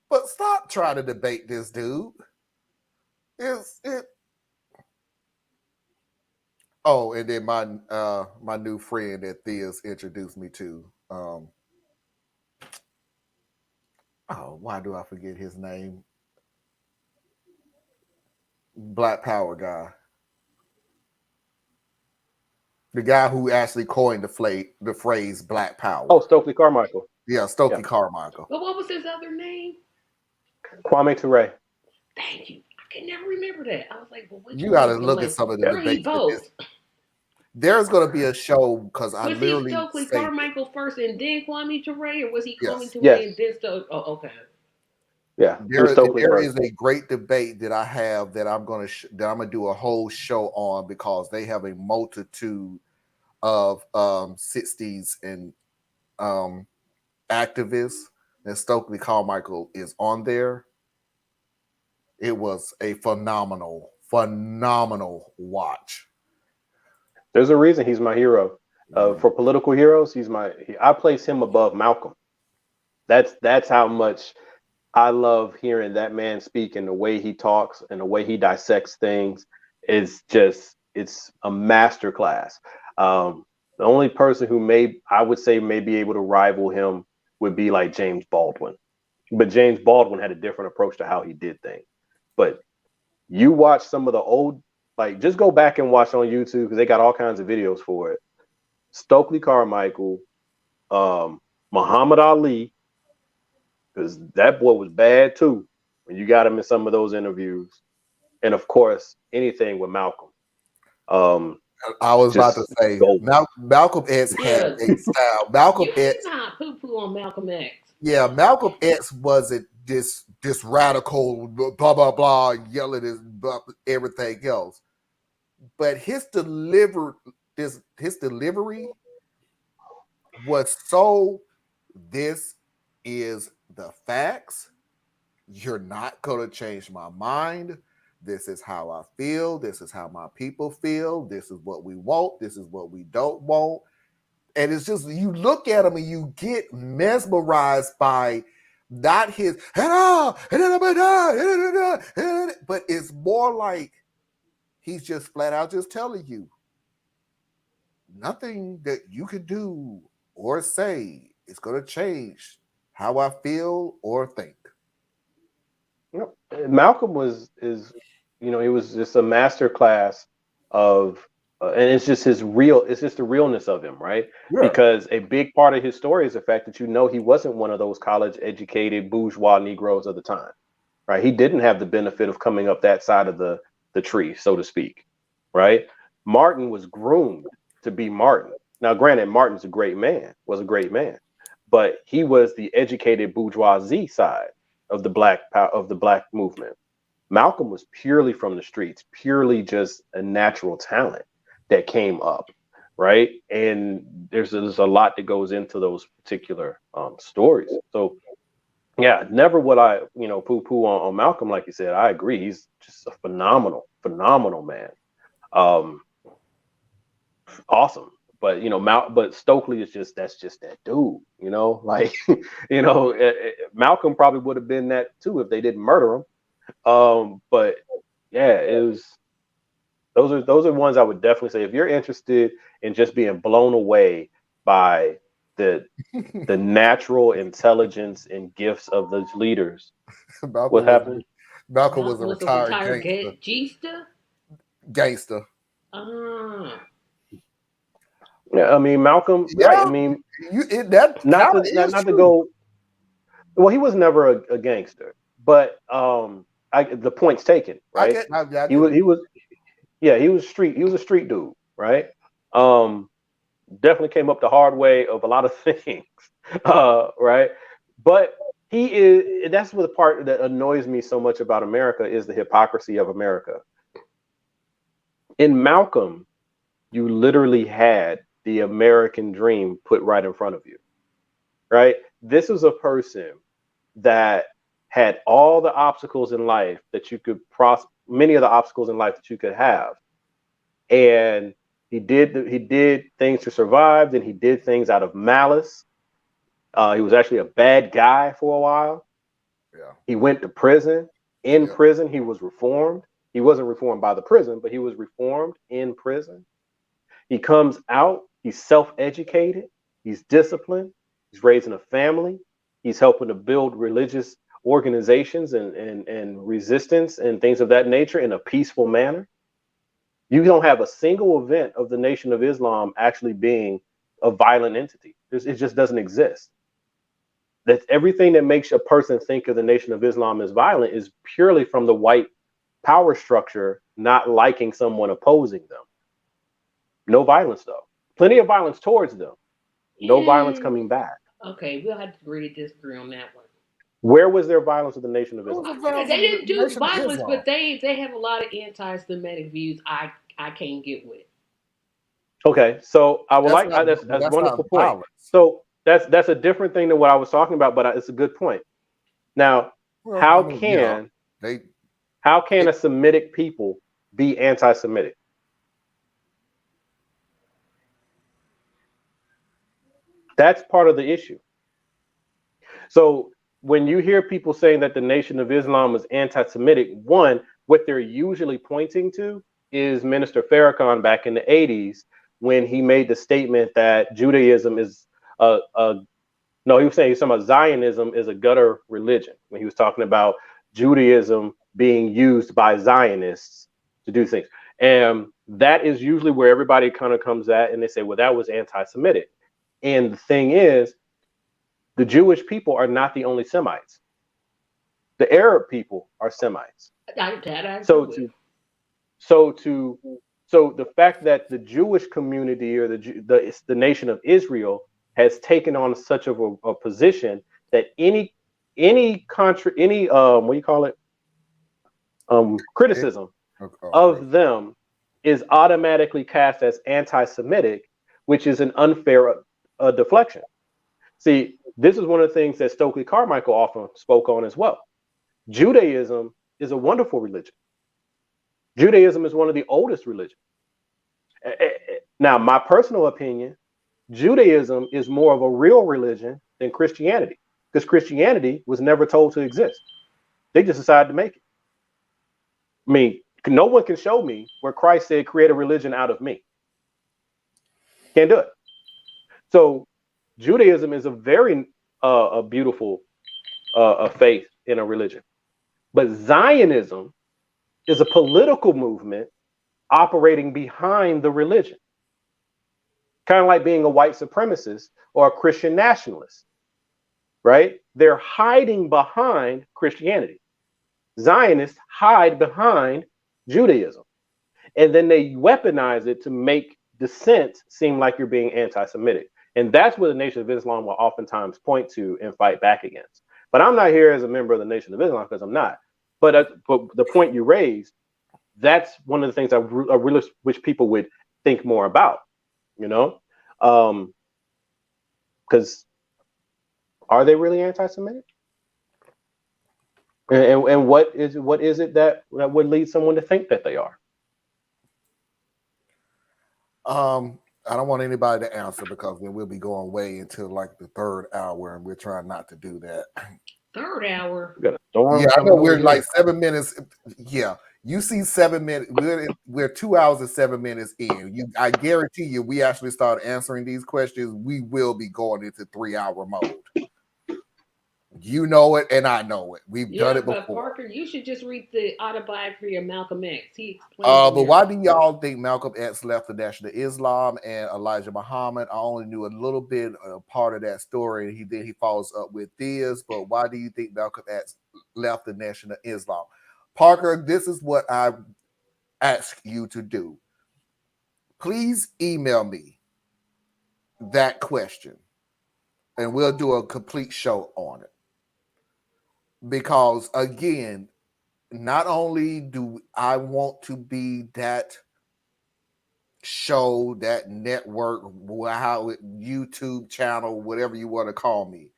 But stop trying to debate this dude. Oh, and then my new friend that Thea's introduced me to. Why do I forget his name? Black Power guy. The guy who actually coined the phrase Black Power. Oh, Stokely Carmichael. Yeah, Stokely Carmichael. But what was his other name? Kwame Ture. Thank you. I can never remember that. I was like, well, you got to look at some of the debates. There's going to be a show because I literally... Was he Stokely Carmichael first and then Kwame Ture, or was he Kwame Ture and then Stokely? Oh, okay. Yeah, there is a great debate that I have that I'm going to do a whole show on, because they have a multitude of 60s and activists, and Stokely Carmichael is on there. It was a phenomenal watch. There's a reason he's my hero. For political heroes, I place him above Malcolm. That's how much I love hearing that man speak, and the way he talks and the way he dissects things is just, it's a masterclass. The only person who I would say may be able to rival him would be like James Baldwin. But James Baldwin had a different approach to how he did things. But you watch some of the old, like, just go back and watch on YouTube, because they got all kinds of videos for it. Stokely Carmichael, Muhammad Ali, because that boy was bad too when you got him in some of those interviews, and of course anything with Malcolm. I was about to say Malcolm X had a style. Malcolm X, not poo-poo on Malcolm X. Yeah, Malcolm X wasn't this radical blah blah blah yelling his everything else, but his delivery was so, this is the facts. You're not going to change my mind. This is how I feel. This is how my people feel. This is what we want. This is what we don't want. And it's just, you look at him and you get mesmerized by not his, but it's more like he's just flat out just telling you nothing that you can do or say is going to change how I feel or think. Malcolm he was just a master class of, and it's just the realness of him, right? Yeah. Because a big part of his story is the fact that he wasn't one of those college educated bourgeois Negroes of the time, right? He didn't have the benefit of coming up that side of the tree, so to speak, right? Martin was groomed to be Martin. Now, granted, Martin's was a great man, but he was the educated bourgeoisie side of the black movement. Malcolm was purely from the streets, purely just a natural talent that came up, right? And there's a lot that goes into those particular stories. So yeah, never would I, poo-poo on Malcolm. Like you said, I agree. He's just a phenomenal man. Awesome. But but Stokely is that's just that dude, like Malcolm probably would have been that too if they didn't murder him. But yeah, it was, those are ones I would definitely say if you're interested in just being blown away by the natural intelligence and gifts of those leaders. What happened? Malcolm was a retired gangster. Yeah, I mean Malcolm. Yeah, right. I mean, not to go. Well, he was never a gangster, but the point's taken, right? He was a street dude, right? Definitely came up the hard way of a lot of things, right? But that's what the part that annoys me so much about America is the hypocrisy of America. In Malcolm, you literally had the American dream put right in front of you, right? This is a person that had all the obstacles in life that you could many of the obstacles in life that you could have. And he did things to survive, then he did things out of malice. He was actually a bad guy for a while. Yeah. He went to prison. In prison, he was reformed. He wasn't reformed by the prison, but he was reformed in prison. He comes out, he's self-educated, he's disciplined, he's raising a family, he's helping to build religious organizations and resistance and things of that nature in a peaceful manner. You don't have a single event of the Nation of Islam actually being a violent entity. It just doesn't exist. That's everything that makes a person think of the Nation of Islam as violent is purely from the white power structure not liking someone opposing them. No violence, though. Plenty of violence towards them. No violence coming back. Okay, we'll have to agree to disagree on that one. Where was there violence with the Nation of Islam? They didn't do violence, but they have a lot of anti-Semitic views I can't get with. Okay, so I would that's a wonderful point. Violence. So that's a different thing than what I was talking about, but it's a good point. Now, how can a Semitic people be anti-Semitic? That's part of the issue. So when you hear people saying that the Nation of Islam is anti-Semitic, one, what they're usually pointing to is Minister Farrakhan back in the 80s when he made the statement that Judaism is no, he was saying he's talking about Zionism is a gutter religion when he was talking about Judaism being used by Zionists to do things. And that is usually where everybody kind of comes at and they say, well, that was anti-Semitic. And the thing is, the Jewish people are not the only Semites. The Arab people are Semites. So the fact that the Jewish community or the nation of Israel has taken on such of a position that any criticism of them is automatically cast as anti-Semitic, which is an unfair deflection. See, this is one of the things that Stokely Carmichael often spoke on as well. Judaism is a wonderful religion. Judaism is one of the oldest religions. Now, my personal opinion, Judaism is more of a real religion than Christianity, because Christianity was never told to exist. They just decided to make it. I mean, no one can show me where Christ said, create a religion out of me. Can't do it. So Judaism is a very a beautiful faith in a religion. But Zionism is a political movement operating behind the religion. Kind of like being a white supremacist or a Christian nationalist, right? They're hiding behind Christianity. Zionists hide behind Judaism. And then they weaponize it to make dissent seem like you're being anti-Semitic. And that's what the Nation of Islam will oftentimes point to and fight back against. But I'm not here as a member of the Nation of Islam because I'm not. But the point you raised, that's one of the things I really wish people would think more about, you know? Because are they really anti-Semitic? And what is it that would lead someone to think that they are? I don't want anybody to answer because then we'll be going way into like the third hour, and we're trying not to do that. Third hour? Yeah, I know we're like 7 minutes. Yeah, you see 7 minutes. We're 2 hours and 7 minutes in. I guarantee you, we actually start answering these questions, we will be going into 3-hour mode. You know it, and I know it. We've done it before. But Parker, you should just read the autobiography of Malcolm X. He explains. But why do y'all think Malcolm X left the Nation of Islam and Elijah Muhammad? I only knew a little bit part of that story. He follows up with this. But why do you think Malcolm X left the Nation of Islam? Parker, this is what I ask you to do. Please email me that question, and we'll do a complete show on it. Because again, not only do I want to be that show, that network, YouTube channel, whatever you want to call me,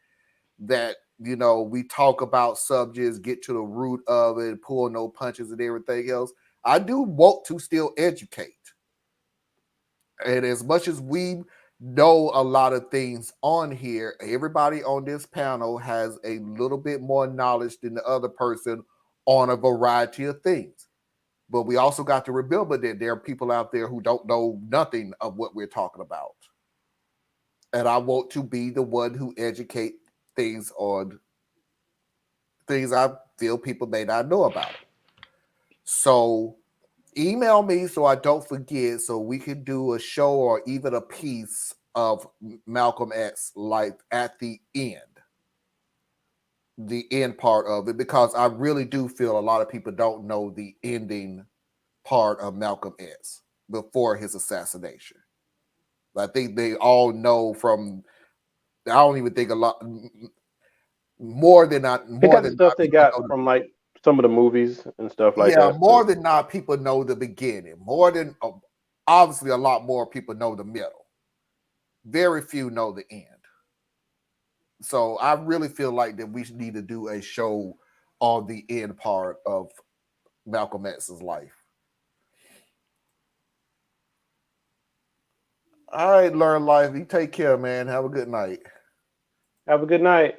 that, you know, we talk about subjects, get to the root of it, pull no punches and everything else. I do want to still educate. And as much as we know a lot of things on here, everybody on this panel has a little bit more knowledge than the other person on a variety of things. But we also got to remember that there are people out there who don't know nothing of what we're talking about. And I want to be the one who educate things on things I feel people may not know about. So email me so I don't forget, so we can do a show or even a piece of Malcolm X life at the end part of it, because I really do feel a lot of people don't know the ending part of Malcolm X before his assassination. I think they all know from, I don't even think a lot more than not more than stuff they got from like some of the movies and stuff like that. Yeah, more than not people know the beginning. More than obviously a lot more people know the middle. Very few know the end. So I really feel like that we need to do a show on the end part of Malcolm X's life. All right, Learn Life. You take care, man. Have a good night. Have a good night.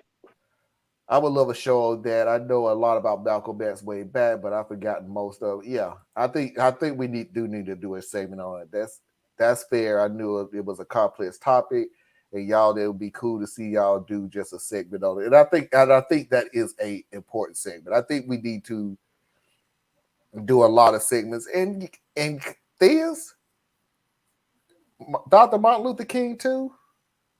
I would love a show that I know a lot about Malcolm X way back, but I've forgotten most of it. Yeah, I think we need to do a segment on it. That's fair. I knew it was a complex topic, and y'all, it would be cool to see y'all do just a segment on it. And I think that is a important segment. I think we need to do a lot of segments. And this Dr. Martin Luther King too,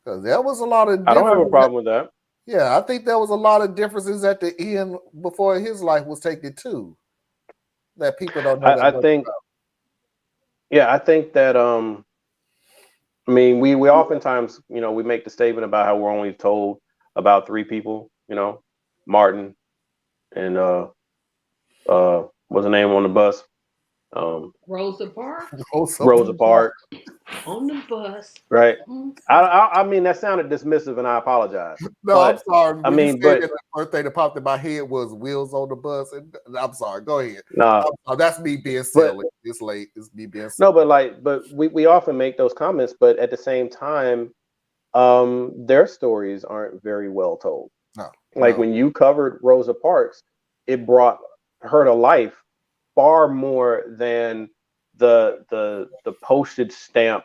because there was a lot of. I don't have a problem with that. Yeah, I think there was a lot of differences at the end before his life was taken too, that people don't know that much about. Yeah, I think that I mean, we oftentimes, we make the statement about how we're only told about 3 people, Martin and what's the name on the bus? Rosa Parks Rosa Parks. on the bus. Right. I mean, that sounded dismissive, and I apologize. No, but, I'm sorry. I mean, the first thing that popped in my head was wheels on the bus, and I'm sorry. Go ahead. No, that's me being silly. It's late. It's me being silly. No, but we often make those comments, but at the same time, their stories aren't very well told. No. When you covered Rosa Parks, it brought her to life far more than the postage stamp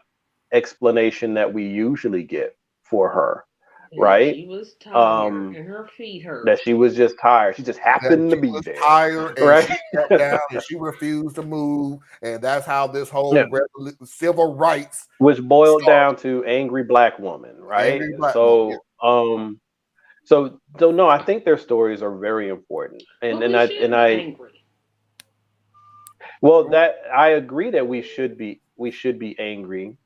explanation that we usually get for her. Right? She was tired and her feet hurt. That she was just tired. She just happened to be there. Tired, and right? she sat down and she refused to move, and that's how this whole civil rights, which boiled down to angry black woman, right? Angry black woman, yeah. So no, I think their stories are very important, and angry. Well, that I agree that we should be angry.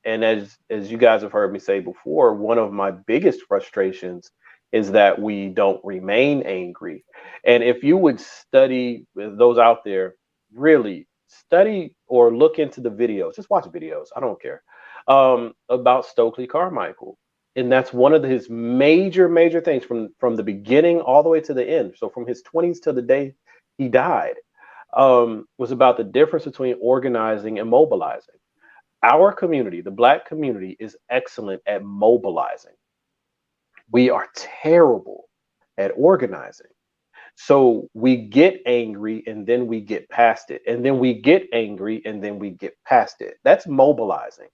And as you guys have heard me say before, one of my biggest frustrations is that we don't remain angry. And if you would study, those out there, really study or look into the videos, just watch videos, I don't care, about Stokely Carmichael. And that's one of his major things from the beginning all the way to the end. So from his 20s to the day he died, was about the difference between organizing and mobilizing. Our community, the Black community, is excellent at mobilizing. We are terrible at organizing. So we get angry and then we get past it. And then we get angry and then we get past it. That's mobilizing.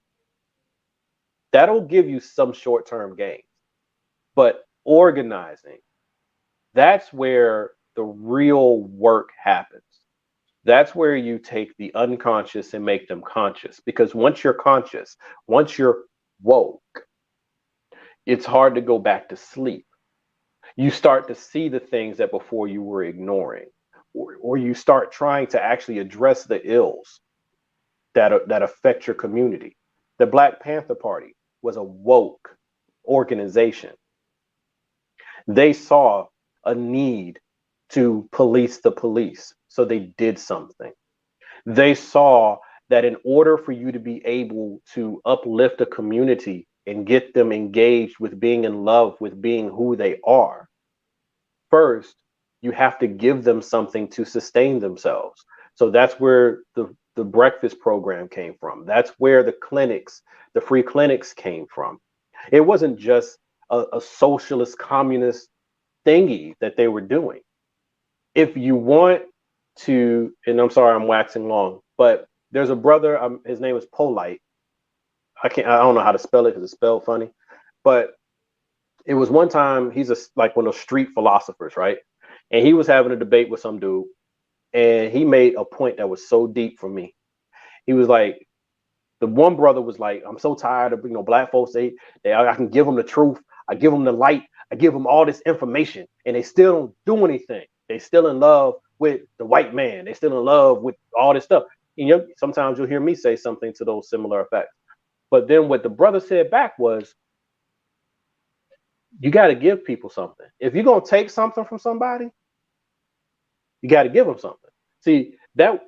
That'll give you some short-term gains. But organizing, that's where the real work happens. That's where you take the unconscious and make them conscious. Because once you're conscious, once you're woke, it's hard to go back to sleep. You start to see the things that before you were ignoring, or you start trying to actually address the ills that affect your community. The Black Panther Party was a woke organization. They saw a need to police the police, so they did something. They saw that in order for you to be able to uplift a community and get them engaged with being in love with being who they are, first, you have to give them something to sustain themselves. So that's where the breakfast program came from. That's where the clinics, the free clinics came from. It wasn't just a socialist communist thingy that they were doing. If you want to, and I'm sorry, I'm waxing long, but there's a brother, his name is Polite. I don't know how to spell it because it's spelled funny, but it was one time, he's like one of those street philosophers, right? And he was having a debate with some dude, and he made a point that was so deep for me. He was like, the one brother was like, I'm so tired of, Black folks, I can give them the truth, I give them the light, I give them all this information, and they still don't do anything. They still in love with the white man. They still in love with all this stuff. And sometimes you'll hear me say something to those similar effects. But then what the brother said back was, you got to give people something. If you're going to take something from somebody, you got to give them something. See, that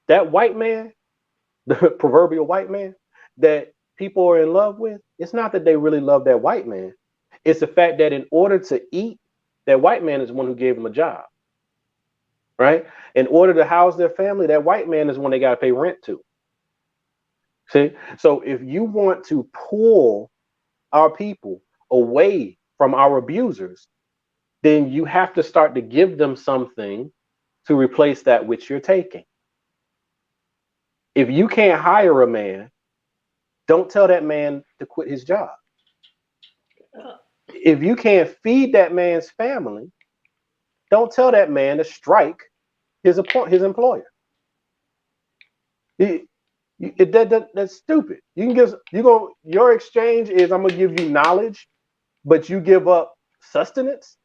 white man, the proverbial white man that people are in love with, it's not that they really love that white man. It's the fact that in order to eat, that white man is the one who gave them a job, right? In order to house their family, that white man is the one they got to pay rent to. See? So if you want to pull our people away from our abusers, then you have to start to give them something to replace that which you're taking. If you can't hire a man, don't tell that man to quit his job. If you can't feed that man's family, don't tell that man to strike his employer. That's stupid. Your exchange is, I'm gonna give you knowledge, but you give up sustenance.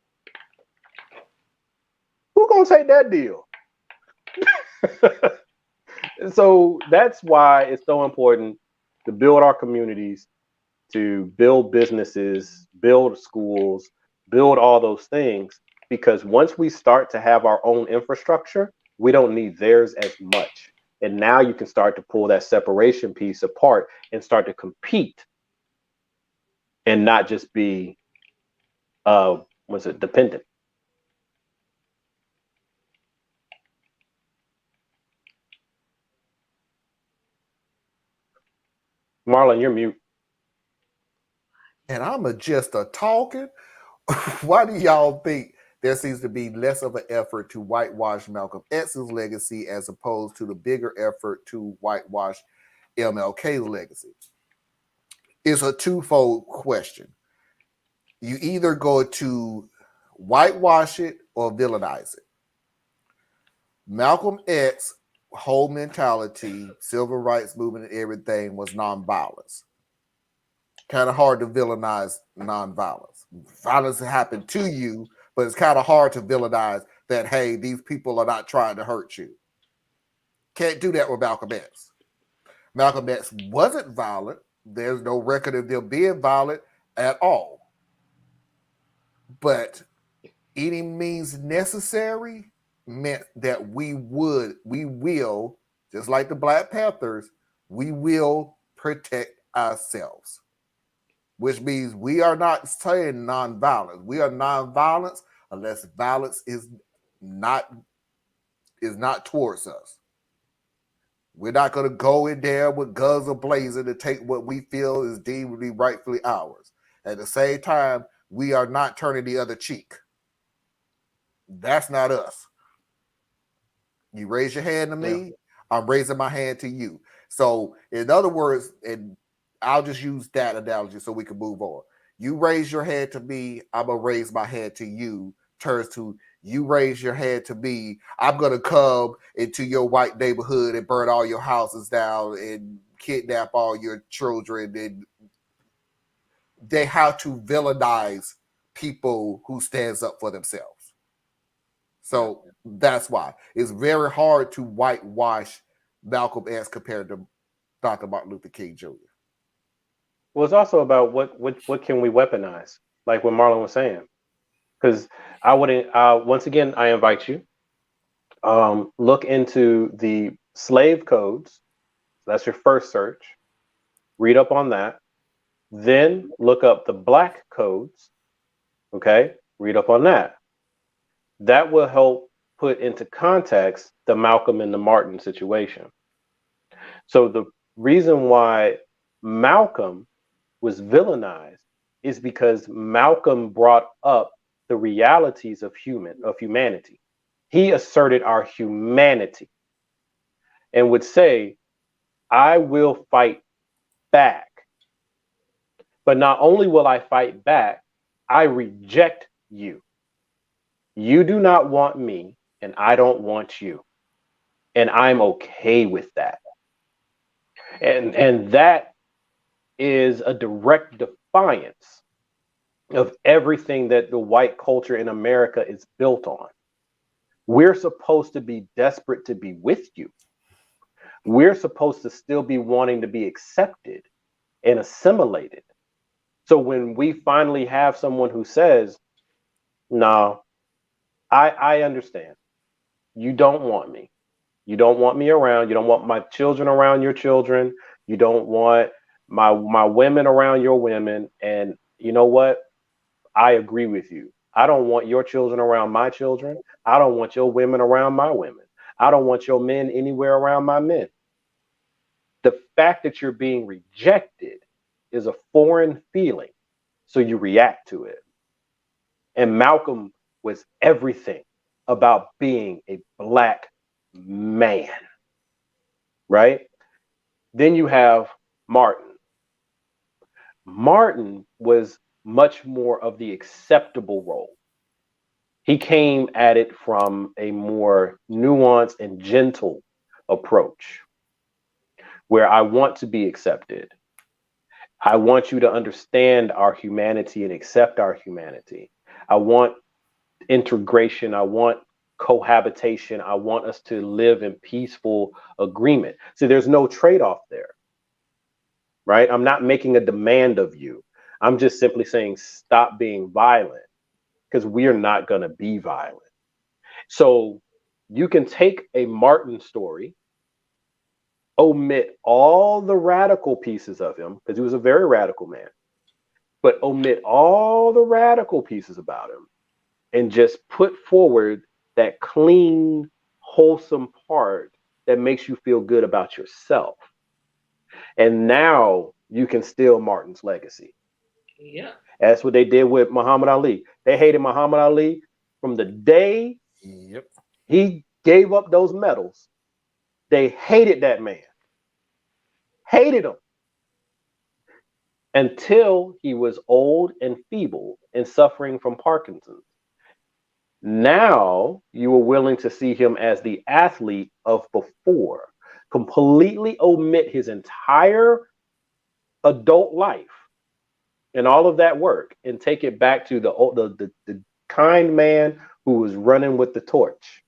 Who's gonna take that deal? So that's why it's so important to build our communities, to build businesses, build schools, build all those things, because once we start to have our own infrastructure, we don't need theirs as much. And now you can start to pull that separation piece apart and start to compete and not just be dependent. Marlon, you're mute. And I'm just a talking. Why do y'all think there seems to be less of an effort to whitewash Malcolm X's legacy as opposed to the bigger effort to whitewash MLK's legacy? It's a twofold question. You either go to whitewash it or villainize it. Malcolm X's whole mentality, civil rights movement, and everything was nonviolence. Kind of hard to villainize nonviolence. Violence happened to you, but it's kind of hard to villainize that, hey, these people are not trying to hurt you. Can't do that with Malcolm X. Malcolm X wasn't violent. There's no record of them being violent at all. But any means necessary meant that we will, just like the Black Panthers, we will protect ourselves. Which means we are not saying nonviolence. We are nonviolence unless violence is not towards us. We're not going to go in there with guns ablazing to take what we feel is deemed to be rightfully ours. At the same time, we are not turning the other cheek. That's not us. You raise your hand to me, I'm raising my hand to you. So, in other words, and I'll just use that analogy so we can move on. You raise your hand to me, I'm going to raise my hand to you. Turns to you raise your hand to me, I'm going to come into your white neighborhood and burn all your houses down and kidnap all your children. And they have to villainize people who stands up for themselves. So that's why it's very hard to whitewash Malcolm X compared to Dr. Martin Luther King Jr. Well, it's also about what can we weaponize, like what Marlon was saying. Because I wouldn't. Once again, I invite you. Look into the slave codes. That's your first search. Read up on that. Then look up the black codes. Okay, read up on that. That will help put into context the Malcolm and the Martin situation. So the reason why Malcolm was villainized is because Malcolm brought up the realities of humanity. He asserted our humanity and would say, I will fight back. But not only will I fight back, I reject you. You do not want me, and I don't want you. And I'm okay with that. And that is a direct defiance of everything that the white culture in America is built on. We're supposed to be desperate to be with you. We're supposed to still be wanting to be accepted and assimilated. So when we finally have someone who says, no, I understand. You don't want me. You don't want me around. You don't want my children around your children. You don't want my women around your women. And you know what? I agree with you. I don't want your children around my children. I don't want your women around my women. I don't want your men anywhere around my men. The fact that you're being rejected is a foreign feeling, so you react to it. And Malcolm was everything about being a black man, right? Then you have Martin. Martin was much more of the acceptable role. He came at it from a more nuanced and gentle approach, where I want to be accepted. I want you to understand our humanity and accept our humanity. I want integration. I want cohabitation. I want us to live in peaceful agreement. See, there's no trade-off there, right? I'm not making a demand of you. I'm just simply saying stop being violent, because we are not going to be violent. So you can take a Martin story, omit all the radical pieces of him, because he was a very radical man, but omit all the radical pieces about him and just put forward that clean, wholesome part that makes you feel good about yourself. And now you can steal Martin's legacy. Yeah. That's what they did with Muhammad Ali. They hated Muhammad Ali from the day he gave up those medals. They hated that man. Hated him. Until he was old and feeble and suffering from Parkinson's. Now you are willing to see him as the athlete of before. Completely omit his entire adult life and all of that work and take it back to the kind man who was running with the torch.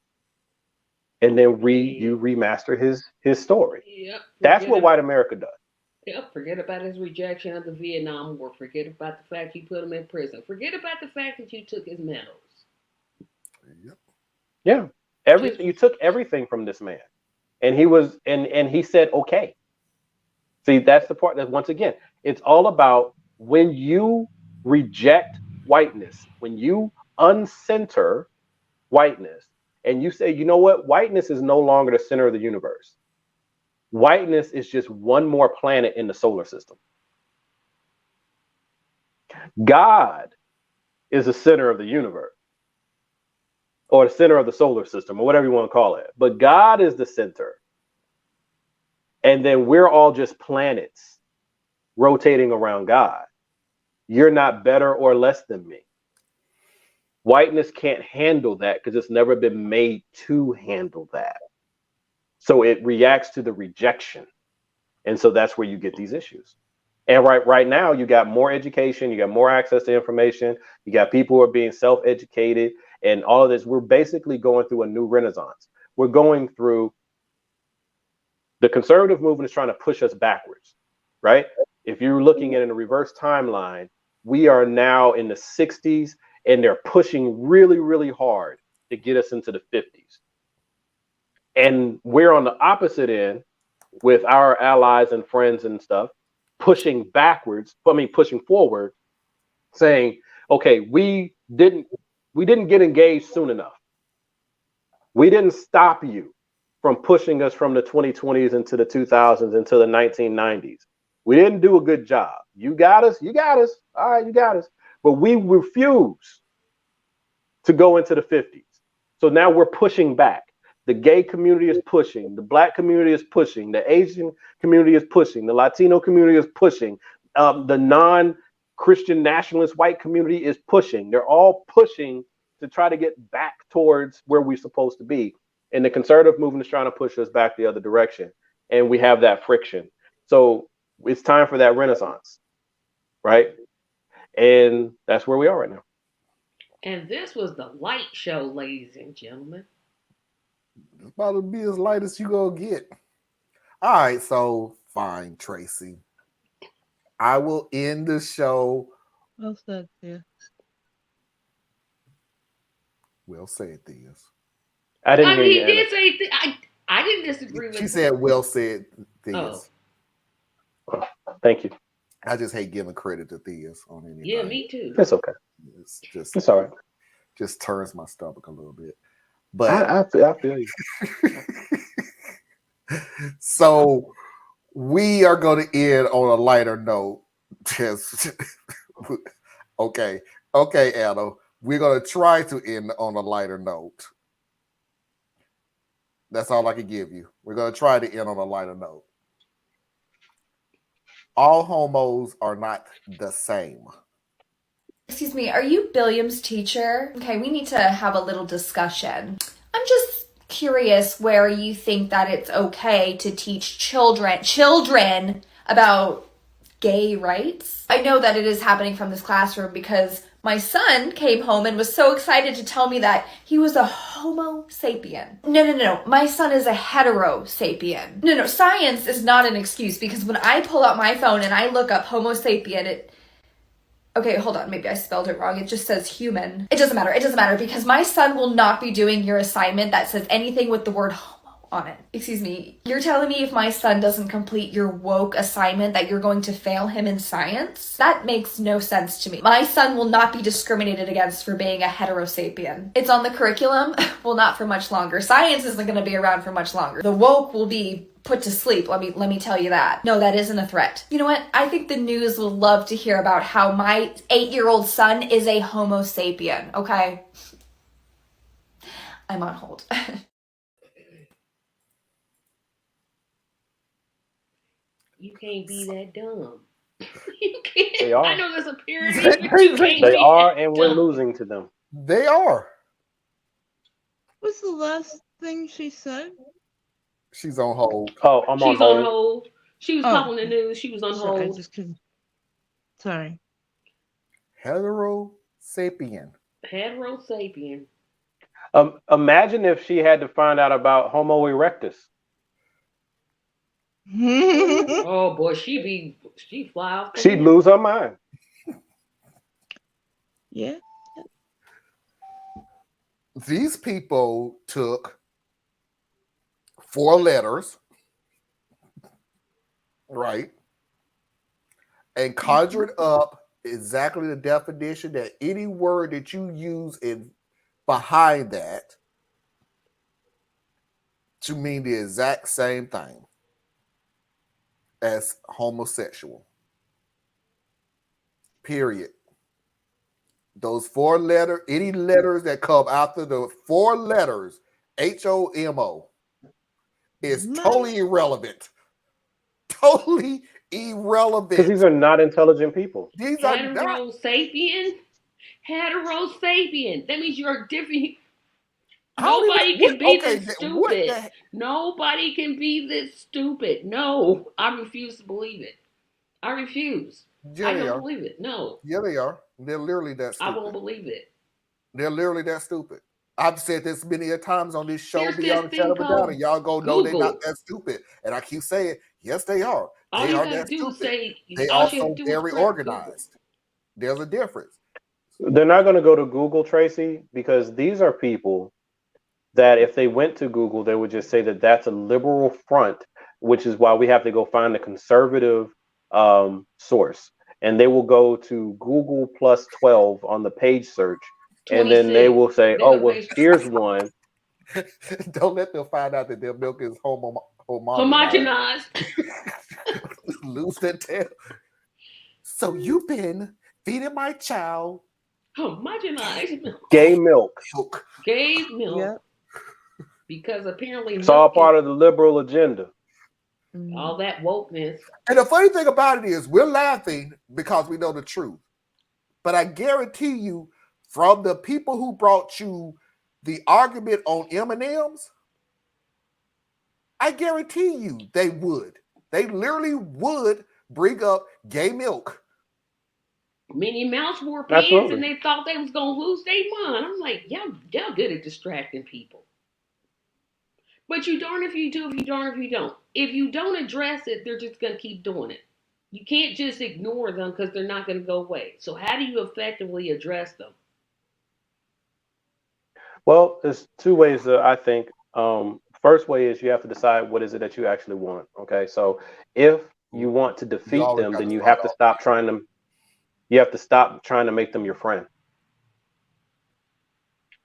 And then you remaster his story. Yep. That's what white America does. Yep. Forget about his rejection of the Vietnam War. Forget about the fact you put him in prison. Forget about the fact that you took his medals. Yep. Yeah. Everything, you took everything from this man. And he was and he said, okay. See, that's the part that, once again, it's all about when you reject whiteness, when you uncenter whiteness, and you say, you know what, whiteness is no longer the center of the universe. Whiteness is just one more planet in the solar system. God is the center of the universe, or the center of the solar system, or whatever you want to call it. But God is the center. And then we're all just planets rotating around God. You're not better or less than me. Whiteness can't handle that because it's never been made to handle that. So it reacts to the rejection. And so that's where you get these issues. And right now, you got more education, you got more access to information, you got people who are being self-educated, and all of this. We're basically going through a new renaissance. We're going through, the conservative movement is trying to push us backwards, right? If you're looking at in a reverse timeline, we are now in the 60s, and they're pushing really, really hard to get us into the 50s. And we're on the opposite end with our allies and friends and stuff, pushing forward, saying, okay, we didn't get engaged soon enough. We didn't stop you from pushing us from the 2020s into the 2000s into the 1990s. We didn't do a good job. You got us. All right, you got us. But we refuse to go into the 50s. So now we're pushing back. The gay community is pushing. The black community is pushing. The Asian community is pushing. The Latino community is pushing. The non-Christian nationalist white community is pushing. They're all pushing to try to get back towards where we're supposed to be. And the conservative movement is trying to push us back the other direction. And we have that friction. So it's time for that renaissance, right? And that's where we are right now. And this was the light show, ladies and gentlemen. It's about to be as light as you gonna get. All right, so fine, Tracy. I will end the show. Well said, yeah. Well said, Theus. I didn't hear He you, did say I didn't disagree with She said, well said, Oh. Theus. Thank you. I just hate giving credit to Theus on anything. Yeah, me too. It's okay. It's all right. Just turns my stomach a little bit. But I feel you. So we are going to end on a lighter note. Just okay, Anna. We're going to try to end on a lighter note. That's all I can give you. We're going to try to end on a lighter note. All homos are not the same. Excuse me, are you Billiam's teacher? Okay, we need to have a little discussion. I'm just curious where you think that it's okay to teach children about gay rights. I know that it is happening from this classroom because my son came home and was so excited to tell me that he was a homo sapien. No. My son is a hetero sapien. No. Science is not an excuse because when I pull out my phone and I look up homo sapien, okay, hold on. Maybe I spelled it wrong. It just says human. It doesn't matter. It doesn't matter because my son will not be doing your assignment that says anything with the word homo on it. Excuse me. You're telling me if my son doesn't complete your woke assignment that you're going to fail him in science? That makes no sense to me. My son will not be discriminated against for being a heterosapien. It's on the curriculum. Well, not for much longer. Science isn't going to be around for much longer. The woke will be put to sleep. Let me tell you that. No, that isn't a threat. You know what? I think the news will love to hear about how my 8-year-old son is a homo sapien, okay? I'm on hold. You can't be that dumb. You can't. They are. I know there's a parody, but you can't They be are, that and we're dumb. losing to them. They are. What's the last thing she said? She's on hold. Oh, I'm She's on on hold. hold. She was calling the news. She was on Sorry, I hold. just couldn't. Sorry. Hetero sapien. Hetero sapien. Imagine if she had to find out about Homo erectus. Oh boy, she'd fly off. She'd lose her mind. Yeah. These people took 4 letters, right, and conjured up exactly the definition that any word that you use in behind that to mean the exact same thing as homosexual. Period. Those 4 letters, any letters that come after the 4 letters, HOMO, is totally irrelevant. Totally irrelevant. Because these are not intelligent people. These are not. Hetero sapien. Hetero sapien. That means you're different. Nobody can be this stupid. Nobody can be this stupid. No, I refuse to believe it. I refuse. Yeah, I don't believe it. No. Yeah, they are. They're literally that stupid. I won't believe it. They're literally that stupid. I've said this many a times on this show, There's Beyond this a Shadow of thing a Doubt, called and y'all go, no, they're not that stupid. And I keep saying, yes, they are. All They you are gotta that do is stupid. say. They all you have also to do very is click organized. There's a difference. They're not going to go to Google, Tracy, because these are people that if they went to Google, they would just say that that's a liberal front, which is why we have to go find a conservative source. And they will go to Google plus 12 on the page search. And then they will say, oh, well, here's one. Don't let them find out that their milk is homogenized. Lose their tail. So you've been feeding my child homogenized gay milk. Gay milk. Yep. Because apparently It's all part of the liberal agenda. All that wokeness. And the funny thing about it is we're laughing because we know the truth. But I guarantee you, from the people who brought you the argument on M&Ms, I guarantee you they would. They literally would bring up gay milk. Minnie Mouse wore pants and they thought they was going to lose their mind. I'm like, y'all good at distracting people. But you darn if you do, if you darn if you don't. If you don't address it, they're just going to keep doing it. You can't just ignore them because they're not going to go away. So how do you effectively address them? Well, there's 2 ways that I think. First way is you have to decide what is it that you actually want. Okay, so if you want to defeat them, then you have to stop trying to. You have to stop trying to make them your friend.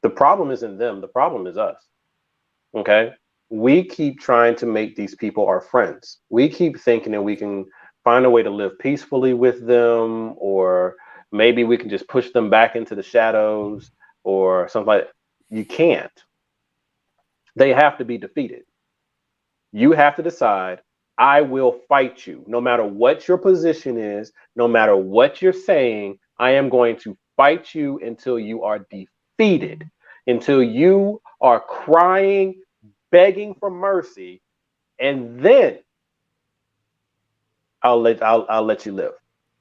The problem isn't them. The problem is us. Okay, we keep trying to make these people our friends. We keep thinking that we can find a way to live peacefully with them, or maybe we can just push them back into the shadows or something like that. You can't. They have to be defeated. You have to decide, I will fight you. No matter what your position is, no matter what you're saying, I am going to fight you until you are defeated, until you are crying, begging for mercy, and then I'll let you live.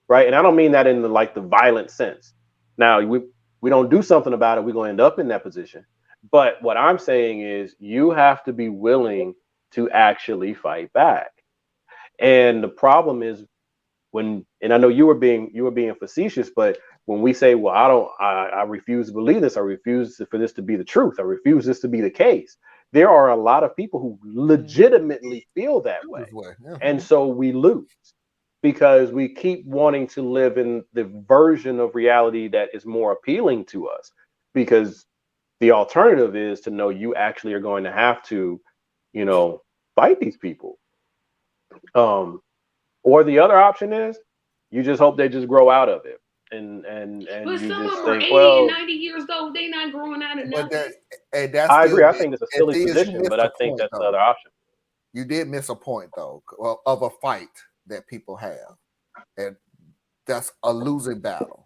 Right? And I don't mean that in the violent sense. Now, we don't do something about it, we're going to end up in that position. But what I'm saying is you have to be willing to actually fight back. And the problem is and I know you were being facetious, but when we say, well, I refuse to believe this, I refuse for this to be the truth, I refuse this to be the case, there are a lot of people who legitimately feel that way. Yeah. And so we lose because we keep wanting to live in the version of reality that is more appealing to us, because the alternative is to know you actually are going to have to, fight these people. Or the other option is you just hope they just grow out of it. And but you some just of them are think, 80 and 90 years old. They not growing out of nothing. I agree. I think it's a silly position, but I think that's the other option. You did miss a point, though, of a fight that people have. And that's a losing battle.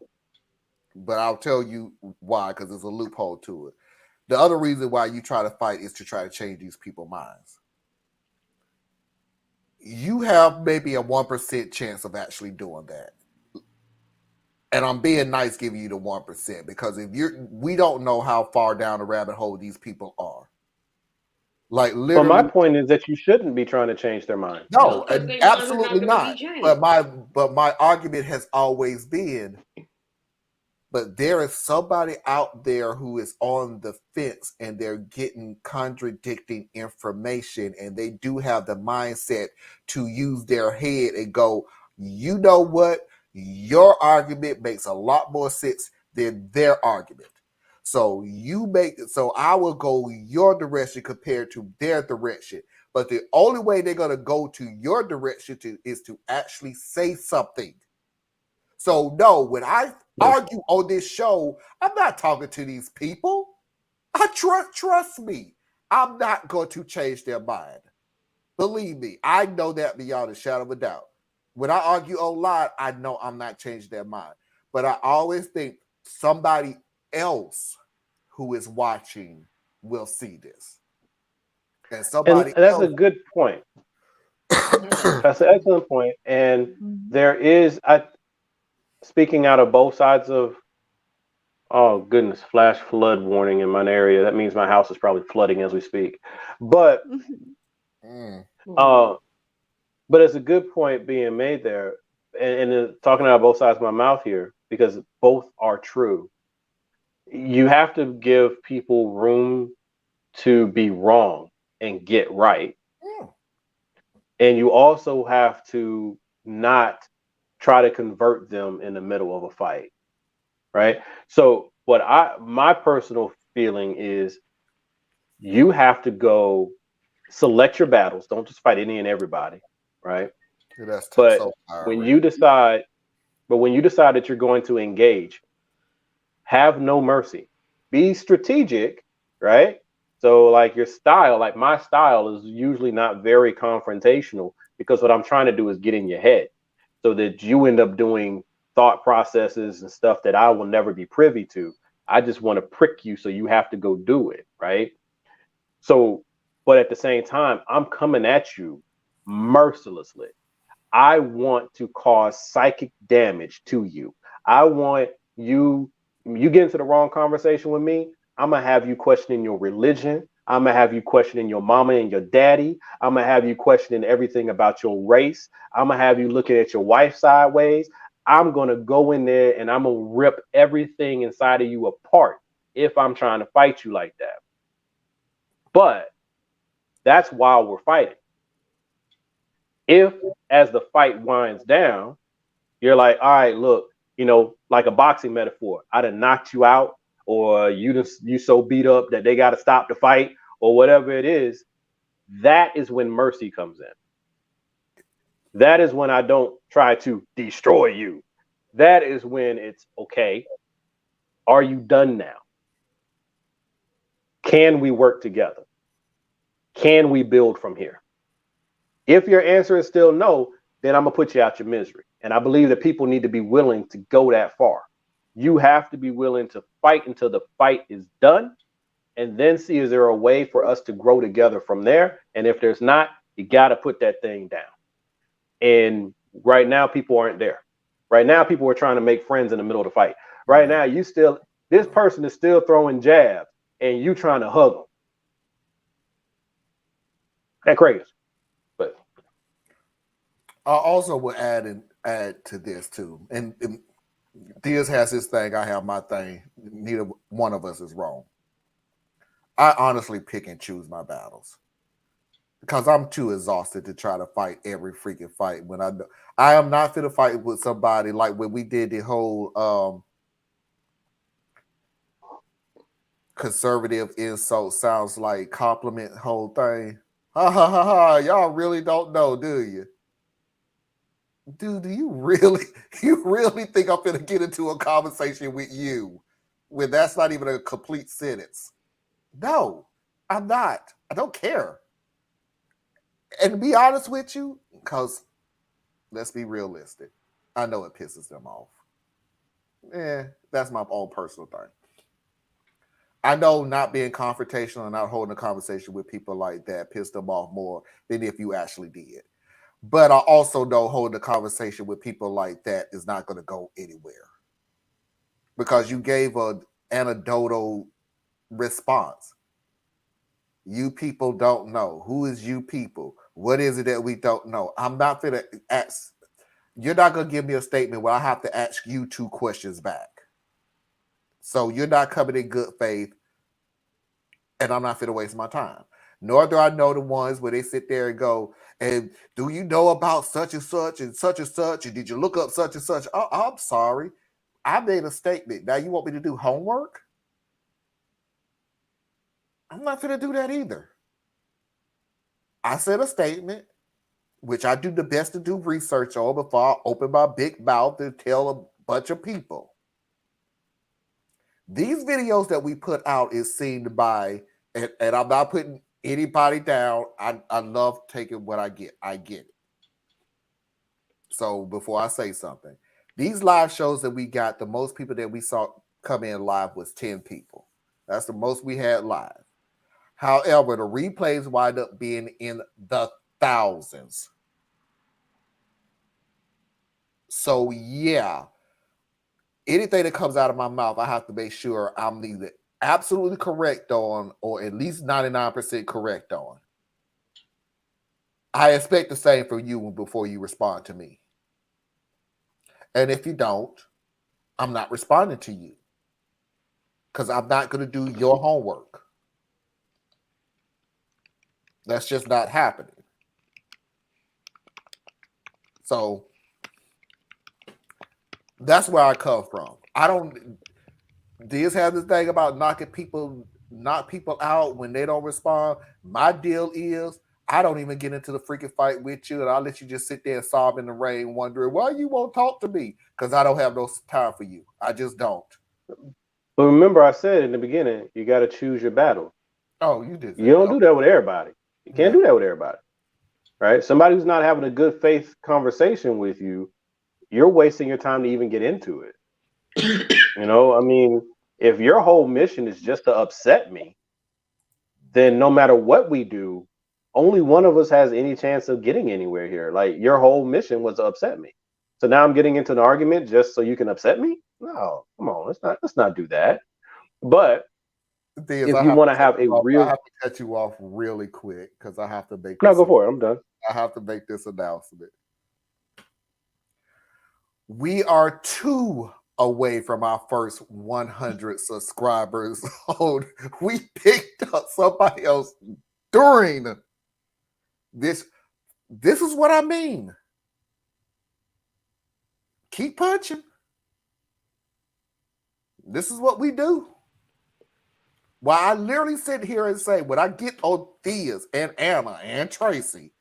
But I'll tell you why, because there's a loophole to it. The other reason why you try to fight is to try to change these people's minds. You have maybe a 1% chance of actually doing that. And I'm being nice giving you the 1%, because we don't know how far down the rabbit hole these people are. Like, literally. But my point is that you shouldn't be trying to change their mind. No, absolutely not. But my argument has always been, but there is somebody out there who is on the fence and they're getting contradicting information, and they do have the mindset to use their head and go, you know what? Your argument makes a lot more sense than their argument. So I will go your direction compared to their direction. But the only way they're going to go to your direction is to actually say something. So no, when I argue on this show, I'm not talking to these people. I trust me. I'm not going to change their mind. Believe me, I know that beyond a shadow of a doubt. When I argue online, I know I'm not changing their mind. But I always think somebody else who is watching will see this. And that's a good point. That's an excellent point. And there is, speaking out of both sides of, oh goodness, flash flood warning in my area. That means my house is probably flooding as we speak. But but it's a good point being made there, and talking out of both sides of my mouth here, because both are true. You have to give people room to be wrong and get right. And you also have to not try to convert them in the middle of a fight. Right? So my personal feeling is, you have to go select your battles. Don't just fight any and everybody. Right? When you decide that you're going to engage, have no mercy. Be strategic, right? So like my style is usually not very confrontational, because what I'm trying to do is get in your head so that you end up doing thought processes and stuff that I will never be privy to. I just want to prick you so you have to go do it, right? So, but at the same time, I'm coming at you mercilessly. I want to cause psychic damage to you. I want you get into the wrong conversation with me, I'm going to have you questioning your religion. I'm going to have you questioning your mama and your daddy. I'm going to have you questioning everything about your race. I'm going to have you looking at your wife sideways. I'm going to go in there and I'm going to rip everything inside of you apart if I'm trying to fight you like that. But that's while we're fighting. If, as the fight winds down, you're like, all right, look, like a boxing metaphor, I done knocked you out, or you so beat up that they got to stop the fight, or whatever it is, that is when mercy comes in. That is when I don't try to destroy you. that is when it's okay. Are you done now? Can we work together? Can we build from here? If your answer is still no, then I'm going to put you out your misery. And I believe that people need to be willing to go that far. You have to be willing to fight until the fight is done, and then see, is there a way for us to grow together from there? And if there's not, you got to put that thing down. And right now, people aren't there. Right now, people are trying to make friends in the middle of the fight. Right now, this person is still throwing jabs, and you trying to hug them. That's crazy. But I also would add to this too. And Diaz has his thing, I have my thing. Neither one of us is wrong. I honestly pick and choose my battles because I'm too exhausted to try to fight every freaking fight. When I am not fit to fight with somebody like when we did the whole conservative insult sounds like compliment whole thing. Ha ha ha ha! Y'all really don't know, do you? Dude, do you really think I'm gonna get into a conversation with you when that's not even a complete sentence? No, I'm not. I don't care. And to be honest with you, because let's be realistic, I know it pisses them off. That's my own personal thing. I know not being confrontational and not holding a conversation with people like that pissed them off more than if you actually did. But I also know holding a conversation with people like that is not going to go anywhere because you gave an anecdotal response. You people don't know. Who is you people? What is it that we don't know? I'm not going to ask. You're not going to give me a statement where I have to ask you 2 questions back. So you're not coming in good faith, and I'm not going to waste my time. Nor do I know the ones where they sit there and go, and do you know about such and such and such and such? And did you look up such and such? Oh, I'm sorry. I made a statement. Now you want me to do homework? I'm not going to do that either. I said a statement, which I do the best to do research on before I open my big mouth and tell a bunch of people. These videos that we put out is seen by, and I'm not putting anybody down. I love taking what I get. I get it. So before I say something, these live shows that we got, the most people that we saw come in live was 10 people. That's the most we had live. However, the replays wind up being in the thousands. So yeah, anything that comes out of my mouth, I have to make sure I'm either absolutely correct on or at least 99% correct on. I expect the same from you before you respond to me. And if you don't, I'm not responding to you because I'm not going to do your homework. That's just not happening. So that's where I come from. Diaz has this thing about knock people out when they don't respond. My deal is I don't even get into the freaking fight with you, and I'll let you just sit there and sob in the rain, wondering why you won't talk to me because I don't have no time for you. I just don't. But remember, I said in the beginning, you got to choose your battle. Oh, you did. You don't do that with everybody. You can't do that with everybody, right? Somebody who's not having a good faith conversation with you, you're wasting your time to even get into it. You know, I mean, if your whole mission is just to upset me, then no matter what we do, only one of us has any chance of getting anywhere here. Like your whole mission was to upset me. So now I'm getting into an argument just so you can upset me? No, come on, let's not do that. But if you want to have a real, I have to cut you off really quick because I have to make. No, go for it. I'm done. I have to make this announcement. We are 2 away from our first 100 subscribers. We picked up somebody else during this. This is what I mean. Keep punching. This is what we do. Well, I literally sit here and say, when I get on Diaz and Anna and Tracy,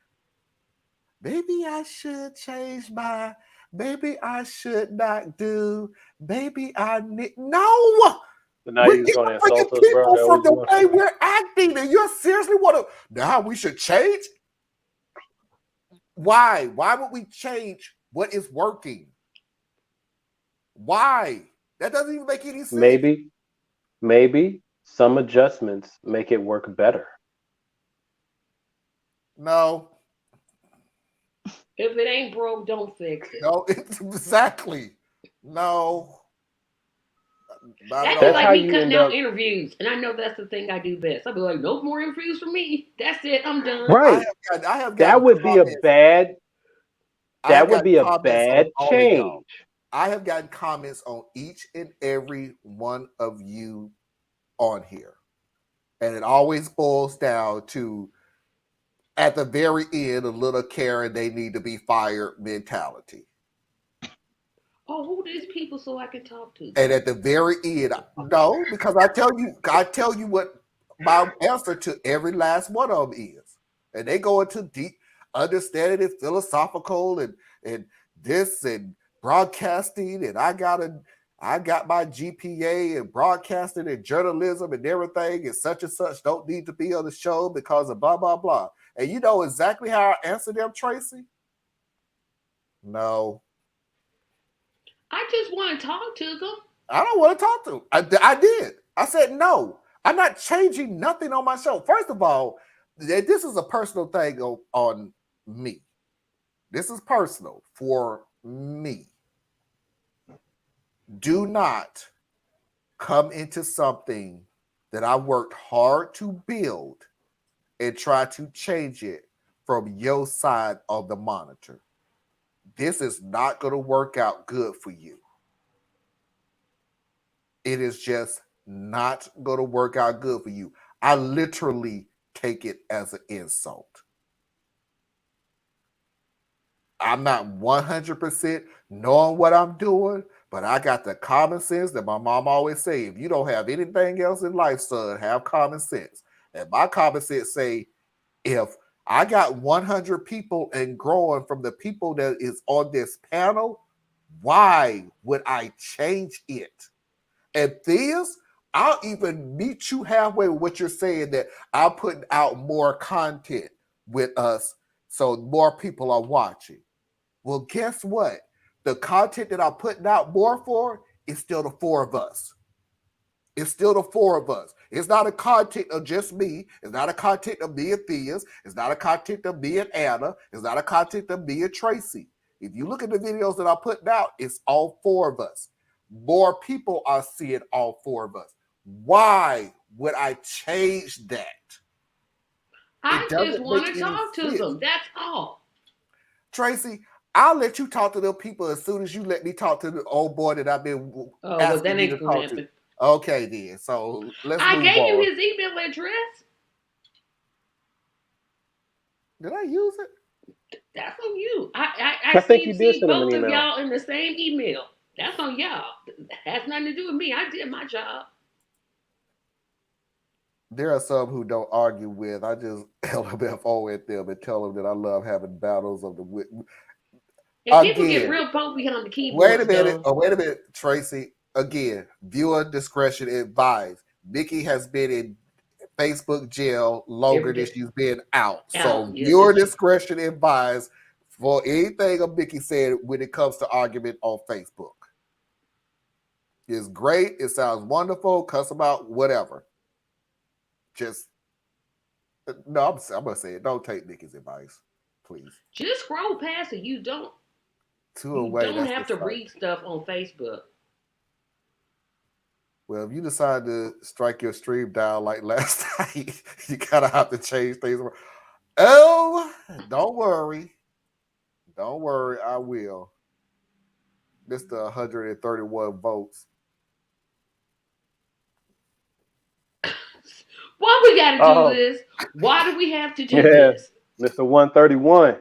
maybe I should change my maybe I should not do. Maybe I need. No! So now We you just get gonna the insult freaking us, bro? people That from what you the want? way we're acting, and you seriously want to. Now we should change? Why? Why would we change what is working? Why? That doesn't even make any sense. Maybe some adjustments make it work better. No. If it ain't broke, don't fix it. No, exactly. No. That'd be like me cutting out interviews, and I know that's the thing I do best. I'll be like, no more interviews for me. That's it. I'm done. Right. That would be a bad. That would be a bad change. I have gotten comments on each and every one of you on here. And it always boils down to, at the very end, a little Karen, they need to be fired mentality. Oh, who these people so I can talk to them? And at the very end, no, because I tell you what my answer to every last one of them is. And they go into deep understanding and philosophical and this and broadcasting, and I got my GPA in broadcasting and journalism and everything, and such don't need to be on the show because of blah, blah, blah. And you know exactly how I answer them, Tracy? No. I just want to talk to them. I don't want to talk to them. I did. I said, no, I'm not changing nothing on my show. First of all, this is a personal thing on me. This is personal for me. Do not come into something that I worked hard to build and try to change it from your side of the monitor. This is not going to work out good for you. It is just not going to work out good for you. I literally take it as an insult. I'm not 100% knowing what I'm doing, but I got the common sense that my mom always say, if you don't have anything else in life, son, have common sense. And my common sense say, if I got 100 people and growing from the people that is on this panel, why would I change it? And this, I'll even meet you halfway with what you're saying, that I'm putting out more content with us so more people are watching. Well, guess what? The content that I'm putting out more for is still the four of us. It's still the four of us. It's not a content of just me. It's not a content of me and Theas. It's not a content of me and Anna. It's not a content of me and Tracy. If you look at the videos that I'm putting out, it's all four of us. More people are seeing all four of us. Why would I change that? I just want to talk to them. That's all. Tracy, I'll let you talk to them people as soon as you let me talk to the old boy that I've been asking you to talk to. Okay, then. So let's move on. I gave you his email address. Did I use it? That's on you. I think you did send both of y'all in the same email. That's on y'all. That has nothing to do with me. I did my job. There are some who don't argue with. I just LMFO at them and tell them that I love having battles of the wit. And people get real poked behind the keyboard. Wait a minute, Tracy. Again, viewer discretion advised. Mickey has been in Facebook jail longer than she's been out. So viewer discretion advised for anything of Mickey said when it comes to argument on Facebook. It's great. It sounds wonderful. Cuss them out, whatever. Just, no, I'm going to say it. Don't take Mickey's advice, please. Just scroll past it. You don't have to read stuff on Facebook. Well, if you decide to strike your stream down like last night, you kind of have to change things. Oh, don't worry. Don't worry, I will. Mr. 131 votes. Why we got to do this? Why do we have to do this? Mr. 131.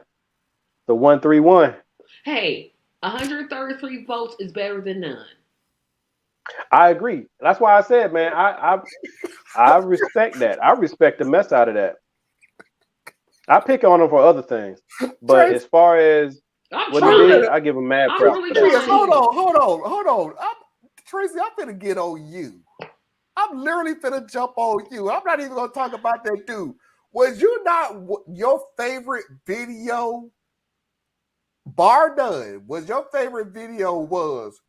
The 131. Hey, 133 votes is better than none. I agree. That's why I said, man, I respect that. I respect the mess out of that. I pick on them for other things. But as far as I'm What he trying. did, I give him mad I'm props really for that. trying. Hold on. Tracy, I'm finna get on you. I'm literally finna jump on you. I'm not even gonna talk about that dude. Was you not your favorite video? Bar none. Was your favorite video was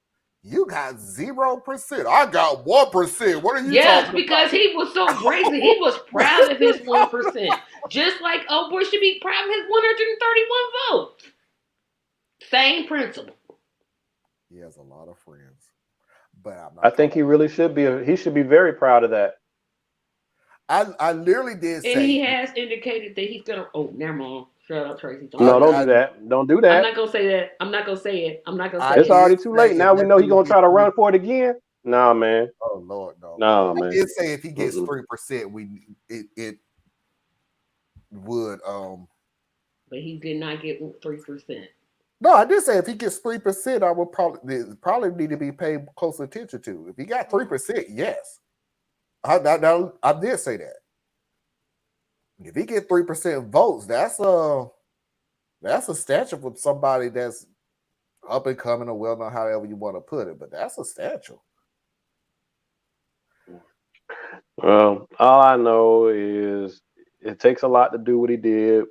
you got 0%? I got 1%. What are you Yes, talking because about? he was so brazen. He was proud of his 1%. Just like old boy should be proud of his 131 votes. Same principle. He has a lot of friends. But I'm not I think he really should be. He should be very proud of that. I literally did say. And he has indicated that he's gonna. Oh, never mind. Shut up, Tracy. Don't do that. Don't do that. I'm not gonna say that. I'm not gonna say it. I'm not gonna say it. It's already too late. Now we know he's gonna try to run for it again. Nah, man. Oh Lord, no. Nah, man. I did say if he gets 3%, it would But he did not get 3%. No, I did say if he gets 3%, I would probably need to be paid close attention to. If he got 3%, yes. I did say that. If he get 3% votes, that's a stature for somebody that's up and coming or well known, however you want to put it. But that's a stature. All I know is it takes a lot to do what he did.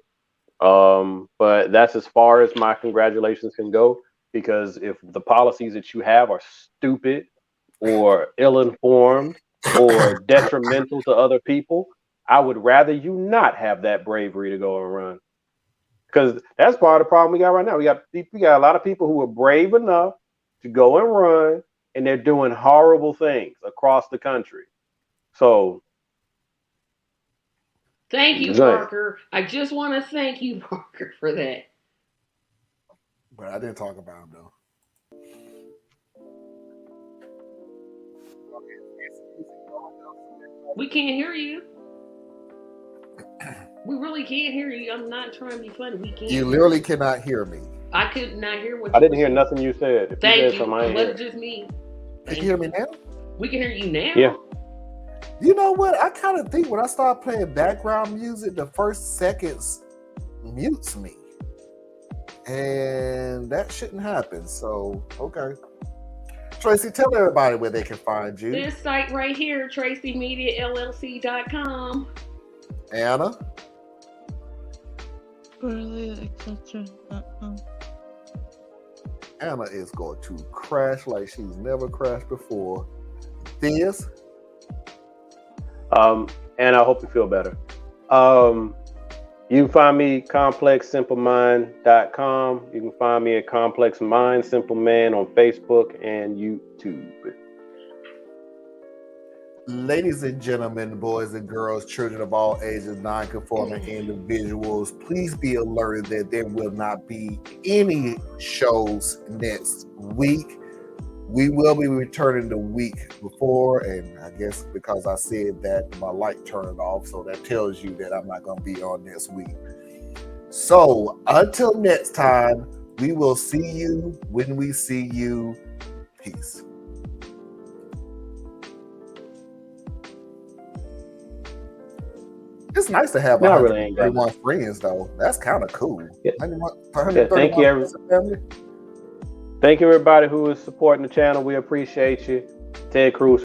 But that's as far as my congratulations can go, because if the policies that you have are stupid or ill-informed or detrimental to other people, I would rather you not have that bravery to go and run. Because that's part of the problem we got right now. We got a lot of people who are brave enough to go and run, and they're doing horrible things across the country. So thank you, Parker. I just want to thank you, Parker, for that. But I didn't talk about him though. We can't hear you. We really can't hear you. I'm not trying to be funny. We can't. You literally cannot hear me. I could not hear what I didn't hear nothing you said. If Thank you. you. But just me. Can you hear me now? We can hear you now. Yeah. You know what? I kind of think when I start playing background music, the first seconds mutes me. And that shouldn't happen. So, okay. Tracy, tell everybody where they can find you. This site right here, TracyMediaLLC.com. Anna? Anna is going to crash like she's never crashed before. This? And I hope you feel better. You can find me ComplexSimpleMind.com. You can find me at Complex Mind Simple Man on Facebook and YouTube. Ladies and gentlemen, boys and girls, children of all ages, non-conforming individuals, please be alerted that there will not be any shows next week. We will be returning the week before, and I guess because I said that, my light turned off, so that tells you that I'm not going to be on next week. So until next time, we will see you when we see you. Peace. It's nice to have 131 friends, though. That's kind of cool. Yeah. Thank you, Thank you, everybody who is supporting the channel. We appreciate you. Ted Cruz.